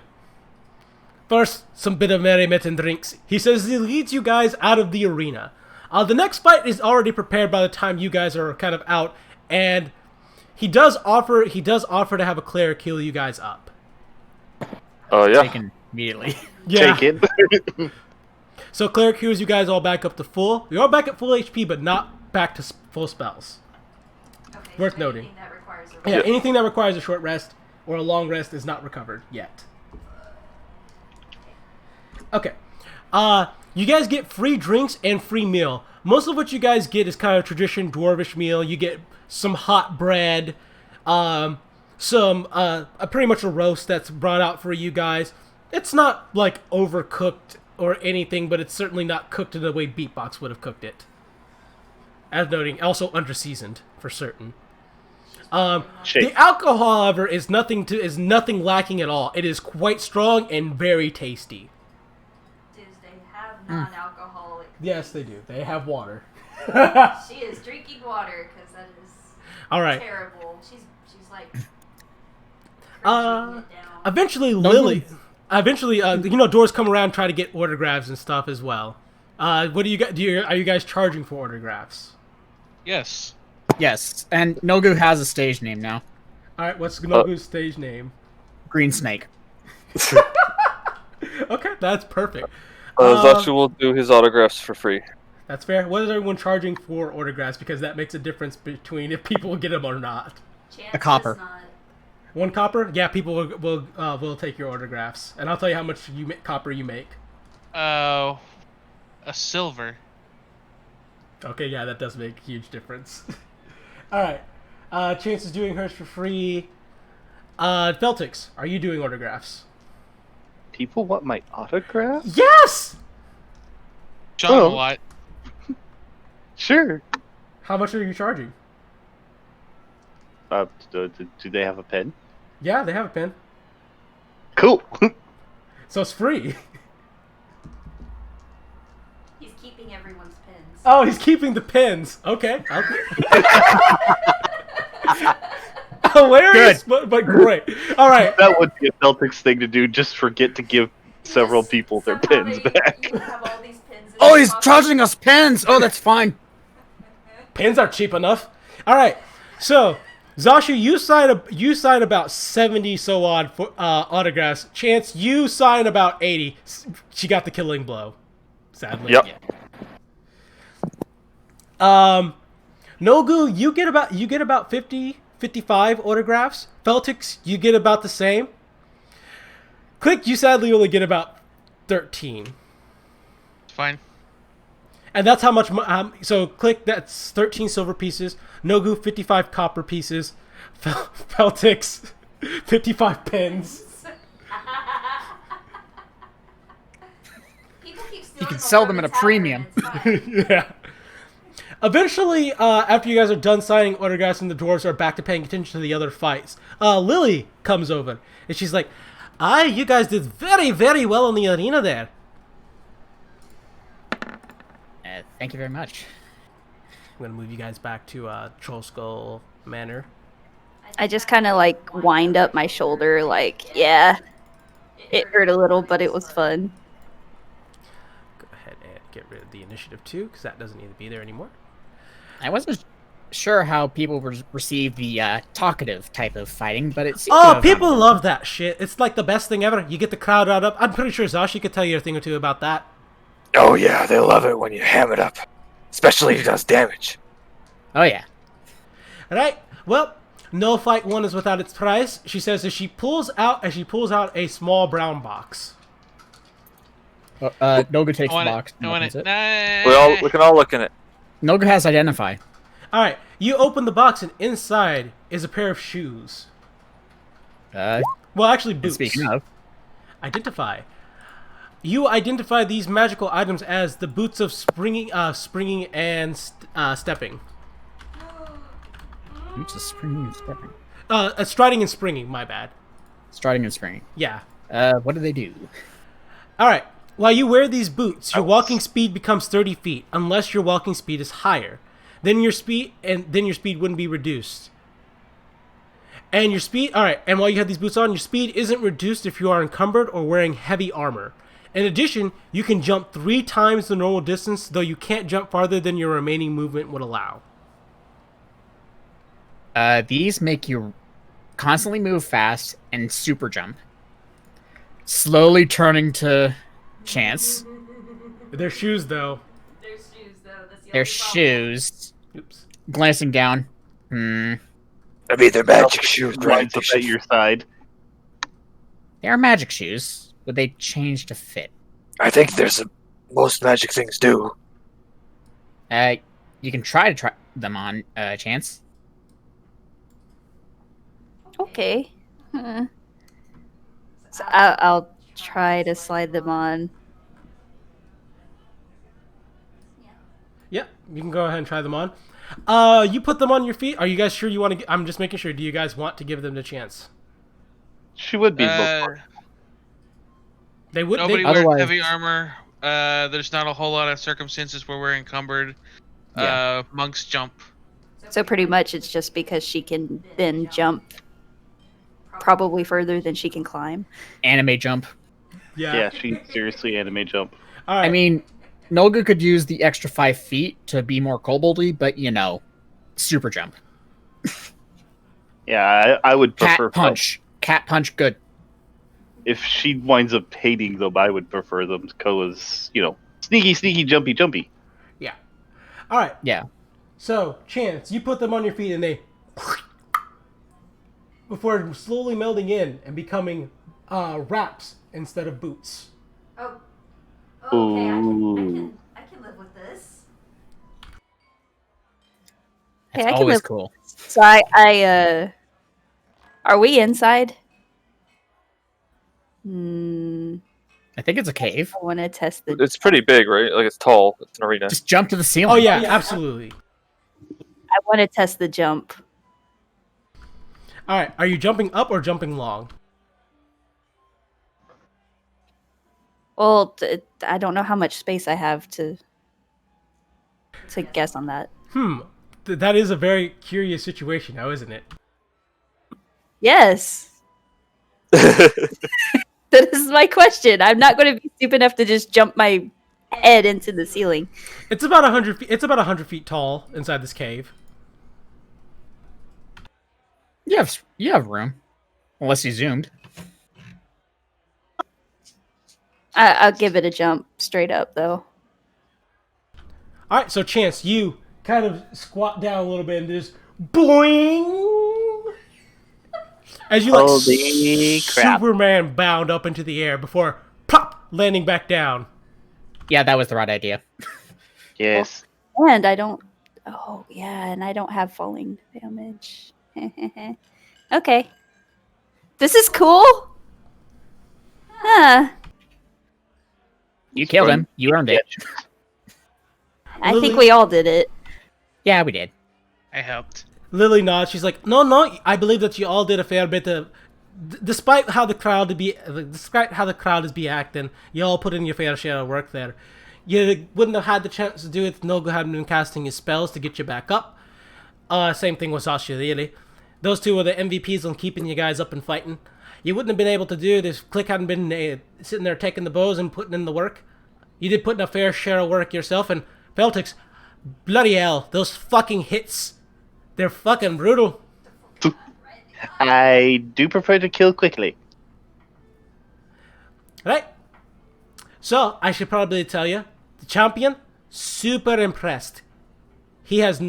First, some bit of merriment and drinks. He says he leads you guys out of the arena. The next fight is already prepared by the time you guys are kind of out, and he does offer to have a cleric heal you guys up. Oh yeah. Taken immediately. Yeah. Take it. So cleric heals you guys all back up to full. You're all back at full HP, but not back to full spells. Okay, Worth so noting. anything that requires a Yeah, anything that requires a short rest or a long rest is not recovered yet. Okay. You guys get free drinks and free meal. Most of what you guys get is kind of tradition dwarvish meal. You get some hot bread, pretty much a roast that's brought out for you guys. It's not like overcooked or anything, but it's certainly not cooked in the way Beatbox would have cooked it. As noting, also under-seasoned for certain. The alcohol, however, is nothing lacking at all. It is quite strong and very tasty. They have non-alcoholic. Yes, they do. They have water. She is drinking water because that is All right. terrible. She's like Eventually, Lily. Eventually, doors come around, try to get autographs and stuff as well. What do you got? Are you guys charging for autographs? Yes. Yes, and Nogu has a stage name now. All right, what's Nogu's stage name? Green Snake. Okay, that's perfect. Zachi will do his autographs for free. That's fair. What is everyone charging for autographs? Because that makes a difference between if people will get them or not. A copper. 1 copper? Yeah, people will take your autographs, and I'll tell you how much copper you make. A silver. Okay, yeah, that does make a huge difference. All right, Chance is doing hers for free. Feltix, are you doing autographs? People want my autograph? Yes. John a lot. Sure. How much are you charging? Do they have a pen? Yeah, they have a pen, Cool. so it's free. He's keeping everyone's pins. Oh, he's keeping the pins. Okay. Hilarious, but great. All right. That would be a Celtics thing to do. Just forget to give several people their pins back. Oh, he's charging us pens! Oh, that's fine. Pins are cheap enough. All right. So, Zashu, you sign about 70 so odd autographs. Chance, you sign about 80. She got the killing blow, sadly. Yep. Nogu, you get about 50, 55 autographs. Feltix, you get about the same. Click, you sadly only get about 13. It's fine. And that's how much. So Click, that's 13 silver pieces. Nogu, 55 copper pieces. Feltix, 55 pins. You can sell them at a premium. Yeah. Eventually, after you guys are done signing autographs and the dwarves are back to paying attention to the other fights, Lily comes over and she's like, you guys did very, very well in the arena there. Thank you very much. I'm going to move you guys back to Troll Skull Manor. I just kind of like wind up my shoulder, like, yeah, it hurt a little, but it was fun. Go ahead and get rid of the initiative too, because that doesn't need to be there anymore. I wasn't sure how people receive the talkative type of fighting, but it seems Oh, people love that shit. It's like the best thing ever. You get the crowd out up. I'm pretty sure Zashi could tell you a thing or two about that. Oh yeah, they love it when you ham it up. Especially if it does damage. Oh yeah. Alright, well, no fight one is without its price, she says as she pulls out a small brown box. Nogu takes the box. I want it. We can all look in it. Nogu has identify. Alright, you open the box and inside is a pair of shoes. Well, actually boots. Speaking of. Identify. You identify these magical items as the boots of springing and stepping. Boots of springing and stepping. Striding and springing, my bad. Striding and springing. Yeah. What do they do? Alright, while you wear these boots, your walking speed becomes 30 feet, unless your walking speed is higher. Then your speed wouldn't be reduced. And your speed, alright, and while you have these boots on, your speed isn't reduced if you are encumbered or wearing heavy armor. In addition, you can jump 3 times the normal distance, though you can't jump farther than your remaining movement would allow. These make you constantly move fast and super jump. Slowly turning to Chance. They're shoes, though. Their shoes. Oops. Glancing down. I mean, they're magic shoes, right? Lines up at your side. They are magic shoes. Would they change to fit? I think most magic things do. You can try them on, Chance. Okay. So I'll try to slide them on. Yeah, you can go ahead and try them on. You put them on your feet. Are you guys sure you want to? I'm just making sure. Do you guys want to give them the chance? She would be looked They would. Nobody They, wears heavy armor. There's not a whole lot of circumstances where we're encumbered. Yeah. Monks jump. So pretty much it's just because she can then jump. probably further than she can climb. Anime jump. Yeah, she seriously anime jump. All right. I mean, Nolga could use the extra 5 feet to be more koboldy, but super jump. Yeah, I would prefer Cat punch. Cat punch, good. If she winds up hating them, I would prefer them to go as, sneaky, jumpy. Yeah. All right. Yeah. So, Chance, you put them on your feet and they before slowly melding in and becoming wraps instead of boots. Oh. Ooh. I can live with this. That's I can always live. cool. So are we inside? I think it's a cave. I want to test the. It's pretty big, right? Like it's tall. It's an arena. Just jump to the ceiling. Oh yeah, absolutely. I want to test the jump. All right, are you jumping up or jumping long? Well, I don't know how much space I have to guess on that. That is a very curious situation now, isn't it? Yes. That is my question. I'm not going to be stupid enough to just jump my head into the ceiling. It's about 100 feet. It's about 100 feet tall inside this cave. You have room, unless you zoomed. I'll give it a jump straight up, though. All right, so Chance, you kind of squat down a little bit and just boing as you like Holy crap. Superman bound up into the air before plop landing back down. Yeah, that was the right idea. Yes. And I don't. Oh, yeah, and I don't have falling damage. Okay. This is cool. Huh. You killed him. You earned it. I Lily- think we all did it. Yeah, we did. I helped. Lily nods. She's like, no. I believe that you all did a fair bit of, despite how the crowd is be acting. You all put in your fair share of work there. You wouldn't have had the chance to do it if Nogu hadn't been casting his spells to get you back up. Same thing with Sasha, really. Those two were the MVPs on keeping you guys up and fighting. You wouldn't have been able to do it if Click hadn't been sitting there taking the bows and putting in the work. You did put in a fair share of work yourself, and Feltix, bloody hell, those fucking hits, they're fucking brutal. I do prefer to kill quickly. Right? So, I should probably tell you, the champion, super impressed. He has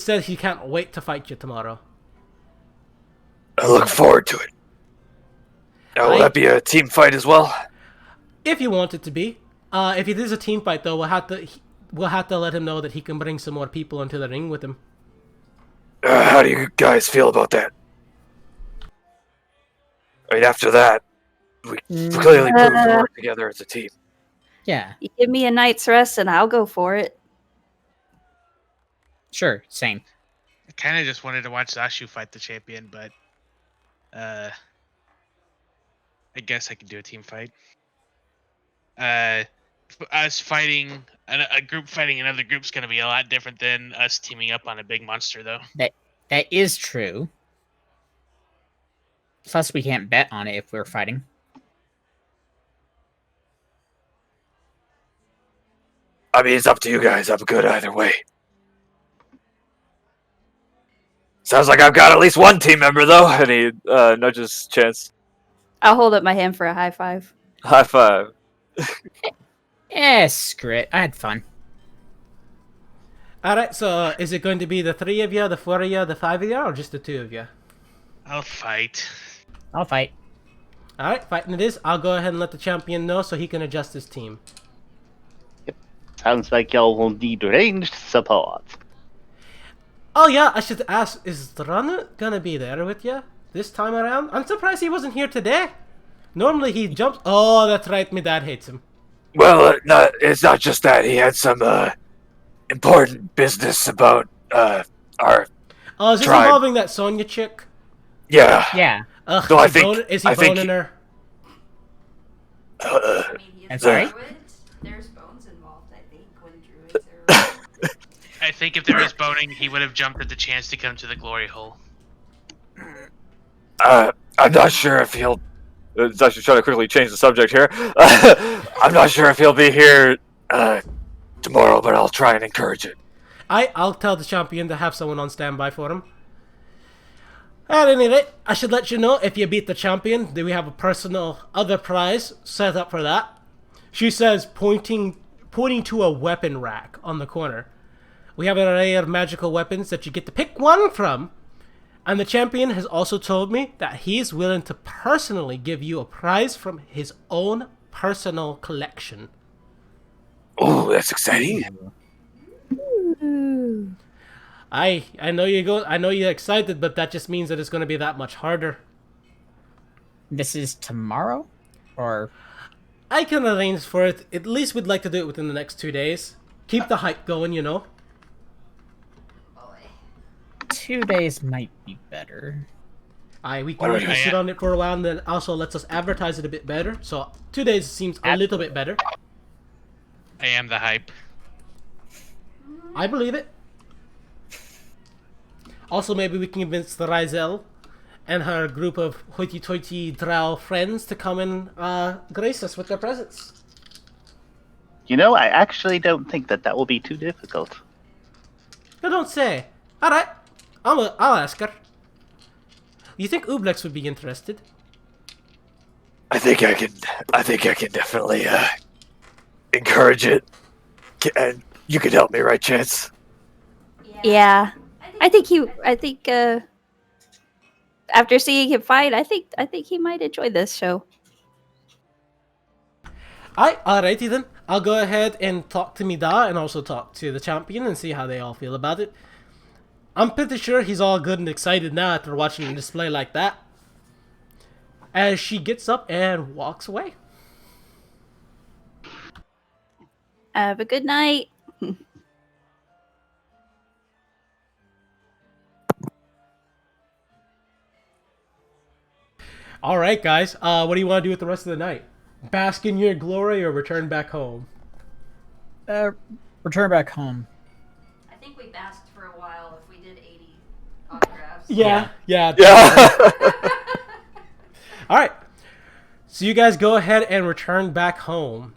said he can't wait to fight you tomorrow. I look forward to it. Now, will that be a team fight as well? If you want it to be. If it is a team fight, though, we'll have to let him know that he can bring some more people into the ring with him. How do you guys feel about that? I mean, after that, we clearly proved to work together as a team. Yeah, You give me a night's rest and I'll go for it. sure, same. I kind of just wanted to watch Zashu fight the champion, but I guess I could do a team fight. Us fighting a group fighting another group's gonna be a lot different than us teaming up on a big monster, though. That is true. Plus, we can't bet on it if we're fighting. I mean, it's up to you guys. I'm good either way. Sounds like I've got at least one team member, though. And he nudges Chance. I'll hold up my hand for a high five. High five. Screw it. I had fun. Alright, so is it going to be the 3 of you, the 4 of you, the 5 of you, or just the 2 of you? I'll fight. I'll fight. Alright, fighting it is. I'll go ahead and let the champion know so he can adjust his team. Sounds like y'all will need ranged support. Oh yeah, I should ask, is Run gonna be there with you this time around? I'm surprised he wasn't here today. Normally he jumps. Oh, that's right, my dad hates him. Well, no, it's not just that. He had some important business about our Oh, is this tribe. involving that Sonya chick? Yeah. Yeah. Ugh, No, I is he think- is he I think- boning her? I'm sorry? There's bones involved, I think, when druids are... I think if there was boning, he would have jumped at the chance to come to the glory hole. I'm not sure if he'll. It's actually trying to quickly change the subject here. I'm not sure if he'll be here tomorrow, but I'll try and encourage it. I'll tell the champion to have someone on standby for him. At any rate, I should let you know if you beat the champion, do we have a personal other prize set up for that? She says, pointing to a weapon rack on the corner. We have an array of magical weapons that you get to pick one from. And the champion has also told me that he's willing to personally give you a prize from his own personal collection. Oh, that's exciting. Ooh. I know you're excited, but that just means that it's going to be that much harder. This is tomorrow? Or... I can arrange for it. At least we'd like to do it within the next 2 days. Keep the hype going, you know. 2 days might be better. We can sit on it for a while, and then also lets us advertise it a bit better. So 2 days seems a little bit better. I am the hype. I believe it. Also, maybe we can convince the Rizel and her group of hoity-toity drow friends to come and grace us with their presence. You know, I actually don't think that will be too difficult. You don't say. All right, I'll ask her. You think Ublex would be interested? I think I can definitely encourage it. And you can help me, right, Chance? Yeah. I think after seeing him fight, I think he might enjoy this show. Alrighty then. I'll go ahead and talk to Mida and also talk to the champion and see how they all feel about it. I'm pretty sure he's all good and excited now after watching a display like that. As she gets up and walks away. Have a good night. Alright guys, what do you want to do with the rest of the night? Bask in your glory or return back home? Return back home. I think we basked for a while if we did 80 autographs. Yeah. Yeah. Alright. So you guys go ahead and return back home.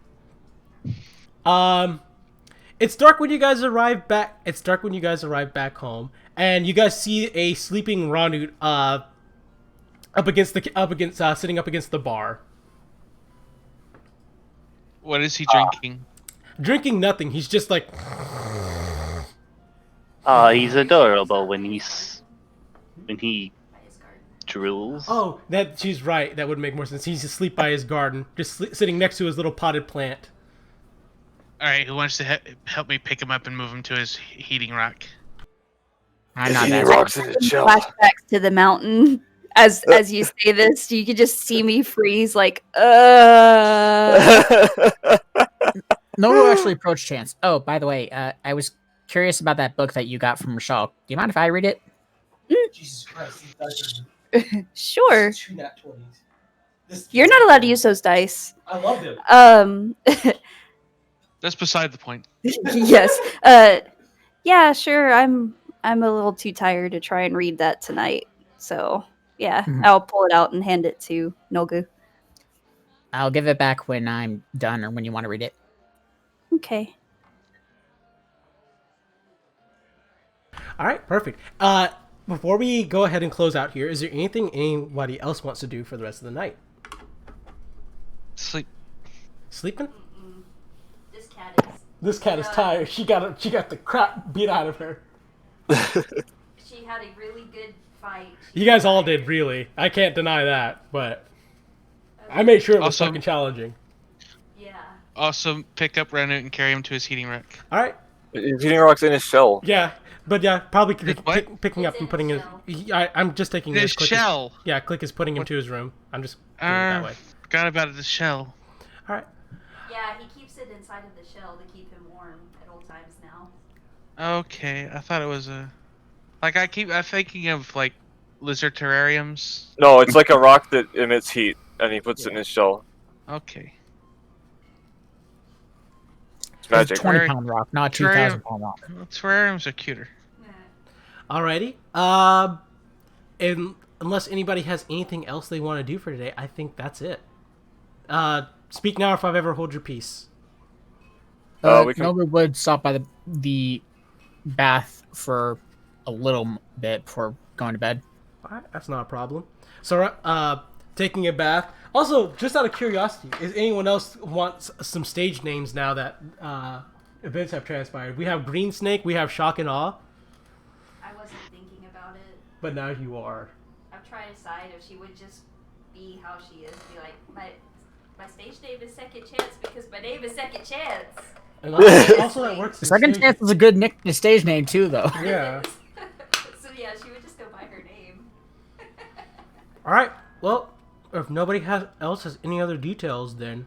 It's dark when you guys arrive back. It's dark when you guys arrive back home, and you guys see a sleeping Ranut sitting up against the bar. What is he drinking? Drinking nothing. He's just like. He's adorable when he drools. Oh, she's right. That would make more sense. He's asleep by his garden, just sitting next to his little potted plant. All right, who wants to help me pick him up and move him to his heating rock? I'm not He that rocks in his shell. Flashbacks to the mountain. As you say this, you could just see me freeze, like, No one actually approached Chance. Oh, by the way, I was curious about that book that you got from Rochelle. Do you mind if I read it? Jesus Christ, these dice Sure. are 2 nat 20s. You're not allowed to use those dice. I love them. That's beside the point. Yes. Yeah, sure. I'm a little too tired to try and read that tonight. So, yeah, I'll pull it out and hand it to Nogu. I'll give it back when I'm done or when you want to read it. Okay. All right, perfect. Before we go ahead and close out here, is there anything anybody else wants to do for the rest of the night? Sleep. Sleeping? This cat is tired. She got the crap beat out of her. She had a really good fight. You guys all did, really. I can't deny that, but I made sure it was Also- fucking challenging. Yeah. Also, pick up Ranut and carry him to his heating rack. All right. His heating rock's in his shell. Yeah, but yeah, probably What? picking up It's and in putting his his. I'm just taking His Click shell. Yeah, Click is putting him to his room. I'm just doing it that way. Forgot about the shell. All right. Yeah, he keeps it inside of the shell to keep him warm at all times now. Okay, I thought it was a. Like I'm thinking of like lizard terrariums. No, it's like a rock that emits heat, and he puts it in his shell. Okay. It's magic. 20-pound rock, not 2,000-pound rock. Terrariums are cuter. Alrighty. And unless anybody has anything else they want to do for today, I think that's it. Speak now if I've ever hold your peace. We can- Nobu would stop by the bath for a little bit before going to bed. All right, that's not a problem. So, taking a bath. Also, just out of curiosity, is anyone else wants some stage names now that events have transpired? We have Green Snake, we have Shock and Awe, I wasn't thinking about it. but now you are. I'm trying to decide if she would just be how she is. Be like, my stage name is Second Chance because my name is Second Chance. And also that works. The Second Chance is a good stage name too, though. Yeah. So yeah, she would just go by her name. All right. Well, if nobody else has any other details, then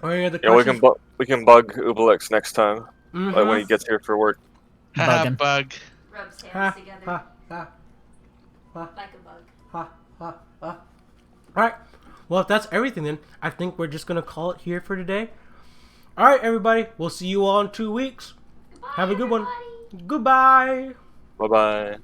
or any other Yeah, we questions? we can bug Ubelix next time, like when he Mhm. gets here for work. Haha, him. bug. Rubs hands Ha, together ha, ha, like a bug. ha, ha, ha. All right. Well, if that's everything, then I think we're just gonna call it here for today. All right, everybody. We'll see you all in 2 weeks. Goodbye, Have a good one. everybody. Goodbye. Bye bye.